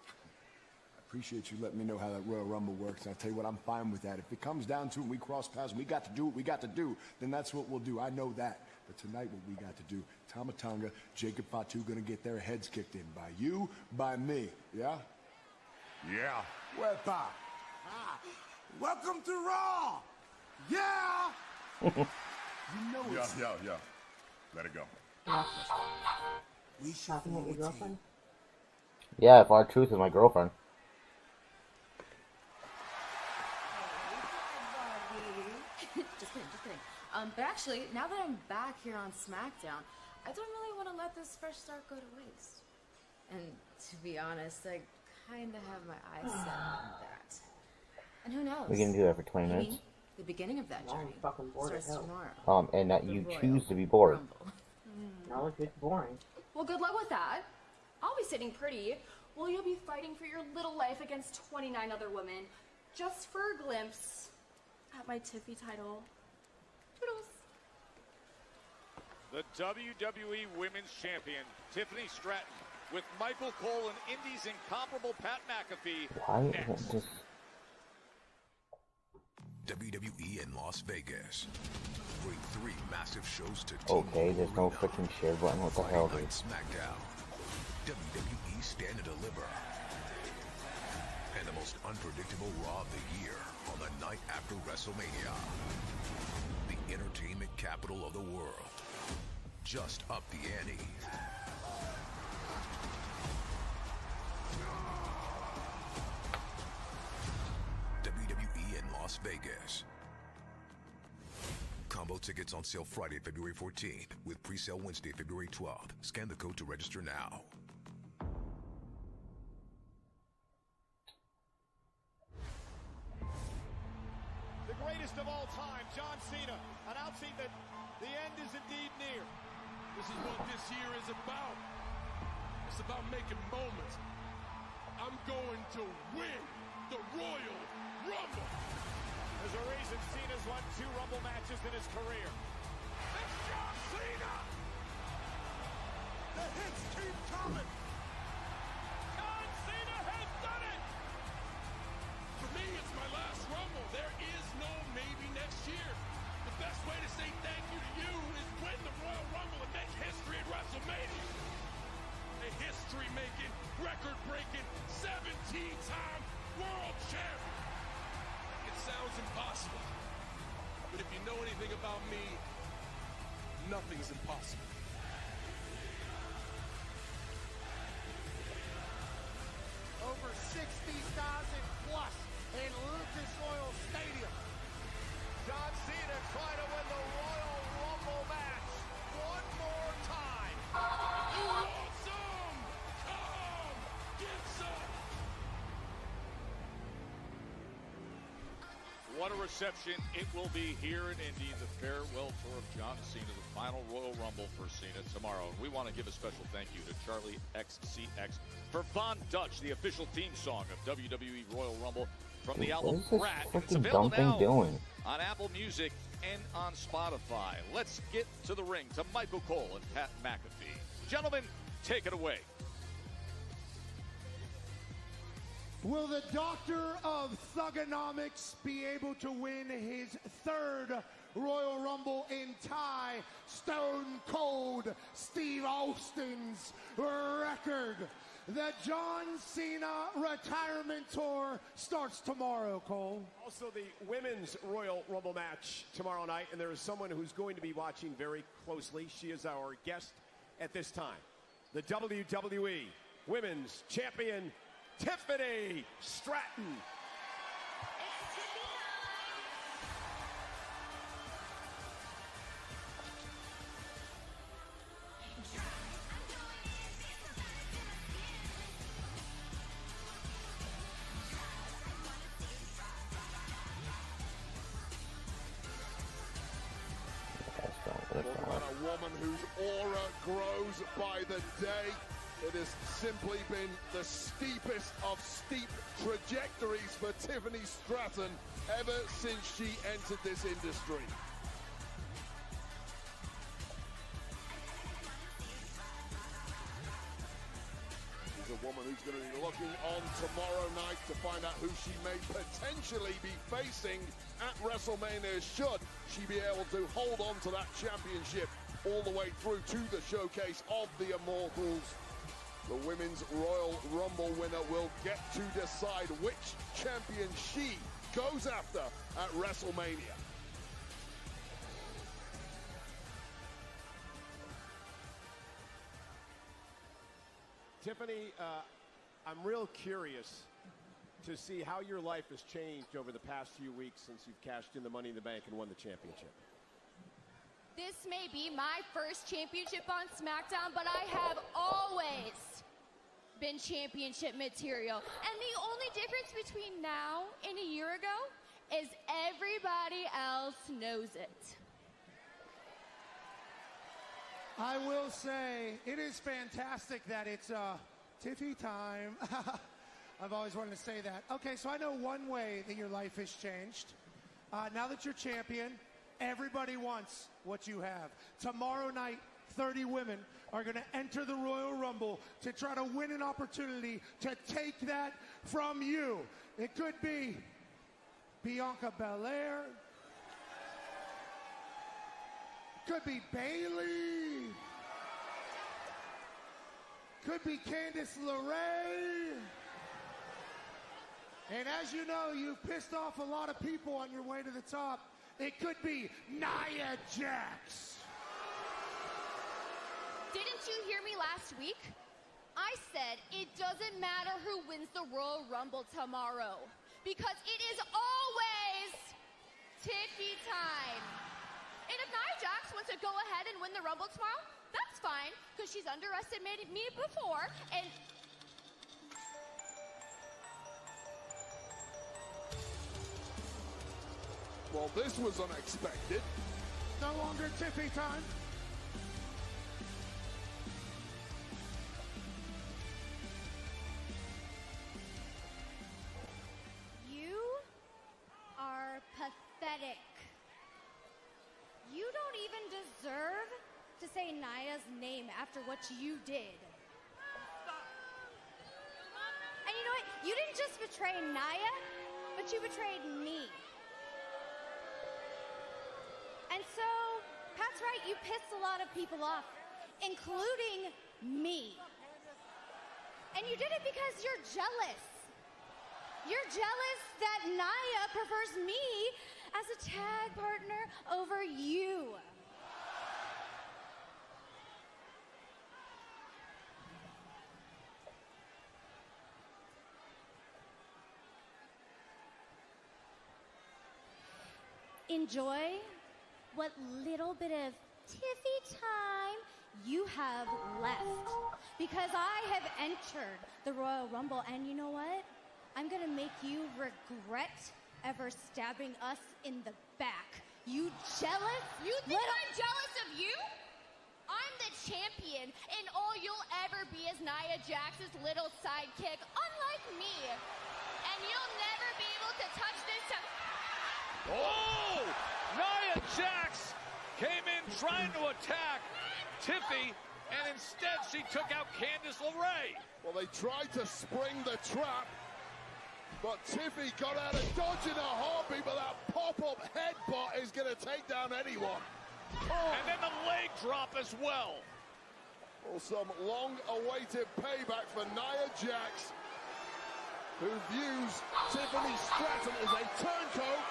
I appreciate you letting me know how that Royal Rumble works. And I'll tell you what, I'm fine with that. If it comes down to it and we cross paths and we got to do what we got to do, then that's what we'll do. I know that. But tonight, what we got to do, Tama Tonga, Jacob Fatu going to get their heads kicked in by you, by me. Yeah?
Yeah.
Wepa. Ah. Welcome to Raw. Yeah.
You know it's...
Yeah. Let it go.
We should form a team.
Yeah, if R-Truth is my girlfriend.
Just kidding. But actually, now that I'm back here on SmackDown, I don't really want to let this fresh start go to waste. And to be honest, I kind of have my eyes set on that. And who knows?
We can do that for 20 minutes.
Maybe the beginning of that journey starts tomorrow.
And that you choose to be bored.
No, it's boring.
Well, good luck with that. I'll be sitting pretty, while you'll be fighting for your little life against 29 other women, just for a glimpse at my Tiffy title. Toodles.
The WWE Women's Champion, Tiffany Stratton, with Michael Cole and Indy's incomparable Pat McAfee.
Why
next.
isn't this...
WWE in Las Vegas. Bring 3 massive shows to
Okay, there's no freaking share button. What the hell, dude?
Smackdown. WWE Stand and Deliver. And the most unpredictable Raw of the year on the night after WrestleMania. The entertainment capital of the world. Just up the ante. WWE in Las Vegas. Combo tickets on sale Friday, February 14th, with pre-sale Wednesday, February 12th. Scan the code to register now.
The greatest of all time, John Cena, announcing that the end is indeed near.
This is what this year is about. It's about making moments. I'm going to win the Royal Rumble.
There's a reason Cena's won 2 Rumble matches in his career.
It's John Cena!
The hits keep coming.
John Cena has done it!
For me, it's my last Rumble. There is no maybe next year. The best way to say thank you to you is win the Royal Rumble and make history at WrestleMania. A history-making, record-breaking, 17-time world champion. It sounds impossible, but if you know anything about me, nothing's impossible.
Over 60,000 plus in Lucas Oil Stadium.
John Cena trying to win the Royal Rumble match one more time.
You want some? Come get some.
What a reception it will be here in Indy, the farewell tour of John Cena, the final Royal Rumble for Cena tomorrow. And we want to give a special thank you to Charlie XCX for Von Dutch, the official theme song of WWE Royal Rumble from the album Brat. And it's available now on Apple Music and on Spotify. Let's get to the ring to Michael Cole and Pat McAfee. Gentlemen, take it away.
Will the Doctor of Thugonomics be able to win his 3rd Royal Rumble in tie Stone Cold Steve Austin's record? The John Cena Retirement Tour starts tomorrow, Cole.
Also, the Women's Royal Rumble match tomorrow night, and there is someone who's going to be watching very closely. She is our guest at this time. The WWE Women's Champion, Tiffany Stratton.
woman whose aura grows by the day. It has simply been the steepest of steep trajectories for Tiffany Stratton ever since she entered this industry. She's a woman who's going to be looking on tomorrow night to find out who she may potentially be facing at WrestleMania, should she be able to hold on to that championship all the way through to the showcase of the Immortals. The Women's Royal Rumble winner will get to decide which champion she goes after at WrestleMania.
Tiffany, I'm real curious to see how your life has changed over the past few weeks since you've cashed in the Money in the Bank and won the championship.
This may be my first championship on SmackDown, but I have always been championship material. And the only difference between now and a year ago is everybody else knows it.
I will say, it is fantastic that it's Tiffy time. I've always wanted to say that. Okay, so I know one way that your life has changed. Now that you're champion, everybody wants what you have. Tomorrow night, 30 women are going to enter the Royal Rumble to try to win an opportunity to take that from you. It could be Bianca Belair. Could be Bayley. Could be Candice LeRae. And as you know, you've pissed off a lot of people on your way to the top. It could be Nia Jax.
Didn't you hear me last week? I said it doesn't matter who wins the Royal Rumble tomorrow, because it is always Tiffy time. And if Nia Jax wants to go ahead and win the Rumble tomorrow, that's fine, because she's underestimated me before, and
well, this was unexpected.
No longer Tiffy time.
you are pathetic. You don't even deserve to say Nia's name after what you did. And you know what? You didn't just betray Nia, but you betrayed me. And so, Pat's right, you pissed a lot of people off, including me. And you did it because you're jealous. You're jealous that Nia prefers me as a tag partner over you. Enjoy what little bit of Tiffy time you have left, because I have entered the Royal Rumble, and you know what? I'm gonna make you regret ever stabbing us in the back. You jealous? You think I'm jealous of you? I'm the champion, and all you'll ever be is Nia Jax's little sidekick, unlike me. And you'll never be able to touch this.
Oh! Nia Jax came in trying to attack Tiffy, and instead she took out Candice LeRae.
Well, they tried to spring the trap, but Tiffy got out of dodge in a heartbeat, but that pop-up headbutt is going to take down anyone.
Oh. And then the leg drop as well.
Well, some long-awaited payback for Nia Jax, who views Tiffany Stratton as a turncoat.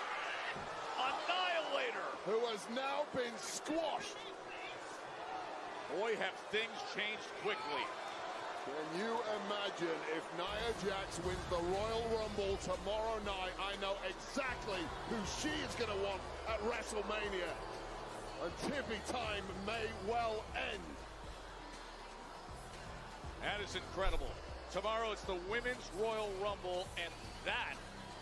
Annihilator.
Who has now been squashed.
Boy, have things changed quickly.
Can you imagine if Nia Jax wins the Royal Rumble tomorrow night? I know exactly who she is going to want at WrestleMania. And Tiffy time may well end.
That is incredible. Tomorrow it's the Women's Royal Rumble, and that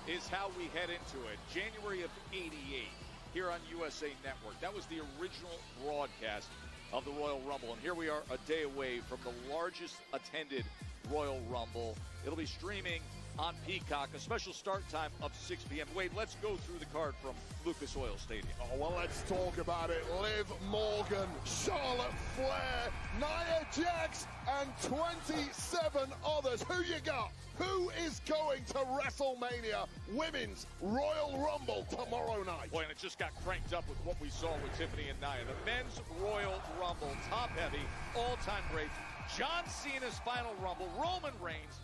is how we head into it. January of '88 here on USA Network. That was the original broadcast of the Royal Rumble. And here we are a day away from the largest attended Royal Rumble. It'll be streaming on Peacock, a special start time of 6 p.m. Wade, let's go through the card from Lucas Oil Stadium.
Oh, well, let's talk about it. Liv Morgan, Charlotte Flair, Nia Jax, and 27 others. Who you got? Who is going to WrestleMania Women's Royal Rumble tomorrow night?
Boy, and it just got cranked up with what we saw with Tiffany and Nia. The men's Royal Rumble, top heavy, all-time great. John Cena's final Rumble, Roman Reigns.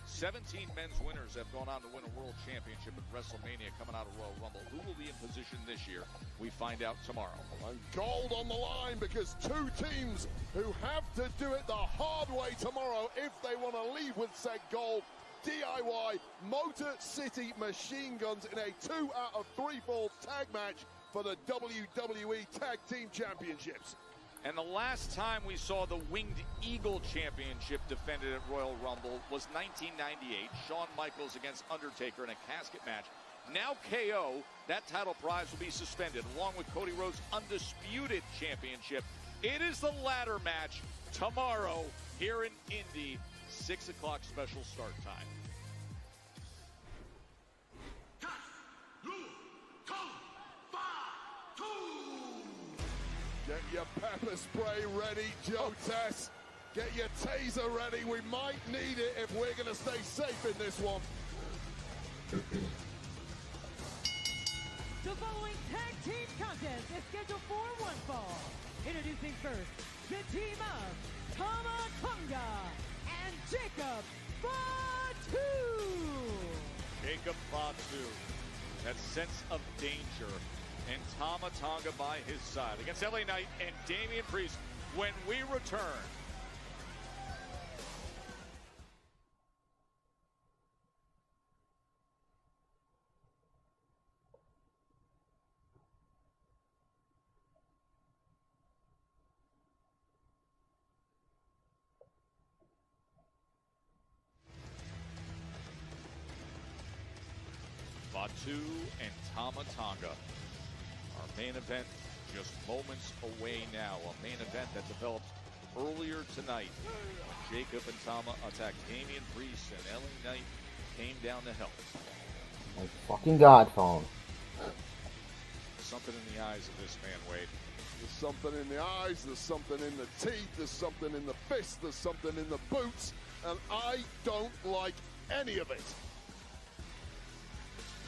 17 men's winners have gone on to win a world championship at WrestleMania coming out of Royal Rumble. Who will be in position this year? We find out tomorrow.
And gold on the line because two teams who have to do it the hard way tomorrow if they want to leave with said gold. DIY Motor City Machine Guns in a 2 out of 3 falls tag match for the WWE Tag Team Championships.
And the last time we saw the Winged Eagle Championship defended at Royal Rumble was 1998. Shawn Michaels against Undertaker in a casket match. Now KO, that title prize will be suspended, along with Cody Rhodes' Undisputed Championship. It is the ladder match tomorrow here in Indy, 6 o'clock special start time.
Get your pepper spray ready, Joe Tess. Get your taser ready. We might need it if we're going to stay safe in this one.
The following tag team contest is scheduled for one fall. Introducing first, the team of Tama Tonga and Jacob Fatu.
Jacob Fatu, that sense of danger, and Tama Tonga by his side against LA Knight and Damian Priest when we return. Fatu and Tama Tonga. Our main event just moments away now. A main event that developed earlier tonight. Jacob and Tama attacked Damian Priest and LA Knight came down to help.
My fucking God phone.
Something in the eyes of this man, Wade.
There's something in the eyes, there's something in the teeth, there's something in the fist, there's something in the boots, and I don't like any of it.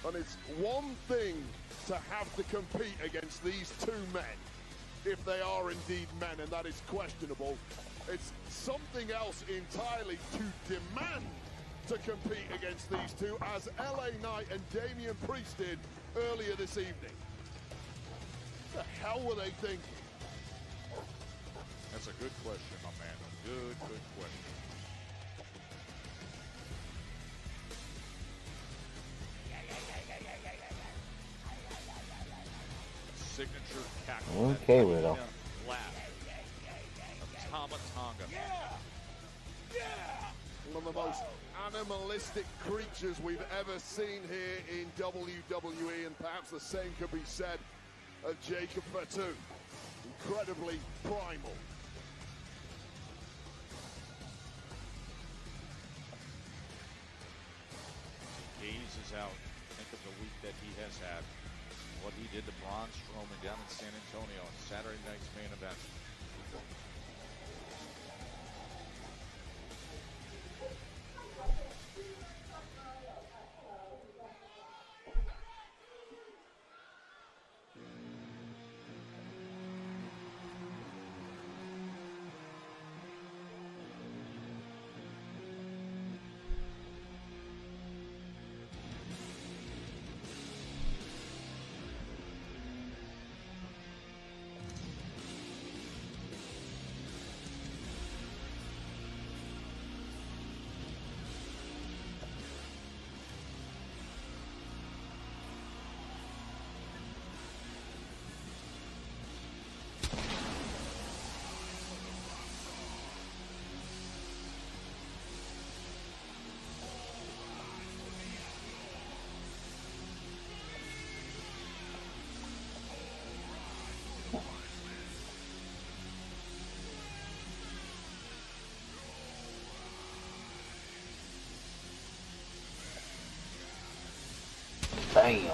And it's one thing to have to compete against these two men, if they are indeed men, and that is questionable. It's something else entirely to demand to compete against these two, as LA Knight and Damian Priest did earlier this evening. What the hell were they thinking?
That's a good question, my man. A good question. Signature cackle.
Okay, Widow.
Laugh of Tama Tonga.
One of the most animalistic creatures we've ever seen here in WWE, and perhaps the same could be said of Jacob Fatu. Incredibly primal.
Gazes out. Think of the week that he has had. What he did to Braun Strowman down in San Antonio on Saturday night's main event.
Bam.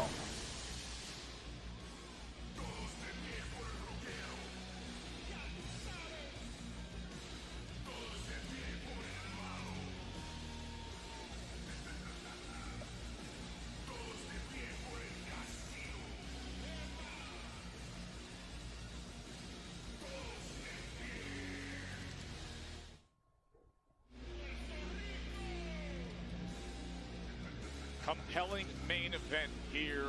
Compelling main event here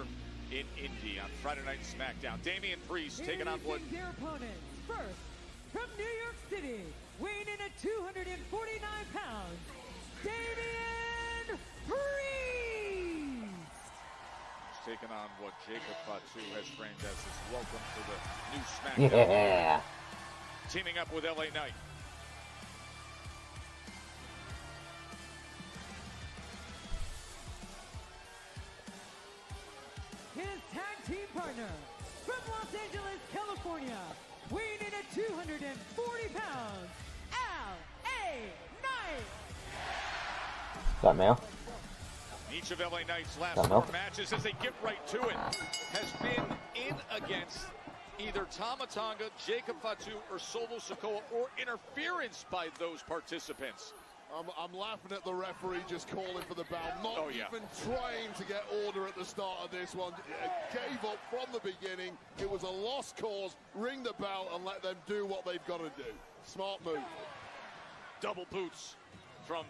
in Indy on Friday Night SmackDown. Damian Priest taking on what?
Their opponents. First, from New York City, weighing in at 249 pounds, Damian Priest.
He's taking on what Jacob Fatu has framed as his welcome to the new SmackDown.
Yeah.
Teaming up with LA Knight.
His tag team partner from Los Angeles, California, weighing in at 240 pounds, LA Knight.
Got mail.
Each of LA Knight's last
Got
4
milk.
matches, as they get right to it, has been in against either Tama Tonga, Jacob Fatu, or Solo Sikoa, or interference by those participants.
I'm laughing at the referee just calling for the bell, not even trying to get order at the start of this one. Gave up from the beginning. It was a lost cause. Ring the bell and let them do what they've got to do. Smart move.
Double boots from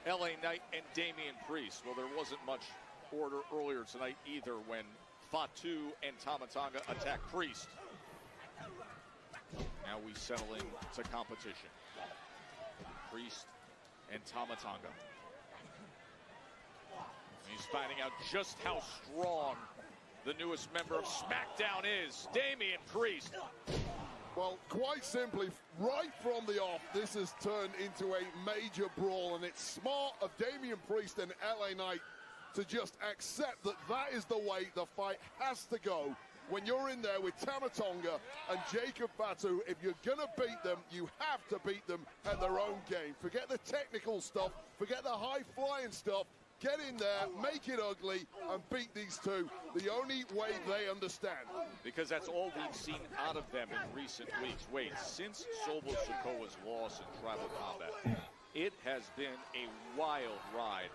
LA Knight and Damian Priest. Well, there wasn't much order earlier tonight either when Fatu and Tama Tonga attacked Priest. Now we settle into competition. Priest and Tama Tonga. He's finding out just how strong the newest member of Smackdown is, Damian Priest.
Well, quite simply, right from the off, this has turned into a major brawl, and it's smart of Damian Priest and LA Knight to just accept that that is the way the fight has to go. When you're in there with Tama Tonga and Jacob Fatu, if you're going to beat them, you have to beat them at their own game. Forget the technical stuff, forget the high-flying stuff. Get in there, make it ugly, and beat these two the only way they understand.
Because that's all we've seen out of them in recent weeks. Wait, since Solo Sikoa's loss in Tribal Combat, it has been a wild ride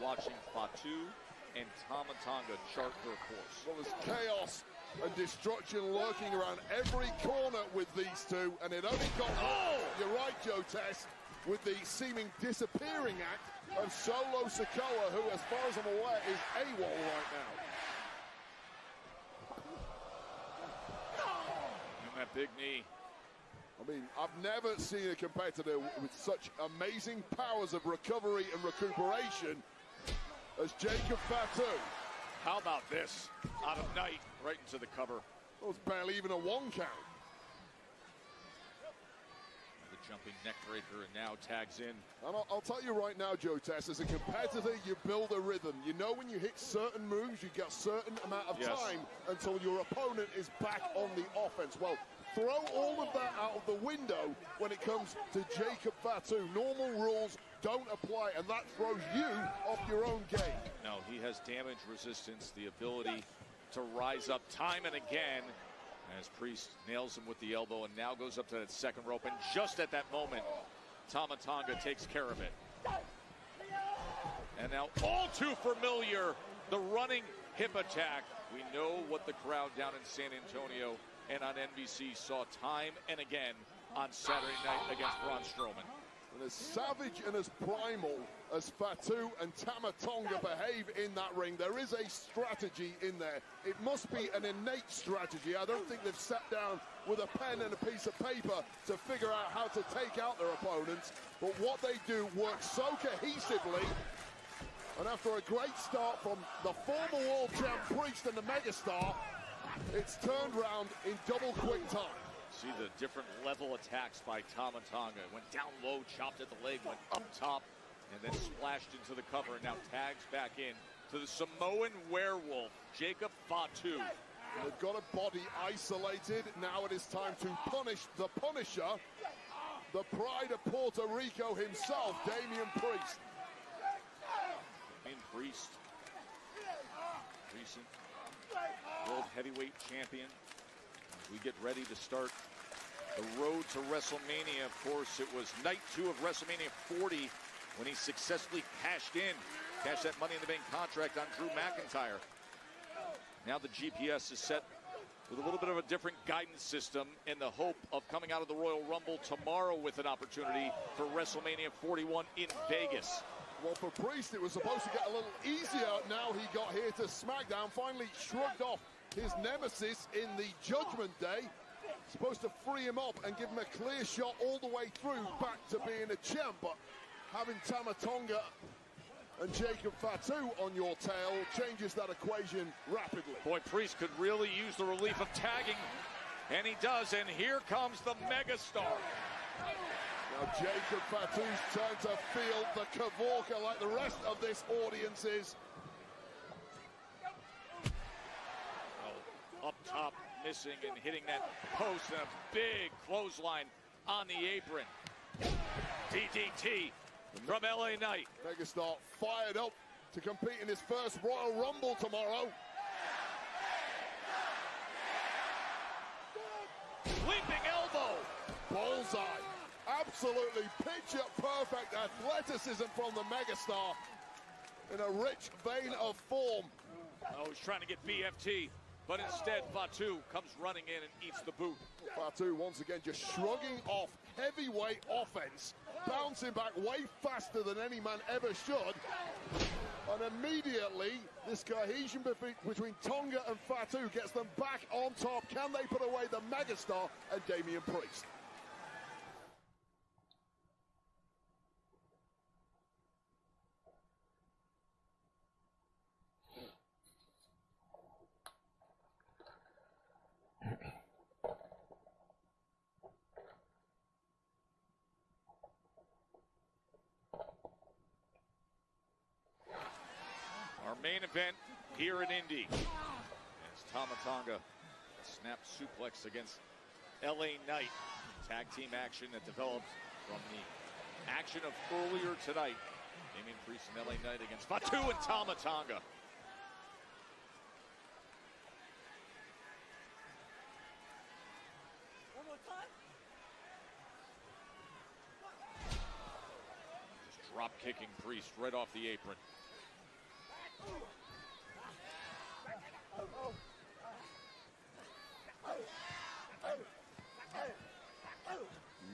watching Fatu and Tama Tonga chart their course.
Well, there's chaos and destruction lurking around every corner with these two, and it only got you're right, Joe Tess, with the seeming disappearing act of Solo Sikoa, who, as far as I'm aware, is AWOL right now.
And that big knee.
I mean, I've never seen a competitor with such amazing powers of recovery and recuperation as Jacob Fatu.
How about this? Out of Knight, right into the cover.
Well, it's barely even a 1 count.
The jumping neck breaker and now tags in.
And I'll tell you right now, Joe Tess, as a competitor, you build a rhythm. You know when you hit certain moves, you get a certain amount of time until your opponent is back on the offense. Well, throw all of that out of the window when it comes to Jacob Fatu. Normal rules don't apply, and that throws you off your own game.
No, he has damage resistance, the ability to rise up time and again as Priest nails him with the elbow and now goes up to that second rope, and just at that moment, Tama Tonga takes care of it. And now all too familiar, the running hip attack. We know what the crowd down in San Antonio and on NBC saw time and again on Saturday night against Braun Strowman.
And as savage and as primal as Fatu and Tama Tonga behave in that ring, there is a strategy in there. It must be an innate strategy. I don't think they've sat down with a pen and a piece of paper to figure out how to take out their opponents. But what they do works so cohesively. And after a great start from the former world champ Priest and the megastar, it's turned around in double quick time.
See the different level attacks by Tama Tonga. Went down low, chopped at the leg, went up top, and then splashed into the cover, and now tags back in to the Samoan werewolf, Jacob Fatu.
They've got a body isolated. Now it is time to punish the Punisher, the pride of Puerto Rico himself, Damian Priest.
Priest recent World Heavyweight Champion. We get ready to start the road to WrestleMania. Of course, it was night 2 of WrestleMania 40 when he successfully cashed that Money in the Bank contract on Drew McIntyre. Now the GPS is set with a little bit of a different guidance system in the hope of coming out of the Royal Rumble tomorrow with an opportunity for WrestleMania 41 in Vegas.
Well, for Priest, it was supposed to get a little easier. Now he got here to SmackDown, finally shrugged off his nemesis in the Judgment Day. Supposed to free him up and give him a clear shot all the way through back to being a champ. But having Tama Tonga and Jacob Fatu on your tail changes that equation rapidly.
Boy, Priest could really use the relief of tagging, and he does. And here comes the megastar.
Now Jacob Fatu's turn to feel the Kavorka like the rest of this audience is.
Up top, missing and hitting that post, and a big clothesline on the apron. DDT from LA Knight.
Megastar fired up to compete in his first Royal Rumble tomorrow.
Leaping elbow.
Bullseye. Absolutely picture perfect athleticism from the Megastar in a rich vein of form.
Oh, he's trying to get BFT, but instead Fatu comes running in and eats the boot.
Fatu once again just shrugging off heavyweight offense, bouncing back way faster than any man ever should. And immediately, this cohesion between Tonga and Fatu gets them back on top. Can they put away the Megastar and Damian Priest?
Our main event here in Indy. It's Tama Tonga, snap suplex against LA Knight. Tag team action that developed from the action of earlier tonight. Damian Priest and LA Knight against Fatu and Tama Tonga.
One more time.
Just drop kicking Priest right off the apron.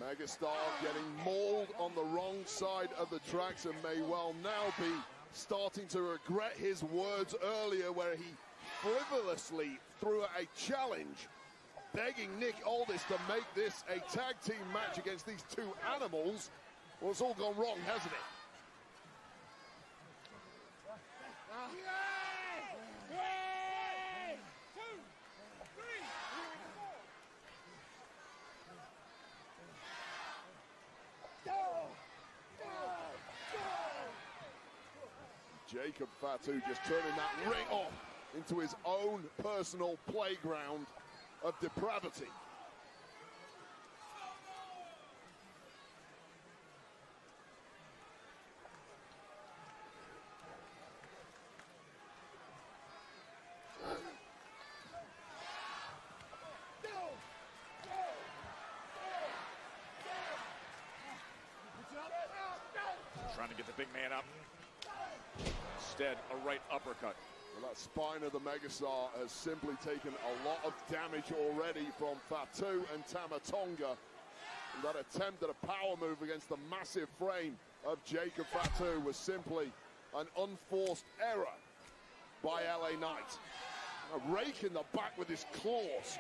Megastar getting mauled on the wrong side of the tracks and may well now be starting to regret his words earlier where he frivolously threw out a challenge begging Nick Aldis to make this a tag team match against these two animals. Well, it's all gone wrong, hasn't it? Jacob Fatu just turning that ring off into his own personal playground of depravity.
Trying to get the big man up. Instead, a right uppercut.
Well, that spine of the Megastar has simply taken a lot of damage already from Fatu and Tama Tonga. And that attempt at a power move against the massive frame of Jacob Fatu was simply an unforced error by LA Knight. A rake in the back with his claws.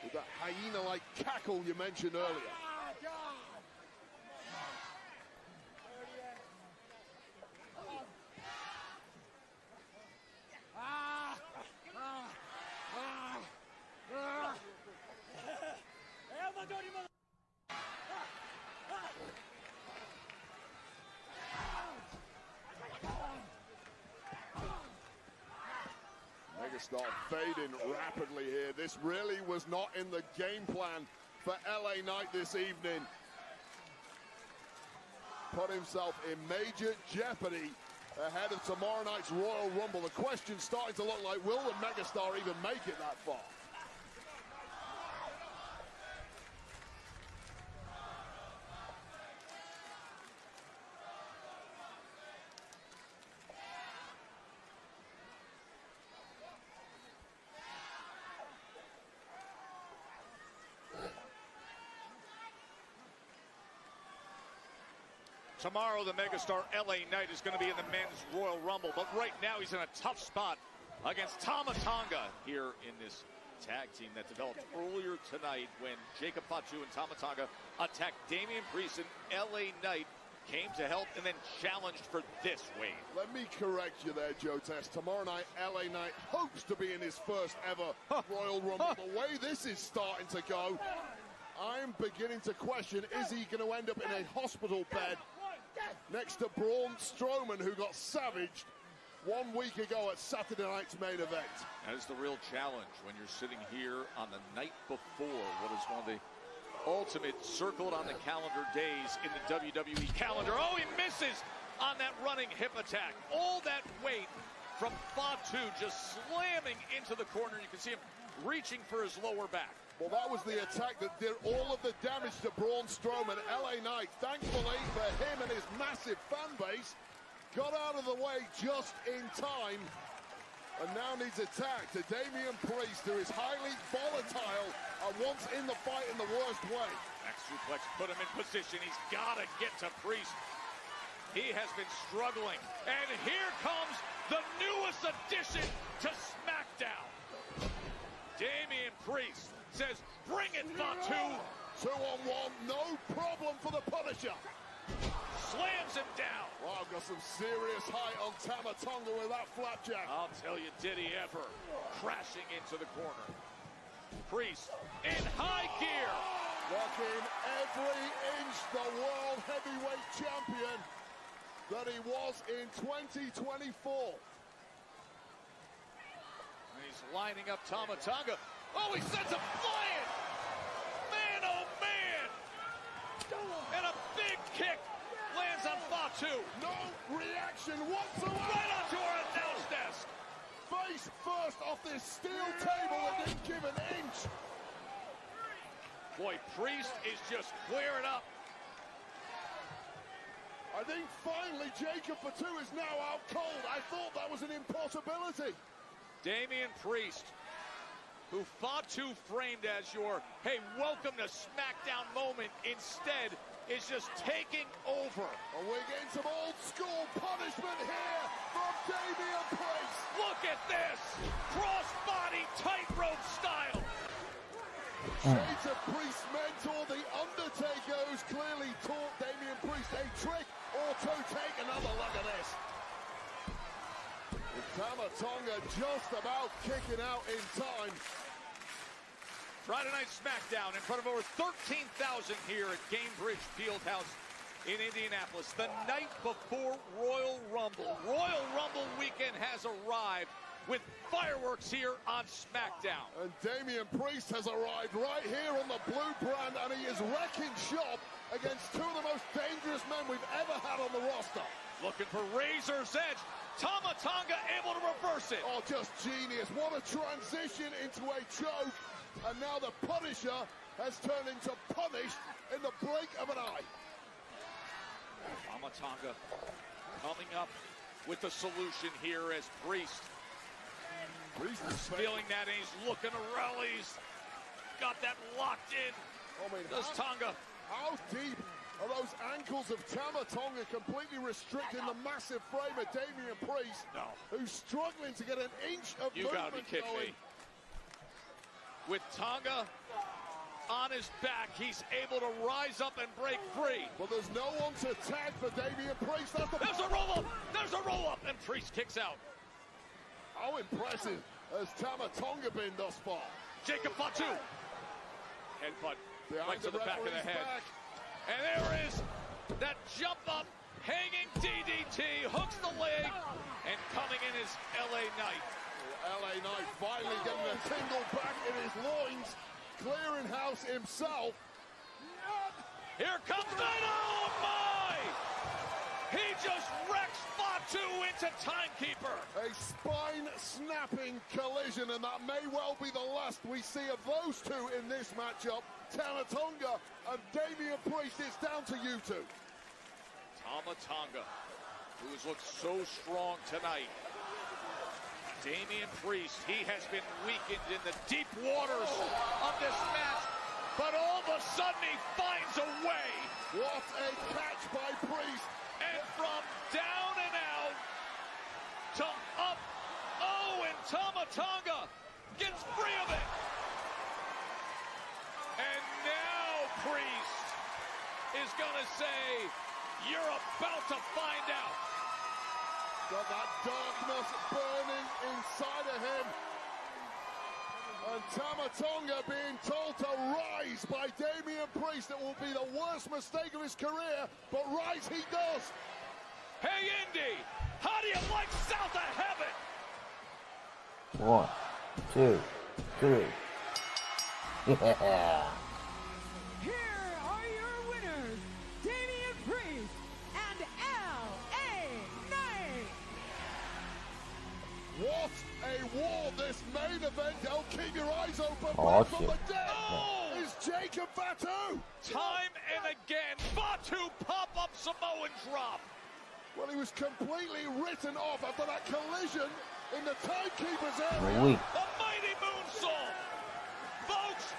With that hyena-like cackle you mentioned earlier. Megastar fading rapidly here. This really was not in the game plan for LA Knight this evening. Put himself in major jeopardy ahead of tomorrow night's Royal Rumble. The question's starting to look like, will the megastar even make it that far?
Tomorrow, the megastar LA Knight is going to be in the men's Royal Rumble, but right now he's in a tough spot against Tama Tonga here in this tag team that developed earlier tonight when Jacob Fatu and Tama Tonga attacked Damian Priest, and LA Knight came to help and then challenged for this weight.
Let me correct you there, Joe Test. Tomorrow night, LA Knight hopes to be in his first ever Royal Rumble. The way this is starting to go, I'm beginning to question, is he going to end up in a hospital bed next to Braun Strowman, who got savaged 1 week ago at Saturday night's main event?
That is the real challenge when you're sitting here on the night before what is one of the ultimate circled on the calendar days in the WWE calendar. Oh, he misses on that running hip attack. All that weight from Fatu just slamming into the corner. You can see him reaching for his lower back.
Well, that was the attack that did all of the damage to Braun Strowman. LA Knight, thankfully for him and his massive fan base, got out of the way just in time, and now needs attack to Damian Priest, who is highly volatile and once in the fight in the worst way.
Back suplex put him in position. He's got to get to Priest. He has been struggling, and here comes the newest addition to Smackdown. Damian Priest says, bring it, Fatu.
2-on-1, no problem for the Punisher.
Slams him down.
Wow, got some serious height on Tama Tonga with that flapjack.
I'll tell you, did he ever. Crashing into the corner. Priest in high gear.
Looking every inch the world heavyweight champion that he was in 2024.
And he's lining up Tama Tonga. Oh, he sends him flying! Man, oh man! And a big kick lands on Fatu.
No reaction whatsoever.
Right onto our announce desk.
Face first off this steel table and didn't give an inch.
Boy, Priest is just clearing up.
I think finally Jacob Fatu is now out cold. I thought that was an impossibility.
Damian Priest, who Fatu framed as your, hey, welcome to SmackDown moment, instead is just taking over.
And we're getting some old school punishment here from Damian Priest.
Look at this! Crossbody tightrope style.
Shades of Priest's mentor, The Undertaker, who's clearly taught Damian Priest a trick or two. Take another look at this. Tama Tonga just about kicking out in time.
Friday Night Smackdown in front of over 13,000 here at Gainbridge Fieldhouse in Indianapolis. The night before Royal Rumble. Royal Rumble weekend has arrived with fireworks here on SmackDown.
And Damian Priest has arrived right here on the blue brand, and he is wrecking shop against two of the most dangerous men we've ever had on the roster.
Looking for Razor's Edge. Tama Tonga able to reverse it.
Oh, just genius. What a transition into a choke. And now the Punisher has turned into Punished in the blink of an eye.
Tama Tonga coming up with the solution here as Priest is feeling that, and he's looking to rally. He's got that locked in.
I mean,
does Tonga.
How deep are those ankles of Tama Tonga, completely restricting the massive frame of Damian Priest, who's struggling to get an inch of
You gotta be
movement
kidding
going.
me. With Tonga on his back, he's able to rise up and break free.
But there's no one to tag for Damian Priest.
There's a roll-up! There's a roll-up! And Priest kicks out.
How impressive has Tama Tonga been thus far?
Jacob Fatu. Headbutt right to the back of the head.
Back.
And there is that jump up, hanging DDT, hooks the leg, and coming in is LA Knight.
LA Knight finally getting a tingle back in his loins, clearing house himself.
Here comes Knight. Oh my! He just wrecks Fatu. 2 into timekeeper.
A spine-snapping collision, and that may well be the last we see of those two in this matchup. Tama Tonga and Damian Priest, it's down to you two.
Tama Tonga, who has looked so strong tonight. Damian Priest, he has been weakened in the deep waters of this match, but all of a sudden he finds a way.
What a catch by Priest.
And from down and out to up. Oh, and Tama Tonga gets free of it. And now Priest is going to say, you're about to find out.
Got that darkness burning inside of him. And Tama Tonga being told to rise by Damian Priest. It will be the worst mistake of his career, but rise he does.
Hey, Indy, how do you like South of Heaven?
1, 2, 3. Yeah.
Here are your winners, Damian Priest and L.A. Knight.
What a war this main event. They'll keep your eyes open.
Oh,
Back from
shit.
the dead
Oh!
is Jacob Fatu.
Time and again, Fatu pop-up Samoan drop.
Well, he was completely written off after that collision in the timekeeper's area.
Weak.
The mighty moonsault. Folks,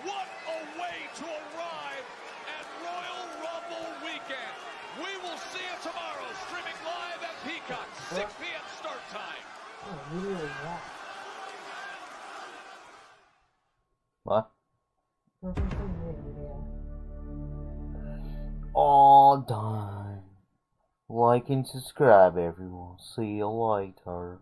what a way to arrive at Royal Rumble weekend. We will see you tomorrow, streaming live at Peacock, 6 p.m. start time.
What? All done. Like and subscribe, everyone. See you later.